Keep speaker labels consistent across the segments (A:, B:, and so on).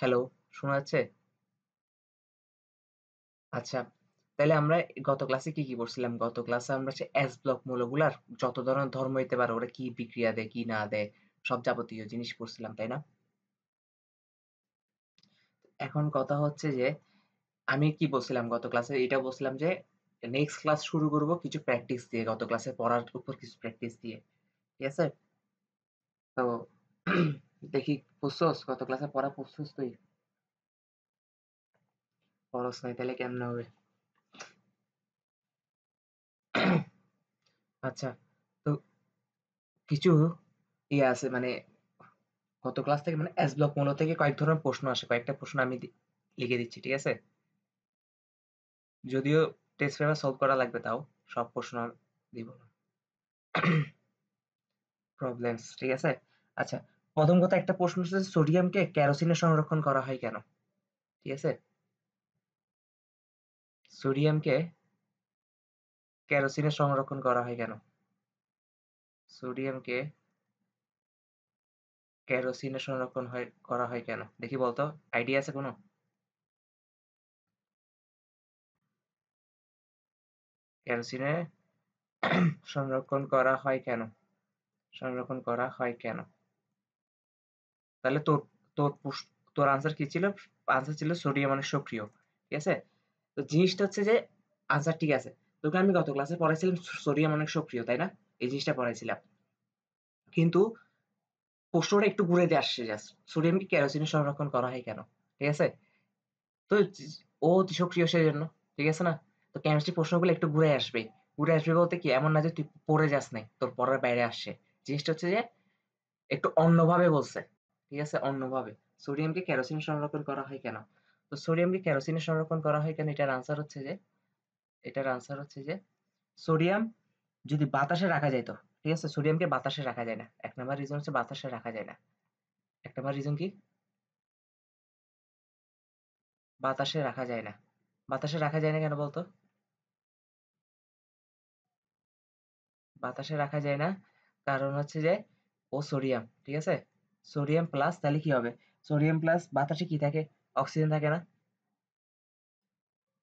A: Hello, শোনা যাচ্ছে? আচ্ছা, তাইলে আমরা গত ক্লাসে কি পড়ছিলাম? গত ক্লাসে আমরা হচ্ছে এস ব্লক মৌলগুলার যত ধরনের ধর্ম হইতে পারে, ওরা কি বিক্রিয়া দেয়, কি না দেয়, সব যাবতীয় জিনিস পড়ছিলাম, তাই না? এখন কথা হচ্ছে যে, আমি কি বলছিলাম গত ক্লাসে? এটা বলছিলাম যে, নেক্সট ক্লাস শুরু করব কিছু প্র্যাকটিস দিয়ে, গত ক্লাসে পড়ার উপর কিছু প্র্যাকটিস দিয়ে। ঠিক আছে? তো দেখি পড়ছস? গত ক্লাসে পড়া পড়ছস তুই? পড়স নাই, তাইলে কেমনে হবে? আচ্ছা, তো কিছু আছে মানে গত ক্লাস থেকে মানে এস ব্লক মূল থেকে কয়েক ধরনের প্রশ্ন আসে। কয়েকটা প্রশ্ন আমি লিখে দিচ্ছি। ঠিক আছে? যদিও টেস্ট পেপার সলভ করা লাগবে তাও। সব প্রশ্ন আর দিব না। প্রবলেমস ঠিক আছে? আচ্ছা, ১ম কথা একটা প্রশ্ন হচ্ছে সোডিয়ামকে কেরোসিনে সংরক্ষণ করা হয় কেন? ঠিক আছে? সোডিয়ামকে কেরোসিনে সংরক্ষণ করা হয় কেন? সোডিয়ামকে কেরোসিনে সংরক্ষণ করা হয় কেন? দেখি বলতো? আইডিয়া আছে কোনো? কেরোসিনে সংরক্ষণ করা হয় কেন? সংরক্ষণ করা হয় কেন? তাহলে তোর পুস তোর আনসার কি ছিল? আনসার ছিল সোডিয়াম অনেক সক্রিয়। ঠিক আছে? তো জিনিসটা হচ্ছে যে আনসার ঠিক আছে। তোকে আমি গত ক্লাসে পড়াইছিলাম সোডিয়াম অনেক সক্রিয়, তাই না? এই জিনিসটা পড়াইছিলাম। কিন্তু প্রশ্নটা একটু ঘুরে দিয়ে আসছে জাস্ট। সোডিয়ামকে কেরোসিনে সংরক্ষণ করা হয় কেন? ঠিক আছে? তো ও অতি সক্রিয় সেজন্য। ঠিক আছে না? তো কেমিস্ট্রি প্রশ্নগুলো একটু ঘুরে আসবেই। ঘুরে আসবে বলতে কি এমন না যে তুই পড়ে যাস নাই। তোর পড়ার বাইরে আসছে। জিনিসটা হচ্ছে যে একটু অন্যভাবে বলছে। ঠিক আছে? অন্যভাবে। সোডিয়ামকে কেরোসিনে সংরক্ষণ করা হয় কেন? তো সোডিয়ামকে কেরোসিনে সংরক্ষণ করা হয় কেন? এটার আনসার হচ্ছে যে সোডিয়াম যদি বাতাসে রাখা যাইত, ঠিক আছে? সোডিয়ামকে বাতাসে রাখা যায় না। ১ নাম্বার রিজন হচ্ছে বাতাসে রাখা যায় না। ১ নাম্বার রিজন কি? বাতাসে রাখা যায় না। বাতাসে রাখা যায় না কেন বলতো? বাতাসে রাখা যায় না। কারণ হচ্ছে যে ও সোডিয়াম। ঠিক আছে? সোডিয়াম প্লাস তাহলে কি হবে? সোডিয়াম প্লাস বাতাসে কি থাকে? অক্সিজেন থাকে না?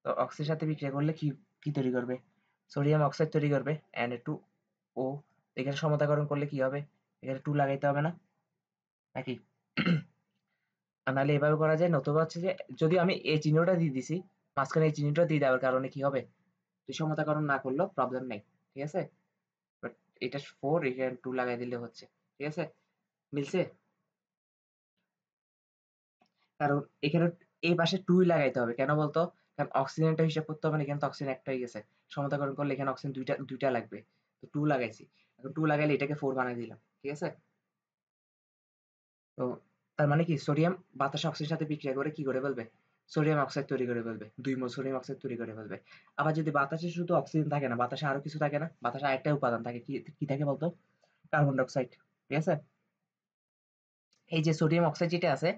A: তো অক্সিজেনের সাথে বিক্রিয়া করলে কি তৈরি করবে? সোডিয়াম অক্সাইড তৈরি করবে Na2O। এখানে সমতাকরণ করলে কি হবে? এখানে 2 লাগাইতে হবে না? নাকি? আর নাহলে এভাবে করা যায়, নতুবা হচ্ছে যে যদি আমি এই চিহ্নটা দিয়ে দিছি, মাঝখানে এই চিহ্নটা দিয়ে দেওয়ার কারণে কি হবে? তুই সমতাকরণ না করলেও প্রবলেম নাই। ঠিক আছে? বাট এটা 4 এখানে 2 লাগাই দিলে হচ্ছে। ঠিক আছে? মিলছে? কারণ এখানে এই পাশে 2 ই লাগাইতে হবে। কেন বলতো? কারণ অক্সিজেনটা হিসাব করতে হবে না। এখানে তো অক্সিজেন একটা হয়ে গেছে। সমতাকরণ করলে এখানে অক্সিজেন ২ টা লাগবে। তো 2 লাগাইছি। এখন 2 লাগাইলে এটাকে 4 বানাই দিলাম। ঠিক আছে? তো তার মানে কি সোডিয়াম বাতাসে অক্সিজেনের সাথে বিক্রিয়া করে কি করে ফেলবে? সোডিয়াম অক্সাইড তৈরি করে ফেলবে। ২ মোল সোডিয়াম অক্সাইড তৈরি করে ফেলবে। আবার যদি বাতাসে শুধু অক্সিজেন থাকে না, বাতাসে আরো কিছু থাকে না? বাতাসে আরেকটা উপাদান থাকে। কি থাকে বলতো? Carbon die oxide. ঠিক আছে? এই যে সোডিয়াম অক্সাইড যেটা আছে,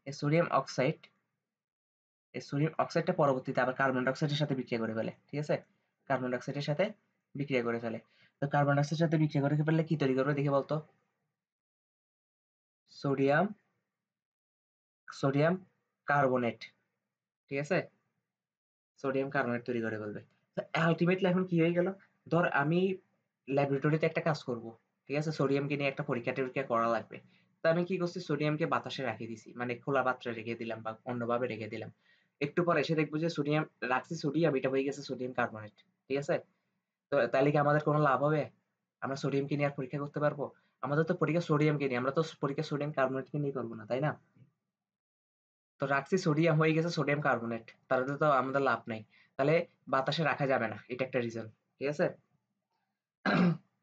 A: এই সোডিয়াম অক্সাইড এই সোডিয়াম অক্সাইডটা পরবর্তীতে আবার কার্বন ডাই অক্সাইডের সাথে বিক্রিয়া করে ফেলে। ঠিক আছে? কার্বন ডাই অক্সাইডের সাথে বিক্রিয়া করে ফেলে। তো কার্বন ডাই অক্সাইডের সাথে বিক্রিয়া করে ফেললে কি তৈরি করবে দেখি বলতো? Sodium sodium carbonate. ঠিক আছে? সোডিয়াম কার্বনেট তৈরি করে ফেলবে। তো আল্টিমেটলি এখন কি হয়ে গেল? ধর আমি ল্যাবরেটরিতে একটা কাজ করব। ঠিক আছে? সোডিয়ামকে নিয়ে একটা পরীক্ষা-টরীক্ষা করা লাগবে। তো আমি কি করছি? সোডিয়ামকে বাতাসে রাখিয়ে দিছি। মানে খোলা পাত্রে রেখে দিলাম বা অন্যভাবে রেখে দিলাম। একটু পরে এসে দেখব যে সোডিয়াম রাখছি সোডিয়াম, এটা হয়ে গেছে সোডিয়াম কার্বনেট। ঠিক আছে? তো তাইলে কি আমাদের কোনো লাভ হবে? আমরা সোডিয়ামকে নিয়ে আর পরীক্ষা করতে পারবো? আমাদের তো পরীক্ষা সোডিয়ামকে নিয়ে। আমরা তো পরীক্ষা সোডিয়াম কার্বনেটকে নিয়ে করব না, তাই না? তো রাখছি সোডিয়াম হয়ে গেছে সোডিয়াম কার্বনেট। তাহলে তো আমাদের লাভ নাই। তাহলে বাতাসে রাখা যাবে না। এটা একটা রিজন। ঠিক আছে?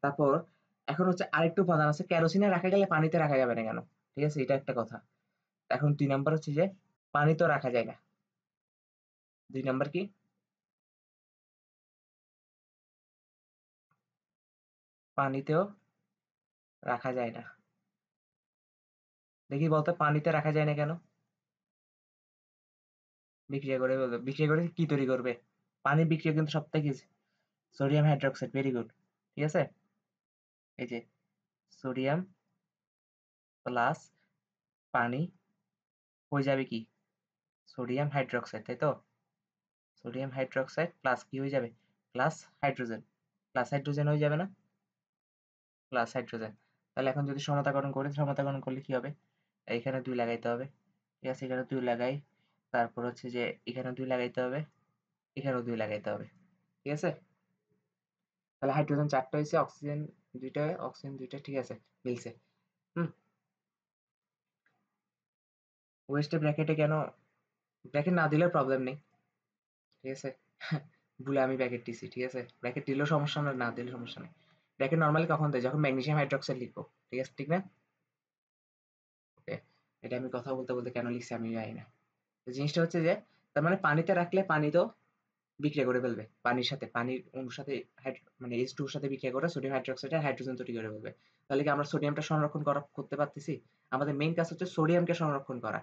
A: তারপর এখন হচ্ছে আরেকটা উপাদান আছে। কেরোসিনে রাখা গেলে পানিতে রাখা যাবে না কেন? ঠিক আছে? এটা একটা কথা। এখন ২ নাম্বার হচ্ছে যে পানিতেও রাখা যায় না। ২ নাম্বার কি? পানিতেও রাখা যায় না। দেখি বলতো পানিতে রাখা যায় না কেন? বিক্রিয়া করে বলবে। বিক্রিয়া করে কি তৈরি করবে? পানির বিক্রিয়া কিন্তু সবথেকে সোডিয়াম হাইড্রোক্সাইড ভেরি গুড। ঠিক আছে? এই যে সোডিয়াম প্লাস পানি হয়ে যাবে কি সোডিয়াম হাইড্রোক্সাইড, তাই তো? সোডিয়াম হাইড্রোক্সাইড প্লাস কি হয়ে যাবে প্লাস হাইড্রোজেন, প্লাস হাইড্রোজেন হয়ে যাবে না, প্লাস হাইড্রোজেন। তাহলে এখন যদি সমতাকরণ করি, সমতাকরণ করলে কি হবে, এখানে 2 লাগাইতে হবে, ঠিক আছে, এখানে 2 লাগাই, তারপর হচ্ছে যে এখানে 2 লাগাইতে হবে, এখানেও 2 লাগাইতে হবে, ঠিক আছে। তাহলে হাইড্রোজেন 4টা হয়েছে, অক্সিজেন 2টা, অক্সিজেন 2টা, ঠিক আছে, মিলছে। হুম। ওয়েস্টে ব্র্যাকেটে কেন, ব্র্যাকেট না দিলেও প্রবলেম নেই, ঠিক আছে। ভুলে আমি ব্র্যাকেট দিছি, ঠিক আছে, ব্র্যাকেট দিলেও সমস্যা না, না দিলেও সমস্যা নেই। ব্র্যাকেট নরমালি কখন দেয়, যখন ম্যাগনেসিয়াম হাইড্রোক্সাইড লিখবো, ঠিক আছে, ঠিক না? ওকে, এটা আমি কথা বলতে বলতে কেন লিখছি আমি জানি না। তো জিনিসটা হচ্ছে যে তার মানে পানিতে রাখলে পানি তো বিক্রিয়া করে ফেলবে, পানির সাথে, পানির অণুর সাথে মানে H2 এর সাথে বিক্রিয়া করে সোডিয়াম হাইড্রোক্সাইড আর হাইড্রোজেন তৈরি করে ফেলবে। তাহলে কি আমরা সোডিয়ামটা সংরক্ষণ করতে পারতেছি? আমাদের মেইন কাজ হচ্ছে সোডিয়ামকে সংরক্ষণ করা।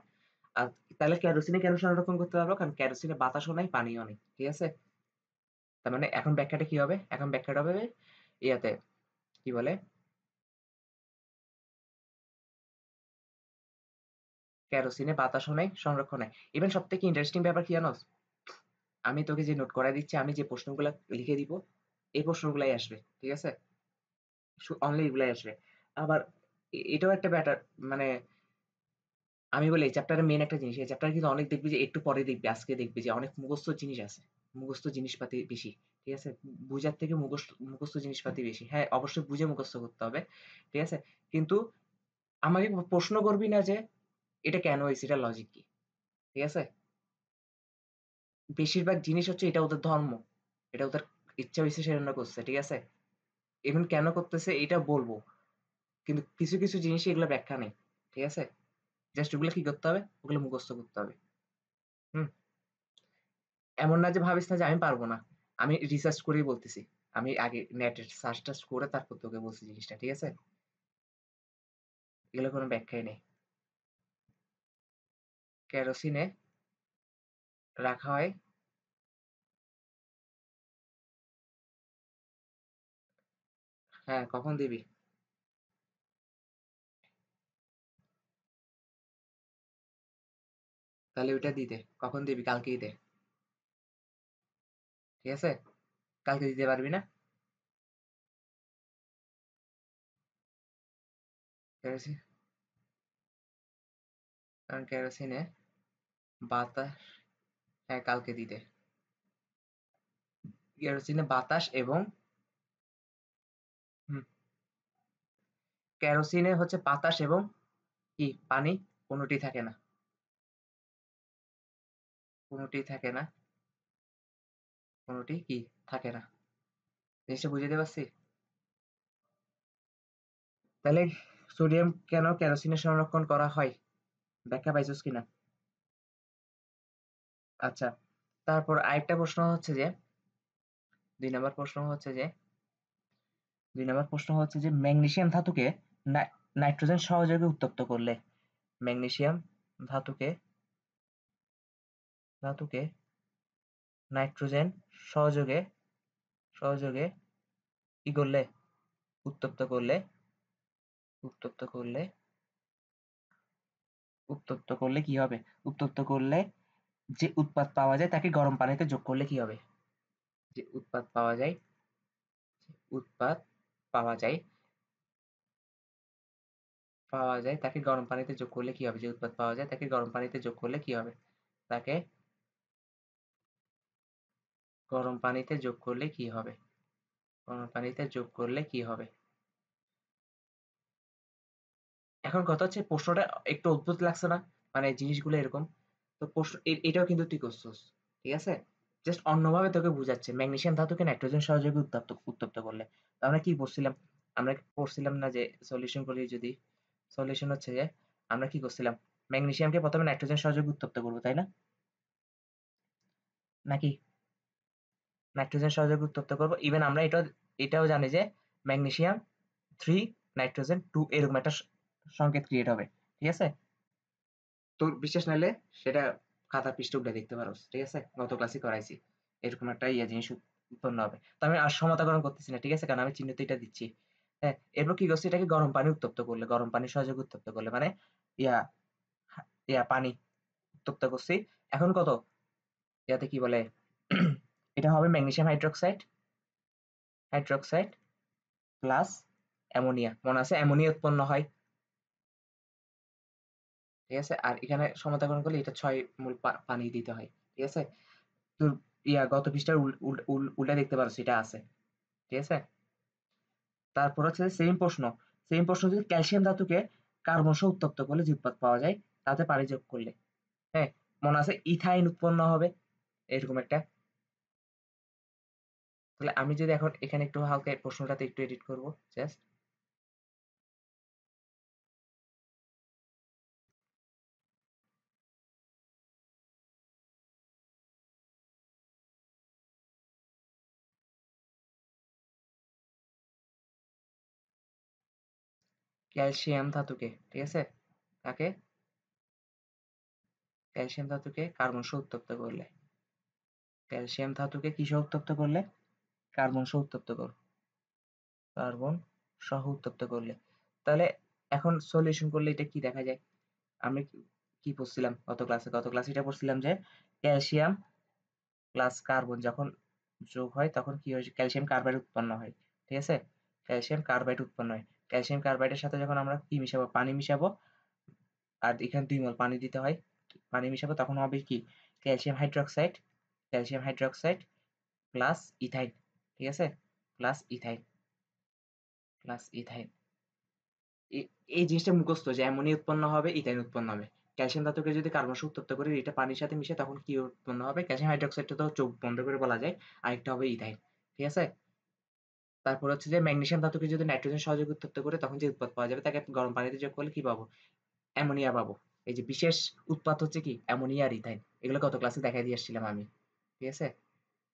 A: আর তাহলে কেরোসিনে কেন সংরক্ষণ করতে পারবো, কারণ কেরোসিনে বাতাসও নাই, পানিও নেই, ঠিক আছে। তার মানে এখন ব্যাখ্যাটা কি হবে, এখন ব্যাখ্যাটা হবে ইয়াতে কি বলে, কেরোসিনে বাতাসও নাই, সংরক্ষণ নাই। ইভেন সব থেকে ইন্টারেস্টিং ব্যাপার কি জানোস, আমি তোকে যে নোট করাই দিচ্ছি, আমি যে প্রশ্নগুলা লিখে দিব, এই প্রশ্নগুলাই আসবে, ঠিক আছে, অনলি এগুলাই আসবে। আবার এটাও একটা ব্যাটার, মানে আমি বলি এই চ্যাপ্টারের মেইন একটা জিনিস, এই চ্যাপ্টারে কিন্তু অনেক দেখবি যে একটু পরে দেখবি, আজকে দেখবি যে অনেক মুখস্থ জিনিস আছে, মুখস্থ জিনিসপাতি বেশি, ঠিক আছে, বুঝার থেকে মুখস্থ জিনিসপাতি বেশি। হ্যাঁ, অবশ্যই বুঝে মুখস্থ করতে হবে, ঠিক আছে, কিন্তু আমাকে প্রশ্ন করবি না যে এটা কেন হয়েছে, এটা লজিক কি, ঠিক আছে। বেশিরভাগ জিনিস হচ্ছে এটা ওদের ধর্ম, এটা ওদের ইচ্ছা হইছে সেজন্য করছে, ঠিক আছে। ইভেন কেন করতেছে এটা বলবো, কিন্তু কিছু, কিছু জিনিসে এগুলা ব্যাখ্যা নেই, ঠিক আছে। জাস্ট ওগুলা কি করতে হবে? ওগুলো মুখস্থ করতে হবে। হুম? এমন না যে ভাবিস না যে আমি পারব না। আমি রিসার্চ করেই বলতেছি। আমি আগে নেটে সার্চ-টার্চ করে তারপর তোকে বলছি জিনিসটা, ঠিক আছে? এগুলোর কোনো ব্যাখ্যাই নেই। কেরোসিনে রাখা হয়, হ্যাঁ, কখন দিবি? তাহলে ওইটা দিয়ে দে। কখন দিবি? কালকেই দে। ঠিক আছে? কালকে দিতে পারবি না? কেরোসিন, কারণ কেরোসিনে বাতাস, হ্যাঁ, কালকে দিয়ে দে। কেরোসিনে বাতাস এবং হুম, কেরোসিনে হচ্ছে বাতাস এবং কি পানি কোনটিই থাকে না। কোনটিই থাকে না। কোনটি কি থাকে না। জিনিসটা বুঝাইতে পারছি? তাহলে সোডিয়াম কেন কেরোসিনে সংরক্ষণ করা হয়? ব্যাখ্যা পাইছস কিনা? আচ্ছা। তারপর আরেকটা প্রশ্ন হচ্ছে যে ২ নাম্বার প্রশ্ন হচ্ছে যে ২ নাম্বার প্রশ্ন হচ্ছে যে ম্যাগনেসিয়াম ধাতুকে নাইট্রোজেন সহযোগে উত্তপ্ত করলে, ম্যাগনেসিয়াম ধাতুকে ধাতুকে নাইট্রোজেন সহযোগে সহযোগে কি করলে উত্তপ্ত করলে উত্তপ্ত করলে উত্তপ্ত করলে কি হবে? উত্তপ্ত করলে যে উৎপাদ পাওয়া যায় তাকে গরম পানিতে যোগ করলে কি হবে? যে উৎপাদ পাওয়া যায় তাকে গরম পানিতে যোগ করলে কি হবে? যে উৎপাদ পাওয়া যায় তাকে গরম পানিতে যোগ করলে কি হবে? তাকে গরম পানিতে যোগ করলে কি হবে? গরম পানিতে যোগ করলে কি হবে? এখন কথা হচ্ছে প্রশ্নটা একটু অদ্ভুত লাগছে না? মানে জিনিসগুলো এরকম। তো প্রশ্ন এটাও কিন্তু তুই করছস। ঠিক আছে? জাস্ট অন্যভাবে তোকে বুঝাচ্ছে। ম্যাগনেসিয়াম ধাতুকে নাইট্রোজেন সহযোগে উত্তপ্ত করলে। তো আমরা কি বলছিলাম? আমরা পড়ছিলাম না যে সলিউশন করি যদি, সলিউশন হচ্ছে যে আমরা কি করছিলাম? ম্যাগনেসিয়ামকে ১ম এ নাইট্রোজেন সহযোগে উত্তপ্ত করব, তাই না? নাকি? নাইট্রোজেন সহযোগে উত্তপ্ত করব। ইভেন আমরা এটাও জানি যে ম্যাগনেসিয়াম 3 নাইট্রোজেন 2 এরকম একটা সংকেত ক্রিয়েট হবে। ঠিক আছে? তোর বিশ্বাস না হলে সেটা খাতার পৃষ্ঠা উল্টায় দেখতে পারোস। ঠিক আছে? গত ক্লাসে করাইছি। এরকম একটা জিনিস উৎপন্ন হবে। তো আমি আর সমতাকরণ করতেছি না। ঠিক আছে? কারণ আমি চিহ্ন তো এটা দিচ্ছি। হ্যাঁ? এরপর কি করছি, এটাকে গরম পানি উত্তপ্ত করলে, গরম পানির সহযোগে উত্তপ্ত করলে মানে ইয়া পানি। উত্তপ্ত করছি। এখন কত ইয়াতে কি বলে এটা হবে ম্যাগনেসিয়াম হাইড্রোক্সাইড প্লাস অ্যামোনিয়া। মনে আছে অ্যামোনিয়া উৎপন্ন হয়, ঠিক আছে? আর এখানে সমতাকরণ করলে এটা 6 মোল পানি দিতে হয়, ঠিক আছে? তো গত পৃষ্ঠার উল্টা দেখতে পারো সেটা আছে, ঠিক আছে? তারপর হচ্ছে সেম প্রশ্ন যদি ক্যালসিয়াম ধাতুকে কার্বন সহ উত্তপ্ত করলে যে উৎপাদ পাওয়া যায় তাতে পানি যোগ করলে, হ্যাঁ, মনে আছে ইথাইন উৎপন্ন হবে এরকম একটা। তাহলে আমি যদি এখন এখানে একটু হালকা প্রশ্নটাতে একটু এডিট করব জাস্ট, ক্যালসিয়াম ধাতুকে, ঠিক আছে, কাকে ক্যালসিয়াম ধাতুকে কার্বন সহ উত্তপ্ত করলে, ক্যালসিয়াম ধাতুকে কি সহ উত্তপ্ত করলে, কার্বন সহ উত্তপ্ত করলে, কার্বন সহ উত্তপ্ত করলে, তাহলে এখন সলিউশন করলে এটা কি দেখা যায়? আমি কি পড়ছিলাম গত ক্লাসে এটা পড়ছিলাম যে ক্যালসিয়াম প্লাস কার্বন যখন যোগ হয় তখন কি হয়, ক্যালসিয়াম কার্বাইড উৎপন্ন হয়, ঠিক আছে? ক্যালসিয়াম কার্বাইড উৎপন্ন হয়। ক্যালসিয়াম কার্বাইডের সাথে যখন আমরা কি মিশাবো, পানি মিশাবো, আর এখানে 2 মোল পানি দিতে হয়, পানি মিশাবো, তখন হবে কি calcium hydroxide, calcium hydroxide plus ethyne, ঠিক আছে? Plus ethyne, plus ethyne. এই জিনিসটা মুখস্থ যে অ্যামোনিয়া উৎপন্ন হবে, ইথাইন উৎপন্ন হবে। ক্যালসিয়াম ধাতুকে যদি কার্বন সহ উত্তপ্ত করি, এটা পানির সাথে মিশে তখন কি উৎপন্ন হবে? ক্যালসিয়াম হাইড্রোক্সাইডটা তো চোখ বন্ধ করে বলা যায়। আরেকটা হবে ইথাইন, ঠিক আছে? তারপর হচ্ছে যে ম্যাগনেসিয়াম ধাতুকে যদি নাইট্রোজেন সহযোগে উত্তপ্ত করে তখন যে উৎপাদ পাওয়া যাবে তাকে গরম পানিতে যোগ করলে কি পাবো? অ্যামোনিয়া পাবো। এই যে বিশেষ উৎপাদ হচ্ছে কি অ্যামোনিয়া আর ইথাইন। এগুলো গত ক্লাসে দেখাই দিয়ে আসছিলাম আমি, ঠিক আছে?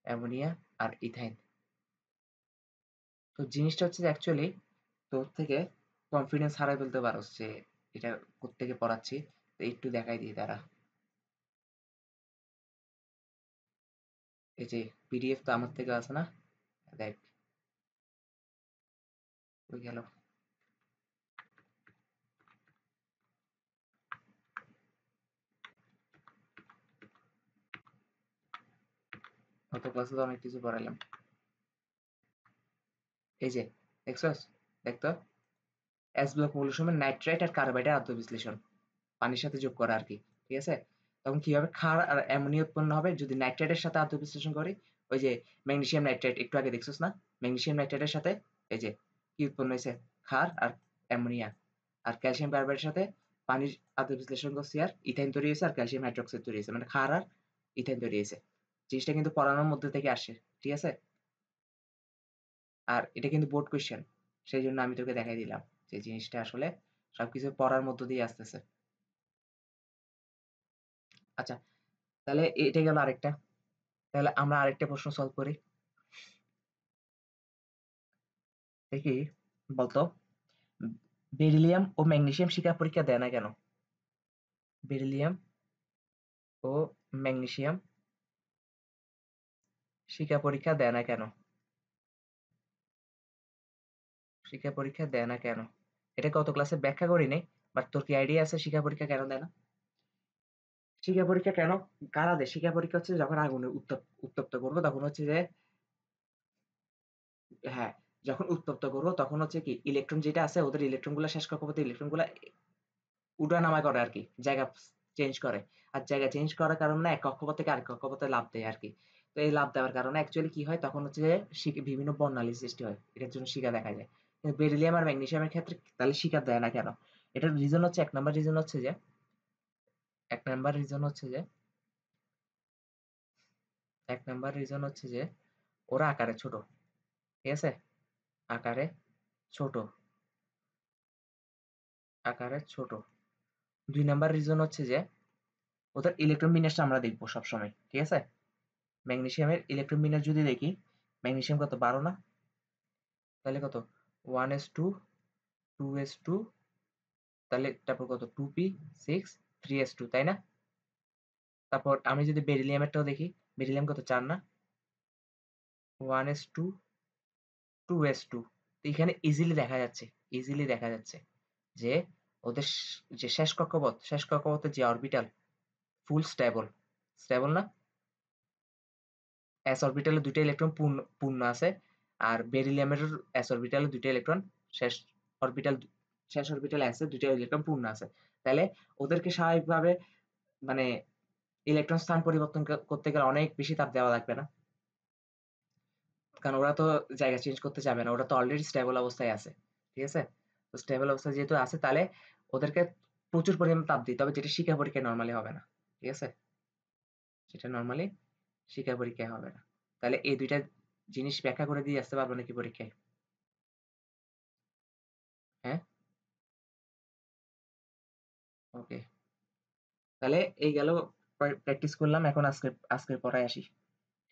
A: অ্যামোনিয়া আর ইথাইন। তো জিনিসটা হচ্ছে যে অ্যাকচুয়ালি তোর থেকে কনফিডেন্স হারাই ফেলতে পারোস যে এটা কোত্থেকে পড়াচ্ছি। তো একটু দেখাই দিই দাঁড়া। এই যে পিডিএফ তো আমার থেকে আছে না, দেখ কই গেল। গত ক্লাসে তো অনেক কিছু পড়াইলাম। এই যে দেখছস, দেখ তো, এস ব্লক মৌলের সময় নাইট্রেট আর কার্বাইডের আদ্য বিশ্লেষণ পানির সাথে যোগ করা আর কি, ঠিক আছে? তখন কি হবে, ক্ষার আর অ্যামোনিয়া উৎপন্ন হবে যদি নাইট্রেটের সাথে আদ্য বিশ্লেষণ করি। ওই যে ম্যাগনেসিয়াম নাইট্রেট একটু আগে দেখছস না, ম্যাগনেসিয়াম নাইট্রেটের সাথে এই যে কি উৎপন্ন হয়েছে, ক্ষার আর অ্যামোনিয়া। আর ক্যালসিয়াম কার্বাইডের সাথে পানির আদ্য বিশ্লেষণ করছি আর ইথাইন তৈরি হয়েছে আর ক্যালসিয়াম হাইড্রোক্সাইড তৈরি হয়েছে, মানে ক্ষার আর ইথাইন তৈরি হয়েছে। জিনিসটা কিন্তু পড়ানোর মধ্যে থেকে আসে, ঠিক আছে? আর এটা কিন্তু বোর্ড কোয়েশ্চেন, সেই জন্য আমি তোকে দেখাই দিলাম যে জিনিসটা আসলে সবকিছু পড়ার মধ্য দিয়ে আসতেছে। আচ্ছা, তাহলে এটা গেল আরেকটা। তাহলে আমরা আরেকটা প্রশ্ন সলভ করি। দেখি, বলতো বেরিলিয়াম ও ম্যাগনেসিয়াম শিখা পরীক্ষা দেয় না কেন? বেরিলিয়াম ও ম্যাগনেসিয়াম শিখা পরীক্ষা দেয় না কেন? শিখা পরীক্ষা দেয় না কেন? এটা গত ক্লাসে ব্যাখ্যা করিনি, বাট তোর কি আইডিয়া আছে শিখা পরীক্ষা কেন দেয় না? শিখা পরীক্ষা কেন কারা দেয়? শিখা পরীক্ষা হচ্ছে যখন আগুনে উত্তপ্ত করবো তখন হচ্ছে যে, হ্যাঁ, যখন উত্তপ্ত করবো তখন হচ্ছে কি ইলেকট্রন যেটা আছে ওদের ইলেকট্রন গুলা শেষ কক্ষপথে ইলেকট্রন গুলা উঠানামা করে আর কি, জায়গা চেঞ্জ করে। আর জায়গা চেঞ্জ করার কারণে এক কক্ষপথ থেকে আরেক কক্ষপথে লাফ দেয় আর কি। তো এই লাফ দেওয়ার কারণে অ্যাকচুয়ালি কি হয় তখন হচ্ছে যে বিভিন্ন বর্ণালীর সৃষ্টি হয়, এটার জন্য শিখা দেখা যায়। কিন্তু বেরিলিয়াম আর ম্যাগনেসিয়ামের ক্ষেত্রে তাহলে শিখা দেয় না কেন? এটার রিজন হচ্ছে, এক নাম্বার রিজন হচ্ছে যে এক নাম্বার রিজন হচ্ছে যে ওরা আকারে ছোট, ঠিক আছে? আকারে ছোট, আকারে ছোট। 2 নাম্বার রিজন হচ্ছে যে ওদের ইলেকট্রন বিন্যাসটা আমরা দেখবো সবসময়, ঠিক আছে? ম্যাগনেসিয়ামের ইলেকট্রন বিন্যাস যদি দেখি, ম্যাগনেসিয়াম কত 12 না? তাহলে কত 1s2 2s2, তাহলে তারপর কত 2p6 3s2, তাই না? তারপর আমি যদি বেরিলিয়ামেরটাও দেখি, বেরিলিয়াম কত 4 না? 1s2 2s2। তো এখানে ইজিলি দেখা যাচ্ছে যে ওদের যে শেষ কক্ষপথের যে অরবিটাল ফুল স্টেবল, স্টেবল না? এস অরবিটালে ২ টা ইলেকট্রন পূর্ণ আছে। আর বেরিলিয়ামের এস অরবিটালে ২ টা ইলেকট্রন শেষ অরবিটাল শেষ অরবিটালে আছে ২ টা ইলেকট্রন পূর্ণ আছে। তাইলে ওদেরকে স্বাভাবিকভাবে মানে ইলেকট্রন স্থান পরিবর্তন করতে গেলে অনেক বেশি তাপ দেওয়া লাগবে না? কারণ ওরা তো জায়গা চেঞ্জ করতে চাবে না। ওরা তো অলরেডি স্টেবল অবস্থায় আছে। ঠিক আছে? তো স্টেবল অবস্থায় যেহেতু আছে তাহলে ওদেরকে প্রচুর পরিমাণে তাপ দিতে হবে যেটা শিখা পরীক্ষায় নরমালি হবে না। ঠিক আছে? সেটা নরমালি শিখা পরীক্ষায় হবে না। তাহলে এই ২ টা জিনিস ব্যাখ্যা করে দিয়ে আসতে পারবো নাকি পরীক্ষায়? হ্যাঁ? ওকে। তাহলে এই গেল প্র্যাকটিস করলাম। এখন আজকের পড়ায় আসি।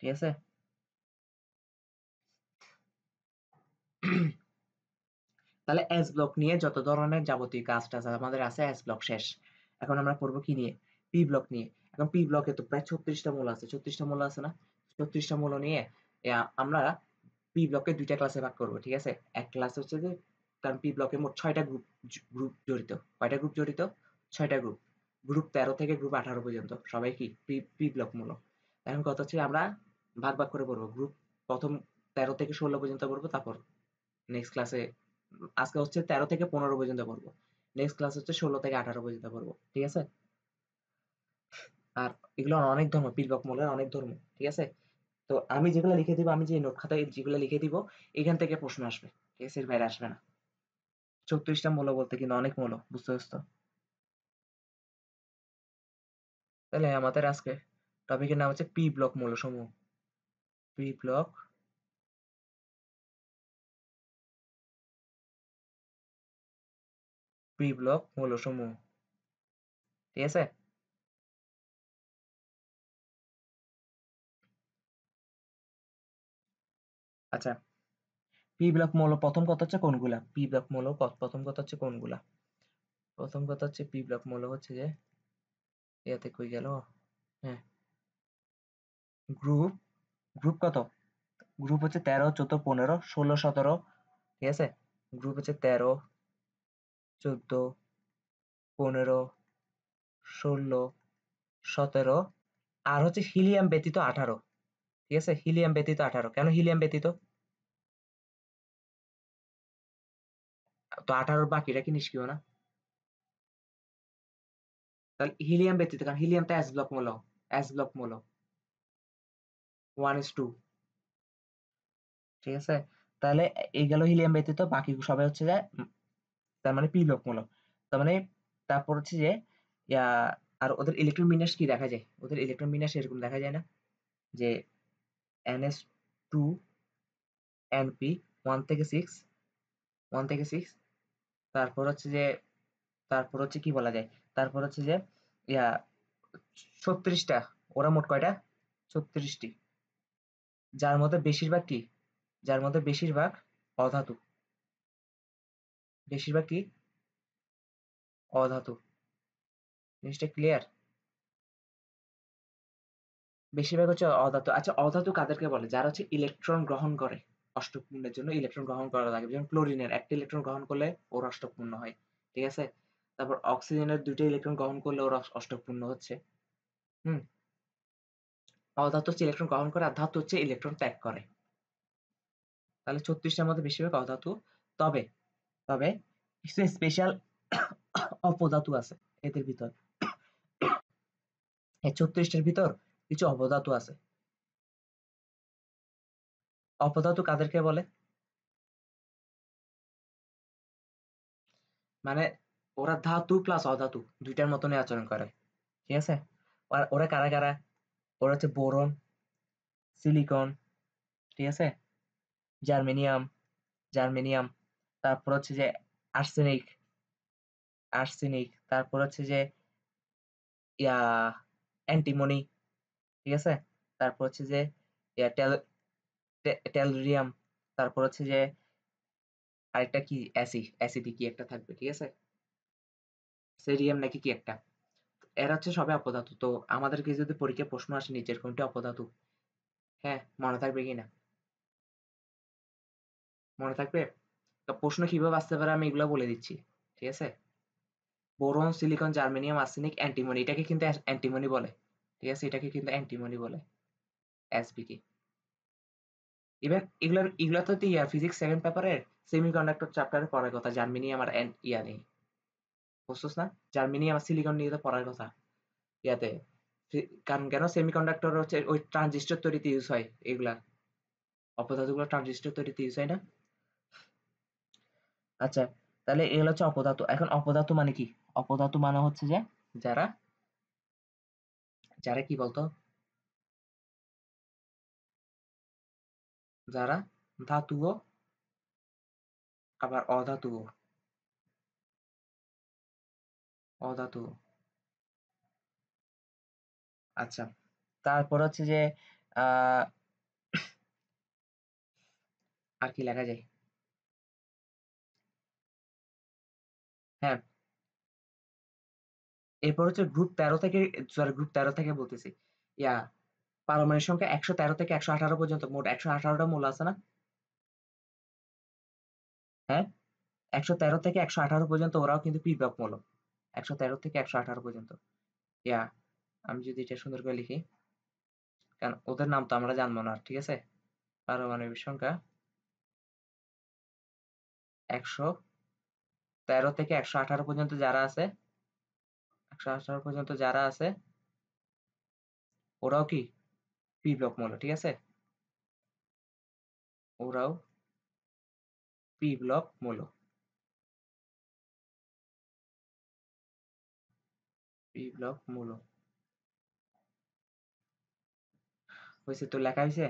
A: ঠিক আছে? তাহলে এস ব্লক নিয়ে যত ধরনের যাবতীয় কাজ-টাজ আমাদের আছে এস ব্লক শেষ। এখন আমরা পড়বো কি নিয়ে? পি ব্লক নিয়ে। এখন পি ব্লকে তো প্রায় ৩৬ টা মৌল আছে। ৩৬ টা মৌল আছে না? ৩৬ টা মৌল নিয়ে আমরা পি ব্লকে ২ টা ক্লাসে ভাগ করব। ঠিক আছে? এক ক্লাস হচ্ছে যে কারণ পি ব্লকে মোট ৬ টা গ্রুপ জড়িত। কয়টা গ্রুপ জড়িত? ৬ টা গ্রুপ। গ্রুপ ১৩ থেকে গ্রুপ ১৮ পর্যন্ত সবাই কি পি ব্লক মৌল। এখন কথা হচ্ছে আমরা ভাগ করে পড়বো। গ্রুপ ১ম ১৩ থেকে ১৬ পর্যন্ত পড়বো। তারপর নেক্সট ক্লাসে আজকে হচ্ছে ১৩ থেকে ১৫ পর্যন্ত পড়বো। নেক্সট ক্লাস হচ্ছে ১৬ থেকে ১৮ পর্যন্ত পড়বো। ঠিক আছে? আর এগুলো অনেক ধর্ম, পীরবক মৌলের অনেক ধর্ম। ঠিক আছে? তো আমি যেগুলো লিখে দিব, আমি যে নোট খাতায় যেগুলো লিখে দিব, এখান থেকে প্রশ্ন আসবে। ঠিক আছে? এর বাইরে আসবে না। ৩৬ টা মৌল বলতে কিন্তু অনেক মৌল। বুঝতে পারছ তো? তাহলে আমাদের আজকে টপিকের নাম হচ্ছে পি ব্লক মৌলসমূহ। পি ব্লক মৌলসমূহ। ঠিক আছে? আচ্ছা, পি ব্লক মৌল প্রথম কথা হচ্ছে কোনগুলা? পি ব্লক মৌল প্রথম কথা হচ্ছে কোনগুলা? প্রথম কথা হচ্ছে পি ব্লক মৌল হচ্ছে যে ইয়াতে কই গেল? হ্যাঁ, গ্রুপ গ্রুপ কত? গ্রুপ হচ্ছে ১৩, ১৪, ১৫, ১৬, ১৭। ঠিক আছে? গ্রুপ হচ্ছে ১৩, ১৪, ১৫, ১৬, ১৭ আর হচ্ছে হিলিয়াম ব্যতীত ১৮। ঠিক আছে? হিলিয়াম ব্যতীত ১৮। কেন হিলিয়াম ব্যতীত? তো ১৮ র বাকিরা কি নিষ্ক্রিয় না? তাহলে হিলিয়াম ব্যতীত কারণ হিলিয়ামটা এস ব্লক মৌল। এস ব্লক মৌল। 1:2। ঠিক আছে? তাহলে এই গেল হিলিয়াম ব্যতীত বাকি সবাই হচ্ছে যে তার মানে পি ব্লক মৌল। তার মানে তারপর হচ্ছে যে ইয়া আর ওদের ইলেকট্রন বিন্যাস কি দেখা যায়? ওদের ইলেকট্রন বিন্যাস এরকম দেখা যায় না? যে NH2 NP 1 থেকে 6 1 থেকে 6 তারপর হচ্ছে যে তারপর হচ্ছে কি বলা যায়? তারপর হচ্ছে যে ইয়া ৩৬ টা ওরা মোট কয়টা? ৩৬ টি। যার মধ্যে বেশিরভাগ কি? যার মধ্যে বেশিরভাগ অধাতু। বেশিরভাগ কি? অধাতু। জিনিসটা ক্লিয়ার? বেশিরভাগ হচ্ছে অধাতু। আচ্ছা অধাতু কাদেরকে বলে? যারা হচ্ছে ইলেকট্রন গ্রহণ করে। অষ্টক পূর্ণের জন্য ইলেকট্রন গ্রহণ করা লাগে। যেমন ক্লোরিনের ১ টা ইলেকট্রন গ্রহণ করলে ওর অষ্টক পূর্ণ হয়। ঠিক আছে? তারপর অক্সিজেনের ২ টা ইলেকট্রন গ্রহণ করলে ওর অষ্টক পূর্ণ হচ্ছে। হুম? অধাতু হচ্ছে ইলেকট্রন গ্রহণ করে আর ধাতু হচ্ছে ইলেকট্রন ত্যাগ করে। তাহলে ৩৬ টার মধ্যে বেশিরভাগ অধাতু। তবে তবে কিছু স্পেশাল অপধাতু আছে এদের ভিতর। এই ৩৬ টার ভিতর কিছু অপধাতু আছে। অপধাতু কাদেরকে বলে? মানে ওরা ধাতু প্লাস অধাতু ২ টার মতনই আচরণ করে। ঠিক আছে? আর ওরা কারা? ওরা হচ্ছে বোরন, সিলিকন, ঠিক আছে? জার্মেনিয়াম, জার্মেনিয়াম, তারপর হচ্ছে যে আর্সেনিক, তারপর হচ্ছে যে ইয়া অ্যান্টিমনি, ঠিক আছে? তারপর হচ্ছে যে ইয়া টেলুরিয়াম, তারপর হচ্ছে যে আরেকটা কি অ্যাসিডি কি একটা থাকবে, ঠিক আছে? সেরিয়াম নাকি কি একটা। এরা হচ্ছে সবে অপধাতু। তো আমাদেরকে যদি পরীক্ষায় প্রশ্ন আসে নিচের কোনটি অপধাতু? হ্যাঁ, মনে থাকবে কিনা? মনে থাকবে? তো প্রশ্ন কিভাবে আসতে পারে আমি এগুলা বলে দিচ্ছি। ঠিক আছে? Boron, silicon, germanium, arsenic, antimony, এটাকে কিন্তু অ্যান্টিমনি বলে। ঠিক আছে? এটাকে কিন্তু অ্যান্টিমনি বলে। এসপিকে। এবার এগুলা তো ফিজিক্স 7 পেপারের সেমিকন্ডাক্টর চ্যাপ্টারে পড়ার কথা। জার্মেনিয়াম আর নেই। বুঝছস না? জার্মেনিয়াম আর সিলিকন নিয়ে তো পড়ার কথা। ইয়াতে কারণ কেন সেমিকন্ডাক্টর হচ্ছে ওই ট্রানজিস্টর তৈরিতে ইউজ হয় এগুলা। অপধাতুগুলো ট্রানজিস্টর তৈরিতে ইউজ হয় না? আচ্ছা, তাহলে এগুলো হচ্ছে অপধাতু। এখন অপধাতু মানে কি? অপধাতু মানে হচ্ছে যে যারা যারা কি বলতো? যারা ধাতুও আবার অধাতুও। অধাতুও। আচ্ছা। তারপর হচ্ছে যে আহ আর কি লেখা যায়? হ্যাঁ, এরপর হচ্ছে গ্রুপ 13 থেকে, সরি গ্রুপ 13 থেকে বলতেছি। ইয়া পারমাণবিক সংখ্যা 113 থেকে 118 পর্যন্ত মোট 118 টা মৌল আছে না? হ্যাঁ? 113 থেকে 118 পর্যন্ত ওরাও কিন্তু পৃথক মৌল। 113 থেকে 118 পর্যন্ত। ইয়া আমি যদি এটা সুন্দর করে লিখি, কারণ ওদের নাম তো আমরা জানবো না, ঠিক আছে? পারমাণবিক সংখ্যা 113 থেকে 118 পর্যন্ত যারা আছে, 118 পর্যন্ত যারা আছে ওরাও কি পি ব্লক মৌল, ঠিক আছে? ওরাও পি ব্লক মৌল। পি ব্লক মৌল। হইছে? তো লেখা হইছে?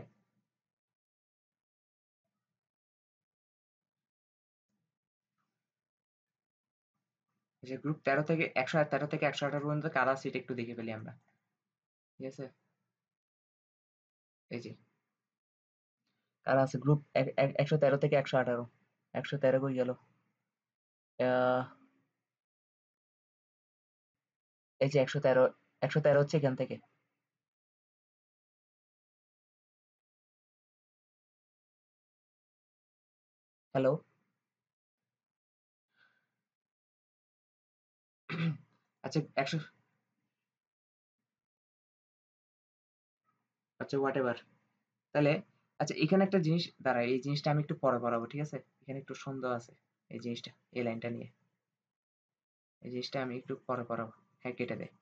A: যে গ্রুপ 13 থেকে 113 থেকে 118 পর্যন্ত কারা আছে এটা একটু দেখে ফেলি আমরা। ঠিক আছে? এই যে কারা আছে গ্রুপ 113 থেকে 118। 113 কই গেল? আহ, এই যে 113, 113 হচ্ছে এখান থেকে। হ্যালো? আচ্ছা 100, আচ্ছা হোয়াটএভার। তাহলে আচ্ছা এখানে একটা জিনিস দাঁড়া, এই জিনিসটা আমি একটু পরে পড়াবো, ঠিক আছে? এখানে একটু সন্দেহ আছে এই জিনিসটা, এই লাইনটা নিয়ে। এই জিনিসটা আমি একটু পরে পড়াবো। হ্যাঁ, কেটে দেয়।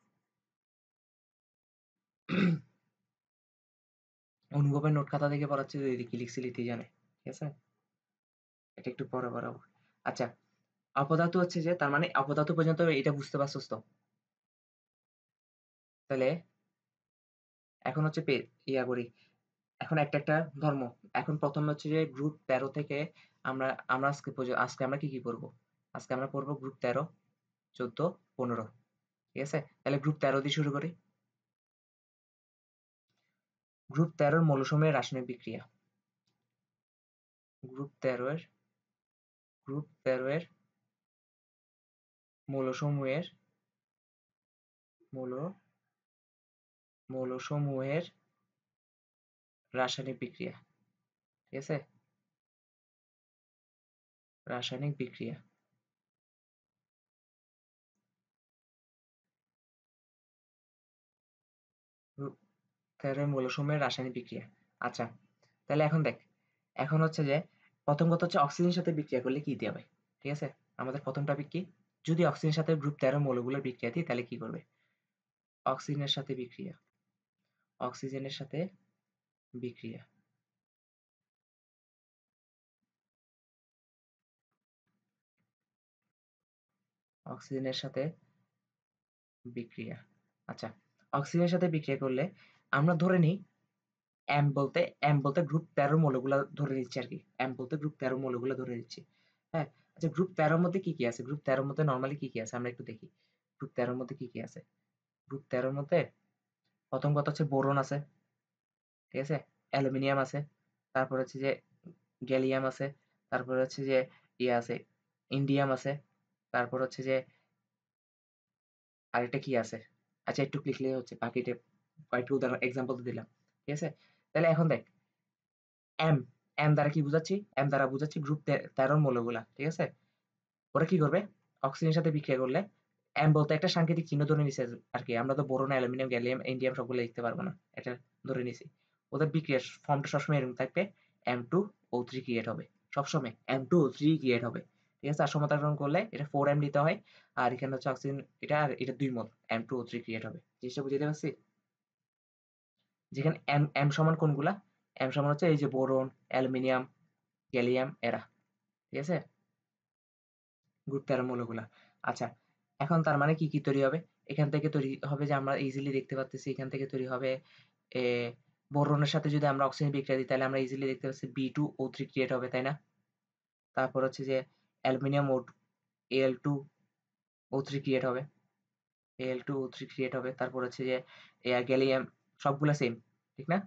A: অনুভবের নোট খাতা থেকে পড়াচ্ছি, তুই কি লিখছিলি তুই জানে। ঠিক আছে? এটা একটু পরে পড়াবো। আচ্ছা, অপধাতু হচ্ছে যে তার মানে অপধাতু পর্যন্ত এটা বুঝতে পারছস তো? তাহলে এখন হচ্ছে ইয়া করি। এখন একটা ধর্ম। এখন প্রথমে হচ্ছে যে গ্রুপ 13 থেকে আমরা আমরা আজকে আমরা কি পড়বো? আজকে আমরা পড়বো গ্রুপ 13, 14, 15। ঠিক আছে? তাহলে গ্রুপ 13 দিয়ে শুরু করি। গ্রুপ 13 এর মৌলসমূহের রাসায়নিক বিক্রিয়া। গ্রুপ 13 এর গ্রুপ 13 এর মৌলসমূহের মৌল মৌলসমূহের রাসায়নিক বিক্রিয়া। ঠিক আছে? রাসায়নিক বিক্রিয়া। গ্রুপ 13 এর মৌলসমূহের রাসায়নিক বিক্রিয়া। আচ্ছা, তাহলে এখন দেখ। এখন হচ্ছে যে প্রথম কথা হচ্ছে অক্সিজেনের সাথে বিক্রিয়া করলে কি দিয়ে হবে? ঠিক আছে? আমাদের প্রথম টপিক কি? যদি অক্সিজেনের সাথে গ্রুপ 13 মৌলগুলোর বিক্রিয়া দিই তাহলে কি করবে? অক্সিজেনের সাথে বিক্রিয়া। অক্সিজেনের সাথে বিক্রিয়া। অক্সিজেনের সাথে বিক্রিয়া। আচ্ছা, অক্সিজেনের সাথে বিক্রিয়া করলে আমরা ধরে নিই এম বলতে গ্রুপ 13 মৌলগুলা ধরে নিচ্ছি আরকি। এম বলতে গ্রুপ 13 মৌলগুলা ধরে নিচ্ছি। হ্যাঁ? আচ্ছা, গ্রুপ 13 মধ্যে কি আছে? গ্রুপ 13 মধ্যে নরমালি কি আছে? আমরা একটু দেখি। গ্রুপ 13 মধ্যে কি আছে? গ্রুপ 13 মধ্যে প্রথম কথা হচ্ছে বোরন আছে। ঠিক আছে? অ্যালুমিনিয়াম আছে। তারপর হচ্ছে যে গ্যালিয়াম আছে। তারপরে হচ্ছে যে আছে, ইন্ডিয়াম আছে। তারপর হচ্ছে যে আরেকটা কি আছে? আচ্ছা একটু লিখলেই হচ্ছে, বাকিটা কয়েকটা উদাহরণ এক্সাম্পল তো দিলাম। ঠিক আছে? তাহলে এখন দেখ, এম, এম দ্বারা কি বুঝাচ্ছি? এম দ্বারা বুঝাচ্ছি গ্রুপ 13 মৌলগুলা। ঠিক আছে? ওরা কি করবে? অক্সিজেনের সাথে বিক্রিয়া করলে এম বলতে একটা সাংকেতিক চিহ্ন ধরে নিছে আরকি। আমরা তো বোরন, অ্যালুমিনিয়াম, গ্যালিয়াম, ইন্ডিয়াম সবগুলো লিখতে পারব না। এটা ধরে নিছি। ওদের বিক্রিয়ার ফর্মটা সবসময় এরকম থাকবে। M2O3 ক্রিয়েট হবে। সবসময় M2O3 ক্রিয়েট হবে। ঠিক আছে? আর সমতাকরণ করলে এটা 4M দিতে হয়। আর এখানে হচ্ছে অক্সিজেন এটা আর এটা 2 মোল M2O3 ক্রিয়েট হবে। জিনিসটা বুঝাইতে পারছি? যেখানে M সমান কোনগুলা? M সমান হচ্ছে এই যে বোরন, অ্যালুমিনিয়াম, গ্যালিয়াম এরা। ঠিক আছে? গ্রুপ 13 মৌলগুলা। আচ্ছা, এখন তার মানে কি তৈরি হবে? এখান থেকে তৈরি হবে যে আমরা ইজিলি দেখতে পারতেছি এখান থেকে তৈরি হবে এ বোরনের সাথে যদি আমরা অক্সিজেন বিক্রিয়া দিই তাহলে আমরা ইজিলি দেখতে পাচ্ছি B2O3 ক্রিয়েট হবে, তাই না? তারপর হচ্ছে যে অ্যালুমিনিয়াম Al2O3 ক্রিয়েট হবে। Al2O3 ক্রিয়েট হবে। তারপর হচ্ছে যে গ্যালিয়াম সবগুলা সেম, ঠিক না?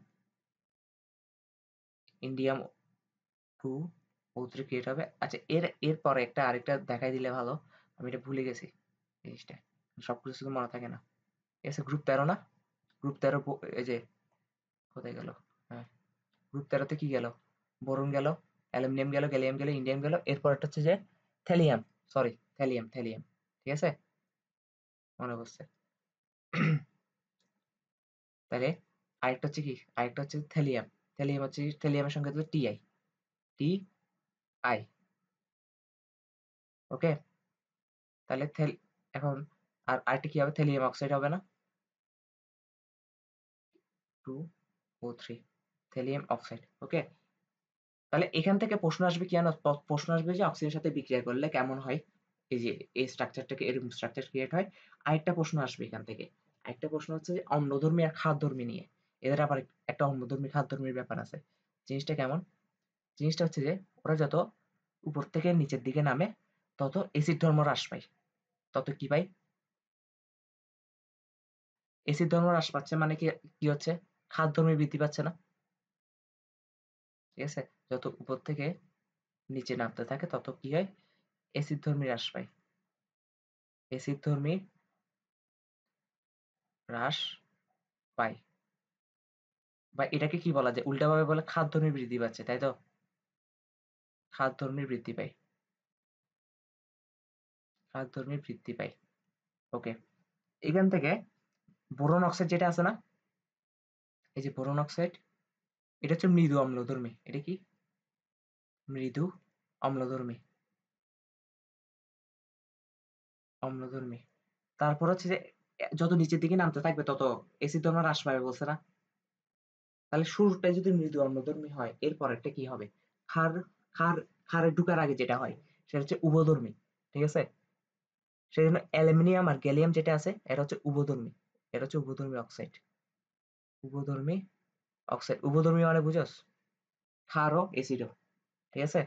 A: ইন্ডিয়াম 2O3 ক্রিয়েট হবে। আচ্ছা এরপরে আরেকটা দেখাই দিলে ভালো। আমি এটা ভুলে গেছি জিনিসটা। সবকিছু শুধু মনে থাকে না। ঠিক আছে? গ্রুপ 13 না? গ্রুপ 13 এই যে কোথায় গেল? হ্যাঁ, গ্রুপ 13 তে কি গেল? বোরন গেল, অ্যালুমিনিয়াম গেল, গ্যালিয়াম গেল, ইন্ডিয়াম গেল। এরপরেরটা হচ্ছে যে থ্যালিয়াম, সরি থ্যালিয়াম। ঠিক আছে? মনে পড়ছে। তাহলে আরেকটা হচ্ছে কি? আরেকটা হচ্ছে থ্যালিয়াম। থ্যালিয়াম হচ্ছে থ্যালিয়ামের সংকেত হচ্ছে Ti। Ti ওকে? তাহলে এখন আর আরেকটা কি হবে? থ্যালিয়াম অক্সাইড হবে না? 2O3 thallium oxide. ওকে? তাহলে এখান থেকে প্রশ্ন আসবে কি জানো? প্রশ্ন আসবে যে অক্সিজেনের সাথে বিক্রিয়া করলে কেমন হয়? এই যে এই স্ট্রাকচারটাকে এরকম স্ট্রাকচার ক্রিয়েট হয়। আরেকটা প্রশ্ন আসবে এখান থেকে। আরেকটা প্রশ্ন হচ্ছে যে অম্লধর্মী আর ক্ষারধর্মী নিয়ে। এদের আবার একটা অম্লধর্মী ক্ষারধর্মীর ব্যাপার আছে। জিনিসটা কেমন? জিনিসটা হচ্ছে যে ওরা যত উপর থেকে নিচের দিকে নামে তত এসিড ধর্ম হ্রাস পায়। তত কি পায়? এসিড ধর্ম হ্রাস পাচ্ছে মানে কি হচ্ছে? ক্ষারধর্মী বৃদ্ধি পাচ্ছে না? ঠিক আছে? যত উপর থেকে নিচে নামতে থাকে তত কি হয়? এসিড ধর্মী হ্রাস পায়। এসিডধর্মী হ্রাস পায়। বা এটাকে কি বলা যায়? উল্টাভাবে বলে খাদ্যধর্মী বৃদ্ধি পাচ্ছে, তাই তো? খাদ্যধর্মী বৃদ্ধি পায়। খাদ্যধর্মী বৃদ্ধি পায়। ওকে। এখান থেকে বোরন অক্সাইড যেটা আছে না? এই যে বোরন অক্সাইড এটা হচ্ছে মৃদু অম্লধর্মী। এটা কি? মৃদু অম্লধর্মী। অম্লধর্মী। তারপর হচ্ছে যে যত নিচের দিকে নামতে থাকবে তত এসিড ধর্ম হ্রাস পাবে বলছে না? তাহলে শুরুটাই যদি মৃদু অম্লধর্মী হয় এর পরেরটা কি হবে? ক্ষার ক্ষার ক্ষারে ঢুকার আগে যেটা হয় সেটা হচ্ছে উভধর্মী। ঠিক আছে? সেজন্য অ্যালুমিনিয়াম আর গ্যালিয়াম যেটা আছে এটা হচ্ছে উভধর্মী। এটা হচ্ছে উভধর্মী অক্সাইড। উভধর্মী অক্সাইড। উভধর্মী মানে বুঝোস? ক্ষারও এসিডও। ঠিক আছে?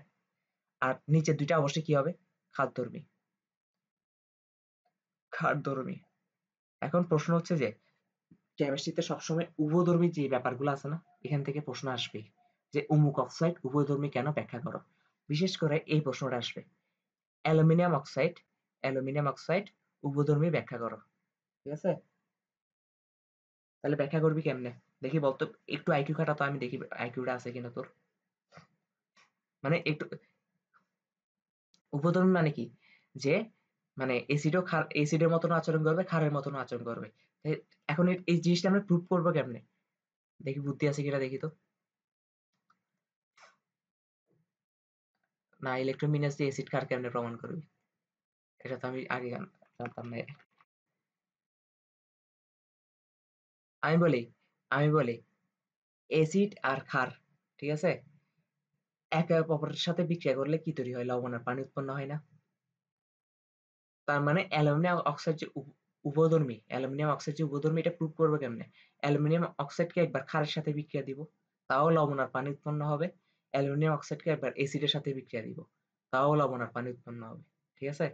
A: আর নিচের ২ টা অবশ্যই কি হবে? ক্ষারধর্মী। ক্ষারধর্মী। এখন প্রশ্ন হচ্ছে যে কেমিস্ট্রিতে সবসময় উভধর্মী যে ব্যাপারগুলো আছে না? এখান থেকে প্রশ্ন আসবেই। যে অমুক অক্সাইড উভধর্মী কেন ব্যাখ্যা করো? বিশেষ করে এই প্রশ্নটা আসবে। অ্যালুমিনিয়াম অক্সাইড উভধর্মী ব্যাখ্যা করো। ঠিক আছে? তাহলে ব্যাখ্যা করবি কেমনে? দেখি বলতো একটু আইকিউ খাটা তো আমি দেখি আইকিউটা আছে কিনা তোর। মানে একটু উপধর্মী মানে কি? যে মানে এসিডের মতন আচরণ করবে, ক্ষারের মতন আচরণ করবে। এ এখন এই জিনিসটা আমরা প্রুভ করব কেমনে? দেখি বুদ্ধি আছে কিনা দেখি তো। না ইলেকট্রোমিনাস দিয়ে এসিড ক্ষার কেমনে প্রমাণ করবি? এটা তো আমি আগে জানতাম না। আমি বলি আমি বলি এসিড আর ক্ষার, ঠিক আছে? একে অপরের সাথে বিক্রিয়া করলে কি তৈরি হয়? লবণ আর পানি উৎপন্ন হয় না? তার মানে অ্যালুমিনিয়াম অক্সাইড যে উভধর্মী এটা প্রুভ করব কেমনে? অ্যালুমিনিয়াম অক্সাইডকে একবার ক্ষারের সাথে বিক্রিয়া দিব, তাও লবণ আর পানি উৎপন্ন হবে। অ্যালুমিনিয়াম অক্সাইডকে একবার এসিডের সাথে বিক্রিয়া দিব, তাও লবণ আর পানি উৎপন্ন হবে। ঠিক আছে?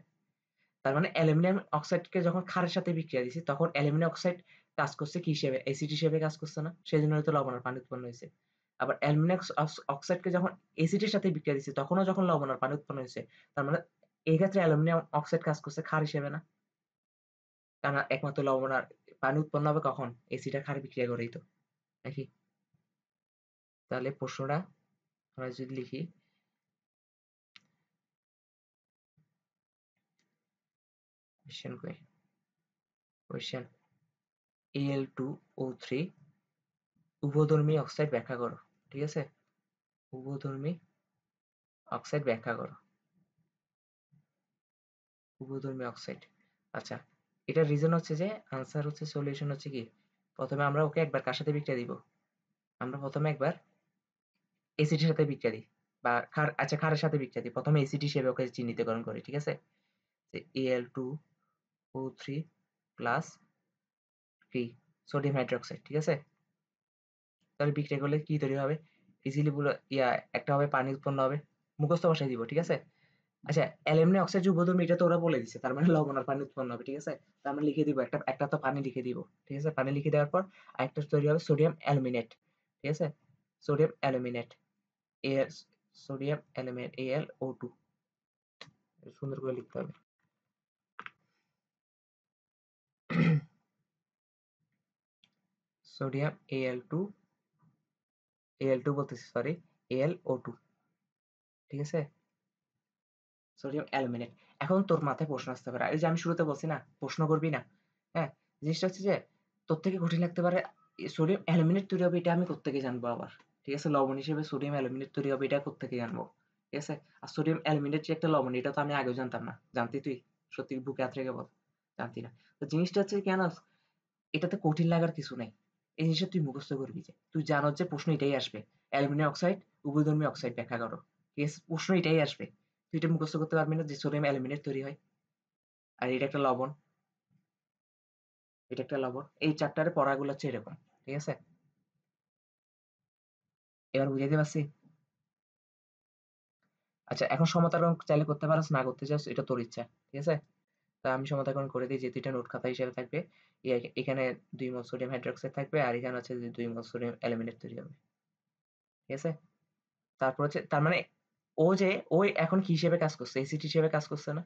A: তার মানে অ্যালুমিনিয়াম অক্সাইডকে যখন ক্ষারের সাথে বিক্রিয়া দিছি তখন অ্যালুমিনিয়াম অক্সাইড কাজ করছে কি হিসেবে? এসিড হিসেবে কাজ করছে না? সেজন্য হয়তো লবণ আর পানি উৎপন্ন হইছে। আবার অ্যালুমিনিয়াম অক্সাইডকে যখন এসিডের সাথে বিক্রিয়া দিছি তখনও যখন লবণ আর পানি উৎপন্ন হইছে, তার মানে এই ক্ষেত্রে অ্যালুমিনিয়াম অক্সাইড কাজ করছে ক্ষার হিসেবে না? কারণ একমাত্র লবণ আর পানি উৎপন্ন হবে কখন? এসিড আর ক্ষার বিক্রিয়া করেই তো। নাকি? তাহলে প্রশ্নটা আমরা যদি লিখি কোয়েশ্চেন কই? কোয়েশ্চেন Al2O3 উভধর্মী অক্সাইড ব্যাখ্যা করো। ঠিক আছে, উভধর্মী অক্সাইড ব্যাখ্যা করো। উভধর্মী অক্সাইড। আচ্ছা, এটার রিজন হচ্ছে যে আনসার হচ্ছে সলিউশন হচ্ছে কি, প্রথমে আমরা ওকে একবার কার সাথে বিক্রিয়া দিব, আমরা প্রথমে একবার এসিডের সাথে বিক্রিয়া দিই বা ক্ষার, আচ্ছা ক্ষারের সাথে বিক্রিয়া দিই, প্রথমে এসিড হিসেবে ওকে চিহ্নিতকরণ করি। ঠিক আছে, যে Al2O3 প্লাস কি সোডিয়াম হাইড্রোক্সাইড। ঠিক আছে, তাহলে বিক্রিয়া করলে কি তৈরি হবে, ইজিলি বলে একটা হবে পানি উৎপন্ন হবে, মুখস্থ বসাই দিব। ঠিক আছে, আচ্ছা অ্যালুমিনিয়াম অক্সাইড যে উভধর্মী এটা তো ওরা বলে দিছে, তার মানে লবণ আর পানি উৎপন্ন হবে। ঠিক আছে, তো আমরা লিখে দিব একটা একটা তো পানি লিখে দিব। ঠিক আছে, পানি লিখে দেওয়ার পর আরেকটা তৈরি হবে সোডিয়াম অ্যালুমিনেট। ঠিক আছে, সোডিয়াম অ্যালুমিনেট এর, সোডিয়াম অ্যালুমিনেট AlO2, সুন্দর করে লিখতে হবে। সোডিয়াম Al2 বলতেছি, সরি, AlO2। ঠিক আছে, সোডিয়াম অ্যালুমিনেট। এখন তোর মাথায় প্রশ্ন আসতে পারে, এই যে আমি শুরুতে বলছি না প্রশ্ন করবি না, হ্যাঁ, জিনিসটা হচ্ছে যে তোর থেকে কঠিন লাগতে পারে, সোডিয়াম অ্যালুমিনেট তৈরি হবে এটা আমি কোত্থেকে জানবো আবার। ঠিক আছে, লবণ হিসেবে সোডিয়াম অ্যালুমিনেট তৈরি হবে এটা কোত্থেকে জানবো। ঠিক আছে, আর সোডিয়াম অ্যালুমিনেট যে একটা লবণ এটা তো আমি আগেও জানতাম না, জানতি তুই? সত্যি বুকে হাত রেখে বল, জানতি না। তো জিনিসটা হচ্ছে কেন, এটাতে কঠিন লাগার কিছু নাই, এই জিনিসটা তুই মুখস্থ করবি, যে তুই জানো যে প্রশ্ন এটাই আসবে, অ্যালুমিনিয়াম অক্সাইড উভধর্মী অক্সাইড ব্যাখ্যা করো। ঠিক আছে, প্রশ্ন এটাই আসবে, তুই এটা মুখস্থ করতে পারবি না যে সোডিয়াম অ্যালুমিনেট তৈরি হয়, আর এটা একটা লবণ, এটা একটা লবণ, এই চ্যাপ্টারে পড়াগুলো হচ্ছে এরকম। ঠিক আছে, এবার বুঝাইতে পারছি? আচ্ছা, এখন সমতাকরণ চাইলে করতে পারোস, না করতে চাস এটা তোর ইচ্ছা। ঠিক আছে, তা আমি সমতাকরণ করে দিই, যেহেতু এটা নোট খাতা হিসেবে থাকবে। এখানে 2 মোল সোডিয়াম হাইড্রোক্সাইড থাকবে, আর এখানে হচ্ছে যে 2 মোল সোডিয়াম অ্যালুমিনেট তৈরি হবে। ঠিক আছে, তারপর হচ্ছে তার মানে ও যে ওই এখন কি হিসেবে কাজ করছে, এসিড হিসেবে কাজ করছে না,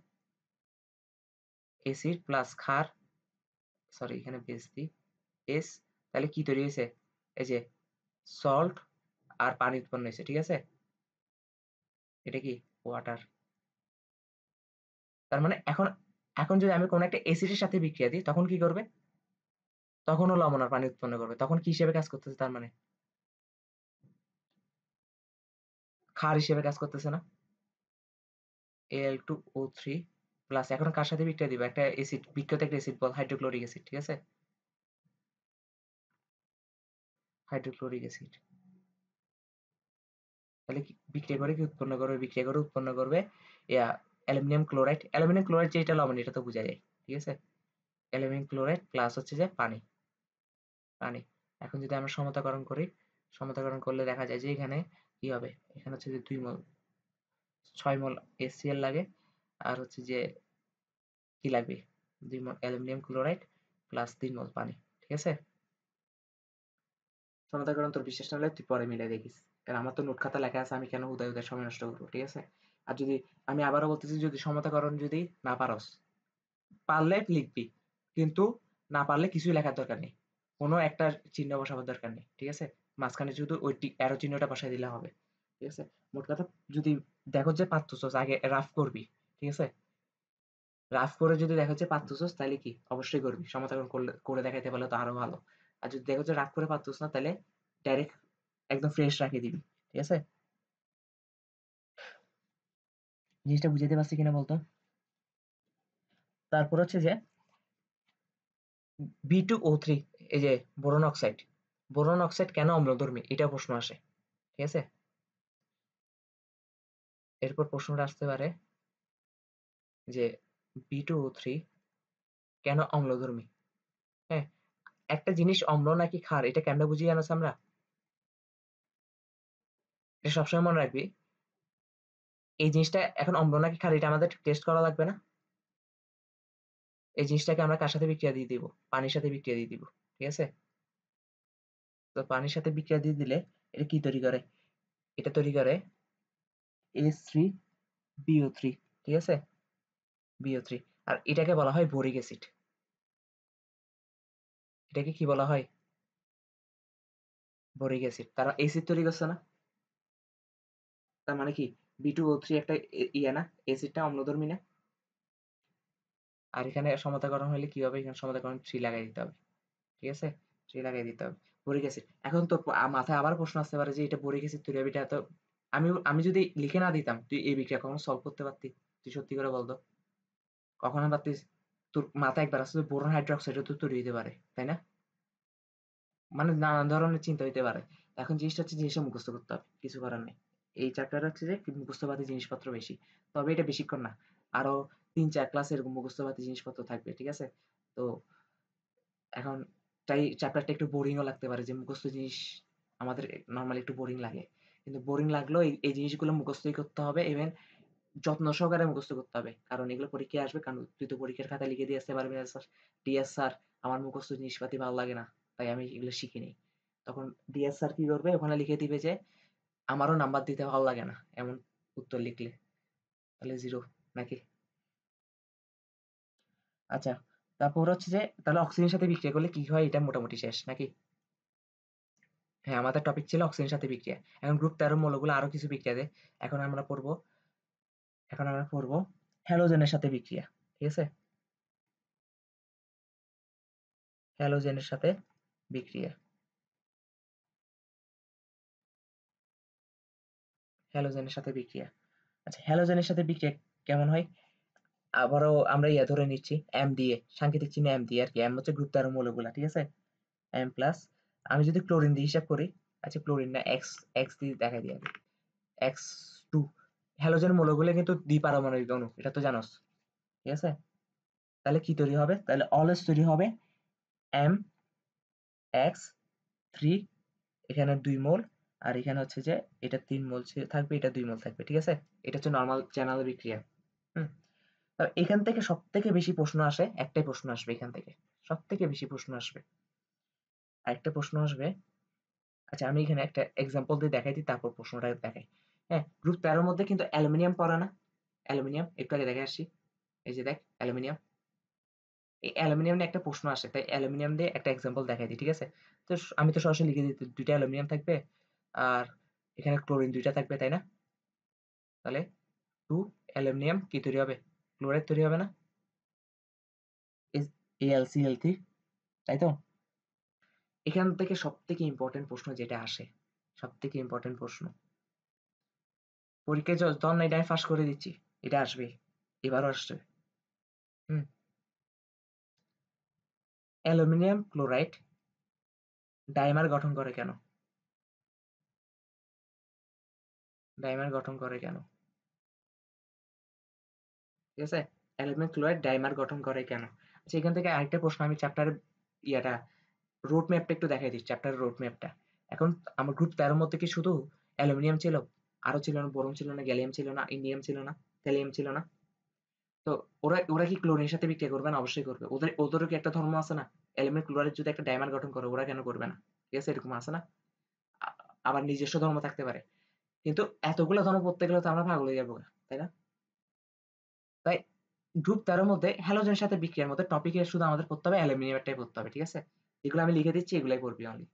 A: এসিড প্লাস ক্ষার, সরি এখানে বেস দিই এস, তাহলে কি তৈরি হয়েছে, এই যে সল্ট আর পানি উৎপন্ন হয়েছে। ঠিক আছে, এটা কি ওয়াটার। তার মানে এখন, এখন যদি আমি কোনো একটা এসিডের সাথে বিক্রিয়া দিই তখন কি করবে, তখনও লবণ আর পানি উৎপন্ন করবে, তখন কি হিসেবে কাজ করতেছে, তার মানে ক্ষার হিসেবে কাজ করতেছে না, Al2O3 প্লাস, এখন কার সাথে বিক্রিয়া দিবে, একটা এসিড, বিক্রিয়ত একটা এসিড বল, হাইড্রোক্লোরিক অ্যাসিড। ঠিক আছে, হাইড্রোক্লোরিক অ্যাসিড, তাহলে কি বিক্রিয়া করে কি উৎপন্ন করবে, বিক্রিয়া করে উৎপন্ন করবে ইয়া অ্যালুমিনিয়াম ক্লোরাইড। অ্যালুমিনিয়াম ক্লোরাইড যেটা লবণ এটা তো বোঝা যায়। ঠিক আছে, অ্যালুমিনিয়াম ক্লোরাইড প্লাস হচ্ছে যে পানি, পানি। এখন যদি আমরা সমতাকরণ করি, সমতাকরণ করলে দেখা যায় যে এখানে কি হবে, এখানে হচ্ছে যে 2 মোল 6 মোল HCl লাগে, আর হচ্ছে যে কি লাগবে, 2 মোল অ্যালুমিনিয়াম ক্লোরাইড প্লাস 3 মোল পানি। ঠিক আছে, সমতাকরণ তোর বিশ্বাস না হলে তুই পরে মিলাই দেখিস, কারণ আমার তো নোট খাতা লেখা আছে, আমি কেন উদয় উদয় সময় নষ্ট করবো। ঠিক আছে, আর যদি আমি আবারও বলতেছি, যদি সমতাকরণ যদি না পারস, পারলে লিখবি, কিন্তু না পারলে কিছুই লেখার দরকার নেই, কোনো একটা চিহ্ন বসাবার দরকার নেই। ঠিক আছে, মাঝখানে শুধু ওই অ্যারো চিহ্নটা বসাই দিলে হবে। ঠিক আছে, মোট কথা যদি দেখো যে পারতেছস আগে রাফ করবি। ঠিক আছে, রাফ করে যদি দেখো যে পারতেছস তাহলে কি অবশ্যই করবি, সমতাকরণ করলে করে দেখাইতে পারলে তো আরো ভালো। আর যদি দেখো যে রাফ করে পারতেছ না তাহলে ডাইরেক্ট একদম ফ্রেশ রাখিয়ে দিবি। ঠিক আছে, জিনিসটা বুঝাইতে পারছি কিনা বলতো? তারপর হচ্ছে যে B2O3, এই যে বোরন অক্সাইড, বোরন অক্সাইড কেন অম্লধর্মী এটা প্রশ্ন আসে। ঠিক আছে, এরপর প্রশ্নটা আসতে পারে যে B2O3 কেন অম্লধর্মী। হ্যাঁ, একটা জিনিস অম্ল নাকি ক্ষার এটা কেমনে বুঝি জানোস আমরা, এটা সবসময় মনে রাখবি, এই জিনিসটা এখন অম্ল নাকি ক্ষার এটা আমাদের টেস্ট করা লাগবে না, এই জিনিসটাকে আমরা কার সাথে বিক্রিয়া দিয়ে দিব, পানির সাথে বিক্রিয়া দিয়ে দিব। ঠিক আছে, তো পানির সাথে বিক্রিয়া দিয়ে দিলে এটা কি তৈরি করে, এটা তৈরি করে H3BO3। ঠিক আছে, BO3, আর এটাকে বলা হয় বোরিক অ্যাসিড, এটাকে কি বলা হয়, বোরিক অ্যাসিড। তারা অ্যাসিড তৈরি করছে না, তার মানে কি B2O3 একটা ইয়ে না, অ্যাসিডটা অম্লধর্মী না। আর এখানে সমতাকরণ হলে কি হবে, এখানে সমতাকরণ 3 লাগাই দিতে হবে। ঠিক আছে? 3 লাগাই দিতে হবে। Boric acid. এখন তোর মাথায় আবার প্রশ্ন আসতে পারে যে এটা বরিক অ্যাসিড তৈরি হবে, এটা তো আমি যদি লিখে না দিতাম তুই এই বিক্রিয়া কখনো সলভ করতে পারতি? তুই সত্যি করে বল তো? কখনো পারতিস? তোর মাথায় একবার আসলে বোরন হাইড্রোক্সাইডও তো তৈরি হইতে পারে, তাই না? মানে নানান ধরনের চিন্তা হইতে পারে। এখন জিনিসটা হচ্ছে জিনিসটা মুখস্থ করতে হবে। কিছু করার নেই। এই চ্যাপ্টারে হচ্ছে যে মুখস্থবাদী জিনিসপত্র বেশি। তবে এটা বেশিক্ষণ না। আরো ৩-৪ ক্লাস এরকম মুখস্থবাদী জিনিসপত্র থাকবে। ঠিক আছে? তো এখন তাই চ্যাপ্টারটা একটু বোরিংও লাগতে পারে যে মুখস্থ জিনিস আমাদের নরমালি একটু বোরিং লাগে। কিন্তু বোরিং লাগলেও এই জিনিসগুলো মুখস্থই করতে হবে। ইভেন যত্ন সহকারে মুখস্থ করতে হবে। কারণ এগুলো পরীক্ষায় আসবে। কারণ তুই তো পরীক্ষার খাতায় লিখে দিয়ে আসতে পারবি না স্যার, "ডিয়ার স্যার, আমার মুখস্থ জিনিসপাতি ভালো লাগে না। তাই আমি এগুলো শিখিনি।" তখন ডিয়ার স্যার কি করবে? ওখানে লিখে দিবে যে, "আমারও নাম্বার দিতে ভালো লাগে না।" এমন উত্তর লিখলে। তাহলে 0 নাকি? আচ্ছা, তারপর হচ্ছে যে তাহলে অক্সিজেনের সাথে বিক্রিয়া করলে কি হয়, এটা মোটামুটি শেষ নাকি? হ্যাঁ, আমাদের টপিক ছিল অক্সিজেনের সাথে বিক্রিয়া। এখন গ্রুপ 13 মৌলগুলো আরো কিছু বিক্রিয়া দেয়। এখন আমরা পড়ব এখন আমরা পড়ব হ্যালোজেনের সাথে বিক্রিয়া। ঠিক আছে? হ্যালোজেনের সাথে বিক্রিয়া। হ্যালোজেনের সাথে বিক্রিয়া। আচ্ছা, হ্যালোজেনের সাথে বিক্রিয়া কেমন হয়? আবারও আমরা ধরে নিচ্ছি M দিয়ে, সাংকেতিক চিহ্ন M দিয়ে আরকি। M হচ্ছে গ্রুপ 13 মৌলগুলা। ঠিক আছে? M প্লাস আমি যদি ক্লোরিন দিয়ে হিসাব করি, আচ্ছা ক্লোরিন না X দিয়ে দেখাই দিই আগে। X2 হ্যালোজেন মৌলগুলো কিন্তু দ্বিপারমাণবিক অণু। এটা তো জানোস। ঠিক আছে? তাহলে কি তৈরি হবে? তাহলে অলওয়েজ তৈরি হবে MX3, এখানে 2 মোল, আর এখানে হচ্ছে যে এটা 3 মোল থাকবে, এটা 2 মোল থাকবে। ঠিক আছে? এটা হচ্ছে নরমাল চ্যানেল বিক্রিয়া। হুম? এখান থেকে সবথেকে বেশি প্রশ্ন আসে, একটাই প্রশ্ন আসবে এখান থেকে। সবথেকে বেশি প্রশ্ন আসবে। আরেকটা প্রশ্ন আসবে। আচ্ছা, আমি এখানে একটা এক্সাম্পল দিয়ে দেখাই দিই, তারপর প্রশ্নটা দেখাই। হ্যাঁ, গ্রুপ 13 এর মধ্যে কিন্তু অ্যালুমিনিয়াম পড়ে না? অ্যালুমিনিয়াম একটু আগে দেখে আসছি। এই যে দেখ অ্যালুমিনিয়াম। এই অ্যালুমিনিয়াম নিয়ে একটা প্রশ্ন আসে। তাই অ্যালুমিনিয়াম দিয়ে একটা এক্সাম্পল দেখাই দিই। ঠিক আছে? তো আমি তো সরাসরি লিখে দিই 2 টা অ্যালুমিনিয়াম থাকবে। আর এখানে ক্লোরিন 2 টা থাকবে, তাই না? তাহলে 2 অ্যালুমিনিয়াম কি তৈরি হবে? ক্লোরাইড তৈরি হবে না? AlCl3, তাই তো? এখান থেকে সবথেকে ইম্পোর্টেন্ট প্রশ্ন যেটা আসে, সবথেকে ইম্পোর্টেন্ট প্রশ্ন। পরীক্ষায় যখন এটা আমি ফাঁস করে দিচ্ছি, এটা আসবেই। এবারও আসছে। হুম। অ্যালুমিনিয়াম ক্লোরাইড ডাইমার গঠন করে কেন? ডাইমার গঠন করে কেন? ঠিক আছে? অ্যালুমিনিয়াম ক্লোরাইড ডাইমার গঠন করে কেন? আচ্ছা, এখান থেকে আরেকটা প্রশ্ন, আমি চ্যাপ্টারের ইয়াটা রোড ম্যাপটা একটু দেখাই দিই, চ্যাপ্টারের রোড ম্যাপটা। এখন আমার গ্রুপ 13 মধ্যে কি শুধু অ্যালুমিনিয়াম ছিল? আরো ছিল না? বোরন ছিল না? গ্যালিয়াম ছিল না? ইন্ডিয়াম ছিল না? থ্যালিয়াম ছিল না? তো ওরা ওরা কি ক্লোরিনের সাথে বিক্রিয়া করবে না? অবশ্যই করবে। ওদেরও কি একটা ধর্ম আছে না? অ্যালুমিনিয়াম ক্লোরাইড যদি একটা ডাইমার গঠন করে, ওরা কেন করবে না? ঠিক আছে? এরকম আছে না? আ আবার নিজস্ব ধর্ম থাকতে পারে। কিন্তু এতগুলা ধর্ম পড়তে গেলে তো আমরা পাগল হয়ে যাবো গা, তাই না? তাই গ্রুপ 13 র মধ্যে হ্যালোজেনের সাথে বিক্রিয়ার মধ্যে টপিকে শুধু আমাদের পড়তে হবে অ্যালুমিনিয়ামটাই পড়তে হবে। ঠিক আছে? যেগুলো আমি লিখে দিচ্ছি এগুলাই পড়বি অনলি।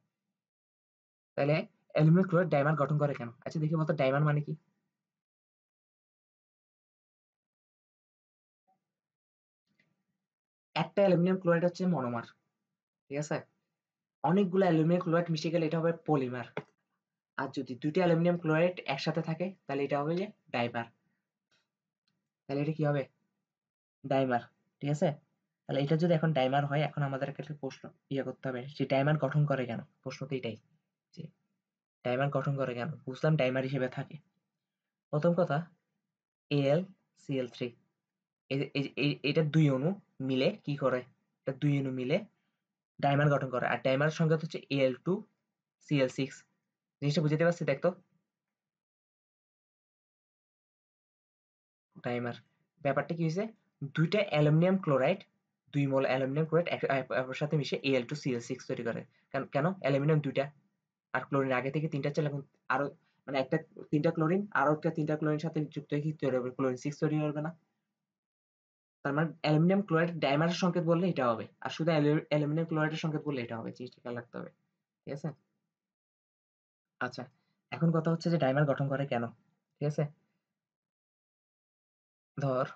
A: তাইলে অ্যালুমিনিয়াম ক্লোরাইড ডাইমার গঠন করে কেন? আচ্ছা দেখি বলতো ডাইমার মানে কি? একটা অ্যালুমিনিয়াম ক্লোরাইড হচ্ছে মনোমার। ঠিক আছে? অনেকগুলো অ্যালুমিনিয়াম ক্লোরাইড মিশে গেলে এটা হবে পলিমার। আর যদি ২ টা অ্যালুমিনিয়াম ক্লোরাইড একসাথে থাকে তাহলে এটা হবে যে ডাইমার। তাহলে এটা কি হবে? ডাইমার। ঠিক আছে? তাহলে এটা যদি এখন ডাইমার হয়, এখন আমাদের একটা প্রশ্ন করতে হবে যে ডাইমার গঠন করে কেন? প্রশ্ন তো এটাই। যে ডাইমার গঠন করে কেন? বুঝলাম ডাইমার হিসেবে থাকে। প্রথম কথা AlCl3, এই যে এটা ২ অণু মিলে কি করে? এটা ২ অণু মিলে ডাইমার গঠন করে। আর ডাইমারের সংকেত হচ্ছে Al2Cl6। জিনিসটা বুঝাতে পারছি? দেখ তো। ডাইমার। ব্যাপারটা কি হইছে? ২ টা অ্যালুমিনিয়াম ক্লোরাইড, ২ মোল অ্যালুমিনিয়াম ক্লোরাইড একের সাথে মিশে Al2Cl6 তৈরি করে। কেন? অ্যালুমিনিয়াম ২ টা। আর ক্লোরিন আগে থেকে ৩ টা ছিল, এখন আরো মানে একটা ৩ টা ক্লোরিন আরো একটা ৩ টা ক্লোরিনের সাথে যুক্ত হয়ে কি তৈরি হবে? ক্লোরিন 6 তৈরি হবে না? তার মানে অ্যালুমিনিয়াম ক্লোরাইড ডাইমারের সংকেত বললে এটা হবে। আর শুধু অ্যালুমিনিয়াম ক্লোরাইডের সংকেত বললে এটা হবে। জিনিসটা খেয়াল রাখতে হবে। ঠিক আছে? আচ্ছা। এখন কথা হচ্ছে যে ডাইমার গঠন করে কেন? ঠিক আছে? ধর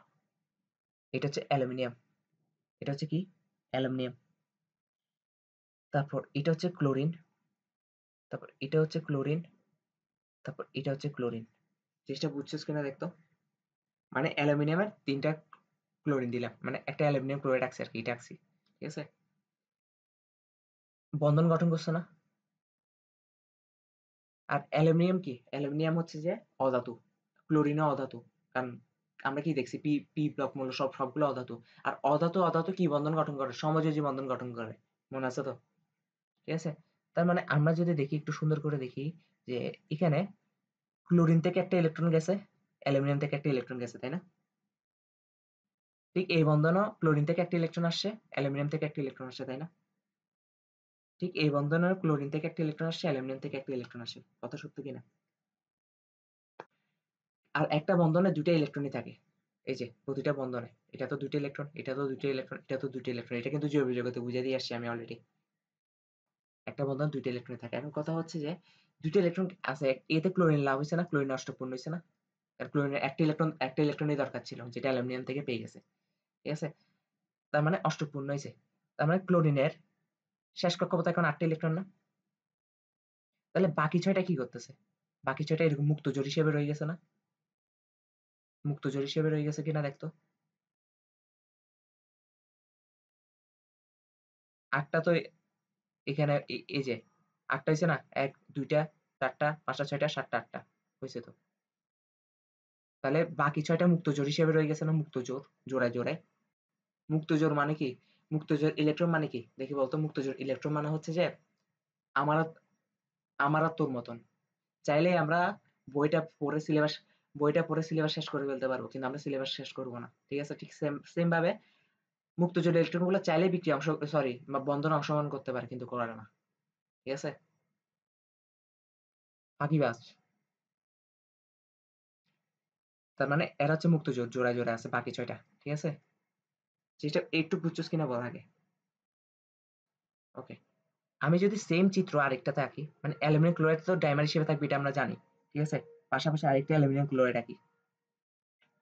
A: এটা হচ্ছে অ্যালুমিনিয়াম। এটা হচ্ছে কি অ্যালুমিনিয়াম, তারপর এটা হচ্ছে ক্লোরিন, তারপর এটা হচ্ছে ক্লোরিন, তারপর এটা হচ্ছে ক্লোরিন। জিনিসটা বুঝছিস কিনা দেখতো, মানে অ্যালুমিনিয়ামের 3টা ক্লোরিন দিলাম, মানে একটা অ্যালুমিনিয়াম ক্লোরাইড আঁকছি আর কি, এটা আঁকছি, ঠিক আছে। বন্ধন গঠন করছে না। আর অ্যালুমিনিয়াম কি, অ্যালুমিনিয়াম হচ্ছে যে অধাতু, ক্লোরিনও অধাতু। কারণ আমরা কি দেখছি, পি পি ব্লক মূল্য সবগুলো অধাতু। আর অধাতু অধাতু কি বন্ধন গঠন করে, সমযোজী বন্ধন গঠন করে, মনে আছে তো, ঠিক আছে। তার মানে আমরা যদি দেখি, একটু সুন্দর করে দেখি, যে এখানে ক্লোরিন থেকে একটা ইলেকট্রন গেছে, অ্যালুমিনিয়াম থেকে একটা ইলেকট্রন গেছে, তাই না? ঠিক এই বন্ধনও ক্লোরিন থেকে একটা ইলেকট্রন আসছে, অ্যালুমিনিয়াম থেকে একটা ইলেকট্রন আসছে, তাই না? ঠিক এই বন্ধনের ক্লোরিন থেকে একটা ইলেকট্রন আসছে, অ্যালুমিনিয়াম থেকে একটা ইলেকট্রন আসে, কথা সত্য কিনা? আর একটা বন্ধনে 2টা ইলেকট্রনই থাকে, এই যে প্রতিটা বন্ধনে, এটা তো 2টা ইলেকট্রন, এটা তো 2টা ইলেকট্রন, এটা তো 2টা ইলেকট্রন, এটা কিন্তু জৈব জগতে বুঝিয়ে দিয়ে আসছি আমি অলরেডি। একটা বন্ধনে 2টা ইলেকট্রনই থাকে। এখন কথা হচ্ছে যে 2টা ইলেকট্রন আছে, এতে ক্লোরিন লাভ হয়েছে না, ক্লোরিন নষ্টপূর্ণ হয়েছে না? আর ক্লোরিনের একটা ইলেকট্রনই দরকার ছিল, যেটা অ্যালুমিনিয়াম থেকে পেয়ে গেছে, ঠিক আছে। তার মানে অষ্টপূর্ণ হয়েছে। তার মানে ক্লোরিনের শেষ কক্ষপথ এখন 8টা ইলেকট্রন না? তাহলে বাকি 6টা কি করতেছে? বাকি 6টা এরকম মুক্ত জোড় হিসেবে রয়ে গেছে না? মুক্ত জোড় হিসেবে রয়ে গেছে কিনা দেখতো। 8টা তো এখানে এই যে 8টা হয়েছে না, 1 2টা 4টা 5টা 6টা 7টা 8টা হয়েছে তো। তাহলে বাকি 6টা মুক্ত জোড় হিসেবে রয়ে গেছে না, মুক্ত জোড়, জোড়ায় জোড়ায়। মুক্ত জোড় মানে কি, মুক্ত জোড় ইলেকট্রন মানে কি দেখি বলতো। মুক্ত জোড় ইলেকট্রন মানে হচ্ছে যে আমার আমার আর তোর মতন চাইলেই আমরা বইটা পড়ে সিলেবাস শেষ করে ফেলতে পারবো, কিন্তু আমরা সিলেবাস শেষ করবো না, ঠিক আছে। ঠিক সেম সেম ভাবে মুক্তজোড় ইলেকট্রন গুলো চাইলেই বিক্রিয়া সরি বা বন্ধনে অংশগ্রহণ করতে পারে, কিন্তু করে না, ঠিক আছে। ফাঁকিবাজ। তার মানে এরা হচ্ছে মুক্তজোড়, জোড়ায় জোড়ায় আছে বাকি 6টা, ঠিক আছে। যেটা একটু বুঝছস কিনা বল আগে। ওকে, আমি যদি সেম চিত্র আরেকটাতে আঁকি, মানে অ্যালুমিনিয়াম ক্লোরাইড তো ডাইমার হিসেবে থাকবে, এটা আমরা জানি, ঠিক আছে। পাশাপাশি আরেকটা অ্যালুমিনিয়াম ক্লোরাইড আঁকি,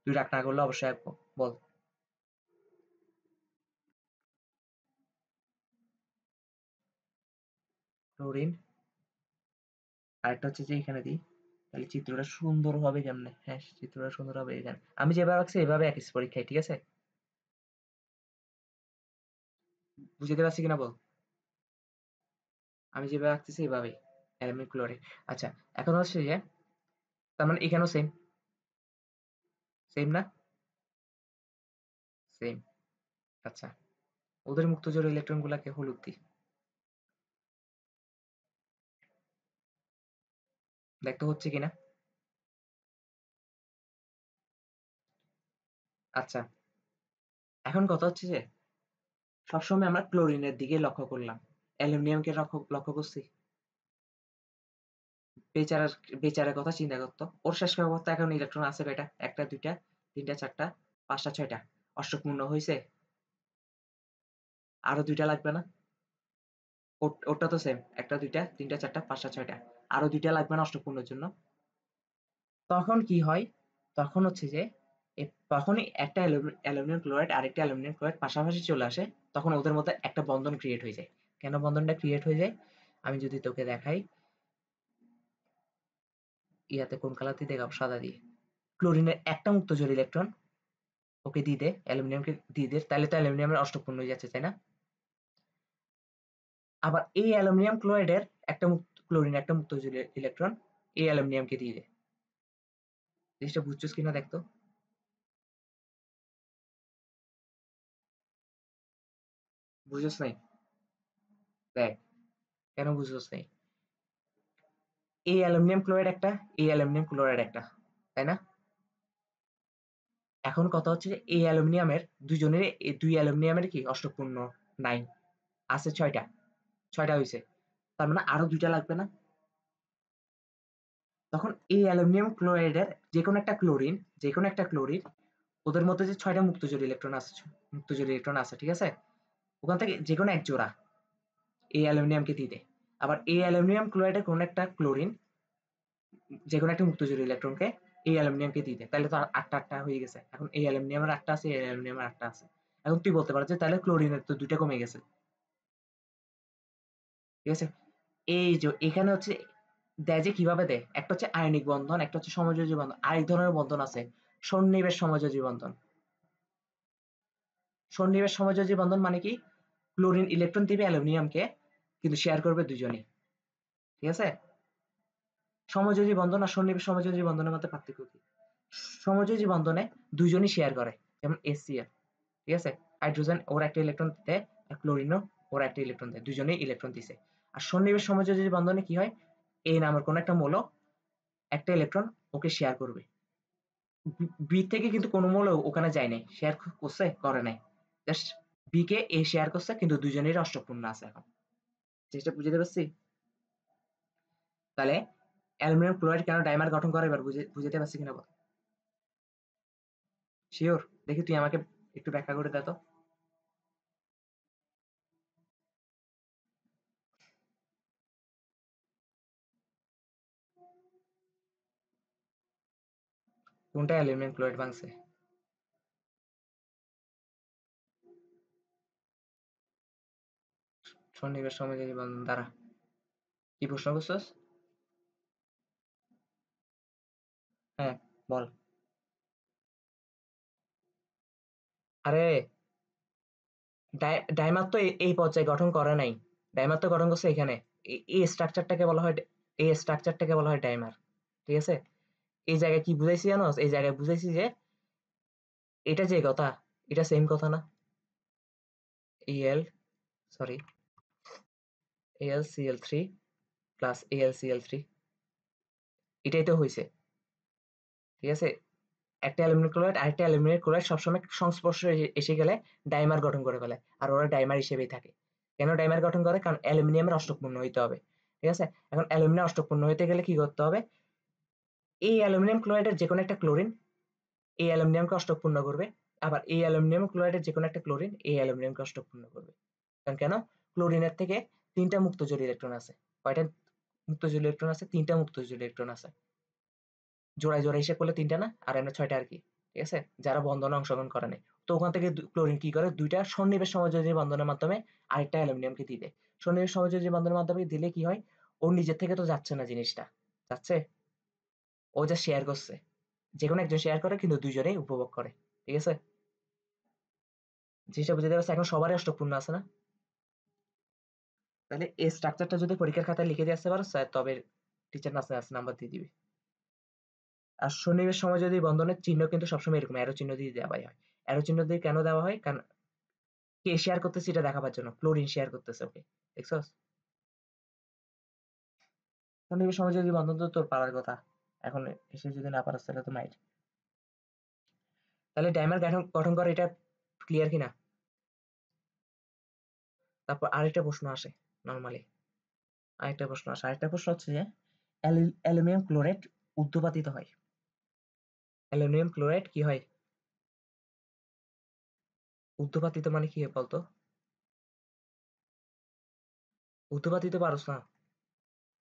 A: তুই রাগ না করলে অবশ্যই আঁকবো, বল। ক্লোরিন, আরেকটা হচ্ছে যে এখানে দিই, তাহলে চিত্রটা সুন্দর হবে কেমনে? হ্যাঁ, চিত্রটা সুন্দর হবে এখানে। আমি যেভাবে আঁকছি এভাবে আঁকিস পরীক্ষায়, ঠিক আছে। বুঝতে পারছি কিনা বল। আমি যেভাবে আঁকতেছি এভাবেই, অ্যালুমিনিয়াম ক্লোরাইড। আচ্ছা, এখন হচ্ছে যে তার মানে এখানেও সেম, সেম না? সেম। আচ্ছা, ওদের মুক্তজোড় ইলেকট্রন গুলাকে হলুদ দিই, দেখতে হচ্ছে কিনা। আচ্ছা, এখন কথা হচ্ছে যে সবসময় আমরা ক্লোরিনের দিকে লক্ষ্য করলাম, অ্যালুমিনিয়ামকে লক্ষ্য করছি। বেচারার বেচারার কথা চিন্তা করতো, ওর শেষ কক্ষপথে এখন ইলেকট্রন আছে কয়টা? 1টা 2টা 3টা 4টা 5টা 6টা, অষ্টপূর্ণ হয়েছে, আরো 2টা লাগবে না? ওরটা তো সেম, 1টা 2টা 3টা 4টা 5টা 6টা, আরো 2টা লাগবে না অষ্টপূর্ণের জন্য? তখন কি হয়, তখন হচ্ছে যে তখনই একটা অ্যালুমিনিয়াম ক্লোরাইড আরেকটা অ্যালুমিনিয়াম ক্লোরাইড পাশাপাশি চলে আসে, তখন ওদের মধ্যে একটা বন্ধন ক্রিয়েট হয়ে যায়। কেন বন্ধনটা ক্রিয়েট হয়ে যায়, আমি যদি তোকে দেখাই, ইয়াতে কোন কালার দিয়ে দেখাবো, সাদা দিয়ে। ক্লোরিনের একটা মুক্তজোড় ইলেকট্রন ওকে দিয়ে দে, অ্যালুমিনিয়ামকে দিয়ে দে, তাহলে তো অ্যালুমিনিয়ামের অষ্টপূর্ণ হয়ে যাচ্ছে, তাই না? আবার এই অ্যালুমিনিয়াম ক্লোরাইডের ক্লোরিন একটা মুক্তজোড় ইলেকট্রন এই অ্যালুমিনিয়ামকে দিয়ে দে। জিনিসটা বুঝছিস কিনা দেখতো। বুঝছস নাই? দেখ, কেন বুঝছস নাই। এই অ্যালুমিনিয়াম ক্লোরাইড একটা, এই অ্যালুমিনিয়াম ক্লোরাইড একটা, তাই না? এখন কথা হচ্ছে যে এই অ্যালুমিনিয়ামের দুইজনের, এই দুই অ্যালুমিনিয়ামের কি অষ্টপূর্ণ নাই, আছে 6টা, 6টা হয়েছে। তার মানে আরো 2টা লাগবে না? তখন এই অ্যালুমিনিয়াম ক্লোরাইডের যে কোনো একটা ক্লোরিন ওদের মধ্যে যে 6টা মুক্তজোড় ইলেকট্রন আছে, ঠিক আছে। ওখান থেকে যে কোনো এক জোড়া এই অ্যালুমিনিয়ামকে দিয়ে দেয়। আবার এই অ্যালুমিনিয়াম ক্লোরাইডের কোনো একটা ক্লোরিন যে কোনো একটা মুক্তজোড় ইলেকট্রনকে এই অ্যালুমিনিয়ামকে দিয়ে দেয়, তাহলে তো 8টা 8টা হয়ে গেছে। এখন এই অ্যালুমিনিয়ামের 8টা আছে, এই অ্যালুমিনিয়ামের 8টা আছে, এখন তুই বলতে পারো যে তাহলে ক্লোরিনের তো 2টা কমে গেছে। ঠিক আছে? এই যে এখানে হচ্ছে দেয় যে কিভাবে দেয়? একটা হচ্ছে আয়নিক বন্ধন, একটা হচ্ছে সমযোজী বন্ধন। আরেক ধরনের বন্ধন আছে সন্নিবেশ সমযোজী বন্ধন। সন্নিবেশ সমযোজী বন্ধন মানে কি? ক্লোরিন ইলেকট্রন দিবে অ্যালুমিনিয়ামকে, কিন্তু শেয়ার করবে দুজনেই। ঠিক আছে? সমযোজী বন্ধন আর সন্নিবেশ সমযোজী বন্ধনের মধ্যে পার্থক্য কি? সমযোজী বন্ধনে দুজনই শেয়ার করে, যেমন HCl। ঠিক আছে? হাইড্রোজেন ওর একটা ইলেকট্রন দেয়, আর ক্লোরিনও ওর একটা ইলেকট্রন দেয়, দুজনেই ইলেকট্রন দিছে। আর সন্নিবেশ সমযোজী বন্ধনে কি হয়? A নামের কোন একটা মৌল একটা ইলেকট্রন ওকে শেয়ার করবে। বি থেকে কিন্তু কোনো মৌল ওখানে যায় নাই, শেয়ার করছে করে নাই, just be K A share করছে, কিন্তু দুজনেরই অষ্টকপূর্ণ আছে। এখন জিনিসটা বুঝতে পারছি? তাহলে অ্যালুমিনিয়াম ক্লোরাইড কেন ডাইমার গঠন করে এবার বুঝতে পারছি কিনা বল? শিওর? দেখি তুই আমাকে একটু ব্যাখ্যা করে দে তো। কোনটা অ্যালুমিনিয়াম ক্লোরাইড ভাঙছে? সন্নিবেশ সমযোজী বন্ধন দ্বারা। কি প্রশ্ন করছস? হ্যাঁ, বল। আরে ডাইমার তো এই পর্যায়ে গঠন করে নাই। ডাইমার তো গঠন করছে এখানে। এই স্ট্রাকচারটাকে বলা হয়, এই স্ট্রাকচারটাকে বলা হয় ডাইমার। ঠিক আছে? এই জায়গায় কি বুঝাইছি জানোস? এই জায়গায় বুঝাইছি যে এটা যে কথা, এটা সেম কথা না? এল সরি AlCl3 প্লাস AlCl3, এটাই তো হয়েছে। ঠিক আছে? একটা অ্যালুমিনিয়াম ক্লোরাইড আরেকটা অ্যালুমিনিয়াম ক্লোরাইড সবসময় সংস্পর্শে এসে গেলে ডাইমার গঠন করে ফেলে, আর ওরা ডাইমার হিসেবেই থাকে। কেন ডাইমার গঠন করে? কারণ অ্যালুমিনিয়ামের অষ্টকপূর্ণ হইতে হবে। ঠিক আছে? এখন অ্যালুমিনিয়াম অষ্টকপূর্ণ হইতে গেলে কি করতে হবে? এই অ্যালুমিনিয়াম ক্লোরাইডের যে কোনো একটা ক্লোরিন এই অ্যালুমিনিয়ামকে অষ্টকপূর্ণ করবে, আবার এই অ্যালুমিনিয়াম ক্লোরাইডের যে কোনো একটা ক্লোরিন এই অ্যালুমিনিয়ামকে অষ্টকপূর্ণ করবে। কারণ কেন? ক্লোরিনের থেকে 3টা মুক্তজোড় ইলেকট্রন আছে। কয়টা মুক্তজোড় ইলেকট্রন আছে? 3টা মুক্তজোড় ইলেকট্রন আছে। জোড়ায় জোড়ায় হিসেব করলে 3টা না, আর এমনি 6টা আর কি। ঠিক আছে? যারা বন্ধনে অংশগ্রহণ করে নাই, তো ওখান থেকে ক্লোরিন কি করে? 2টা সন্নিবেশ সমযোজী বন্ধনের মাধ্যমে আরেকটা অ্যালুমিনিয়ামকে দিয়ে দেয়। সন্নিবেশ সমযোজী বন্ধনের মাধ্যমে দিলে কি হয়? ওর নিজের থেকে তো যাচ্ছে না জিনিসটা, যাচ্ছে? ও যা শেয়ার করছে, যে কোনো একজন শেয়ার করে, কিন্তু দুইজনেই উপভোগ করে। ঠিক আছে? জিনিসটা বুঝতে পারছি? এখন সবারই অষ্টকপূর্ণ আছে না? তাহলে এই স্ট্রাকচারটা যদি পরীক্ষার খাতায় লিখে দিয়ে আসতে পারো স্যার, তবে টিচার নাচে নাম্বার দিয়ে দিবে। আর সন্নিবেশ সমযোজী বন্ধনের চিহ্ন কিন্তু সবসময় এরকম অ্যারো চিহ্ন দিয়ে দেওয়াই হয়। অ্যারো চিহ্ন দিয়ে কেন দেওয়া হয়? কারণ কে শেয়ার করতেছে এটা দেখাবার জন্য। ক্লোরিন শেয়ার করতেছে ওকে। দেখছস? সন্নিবেশ সমযোজী বন্ধন তো তোর পারার কথা। এখন এসে যদি না পারস তাহলে তো মাইর। তাহলে ডাইমার গঠন করে, এটা ক্লিয়ার কিনা? তারপর আরেকটা প্রশ্ন আসে নরমালি। আরেকটা প্রশ্ন হচ্ছে যে অ্যালুমিনিয়াম ক্লোরাইড ঊর্ধ্বপাতিত হয়। অ্যালুমিনিয়াম ক্লোরাইড কি হয়? ঊর্ধ্বপাতিত মানে কি হয় বলতো? ঊর্ধ্বপাতিত পারস না?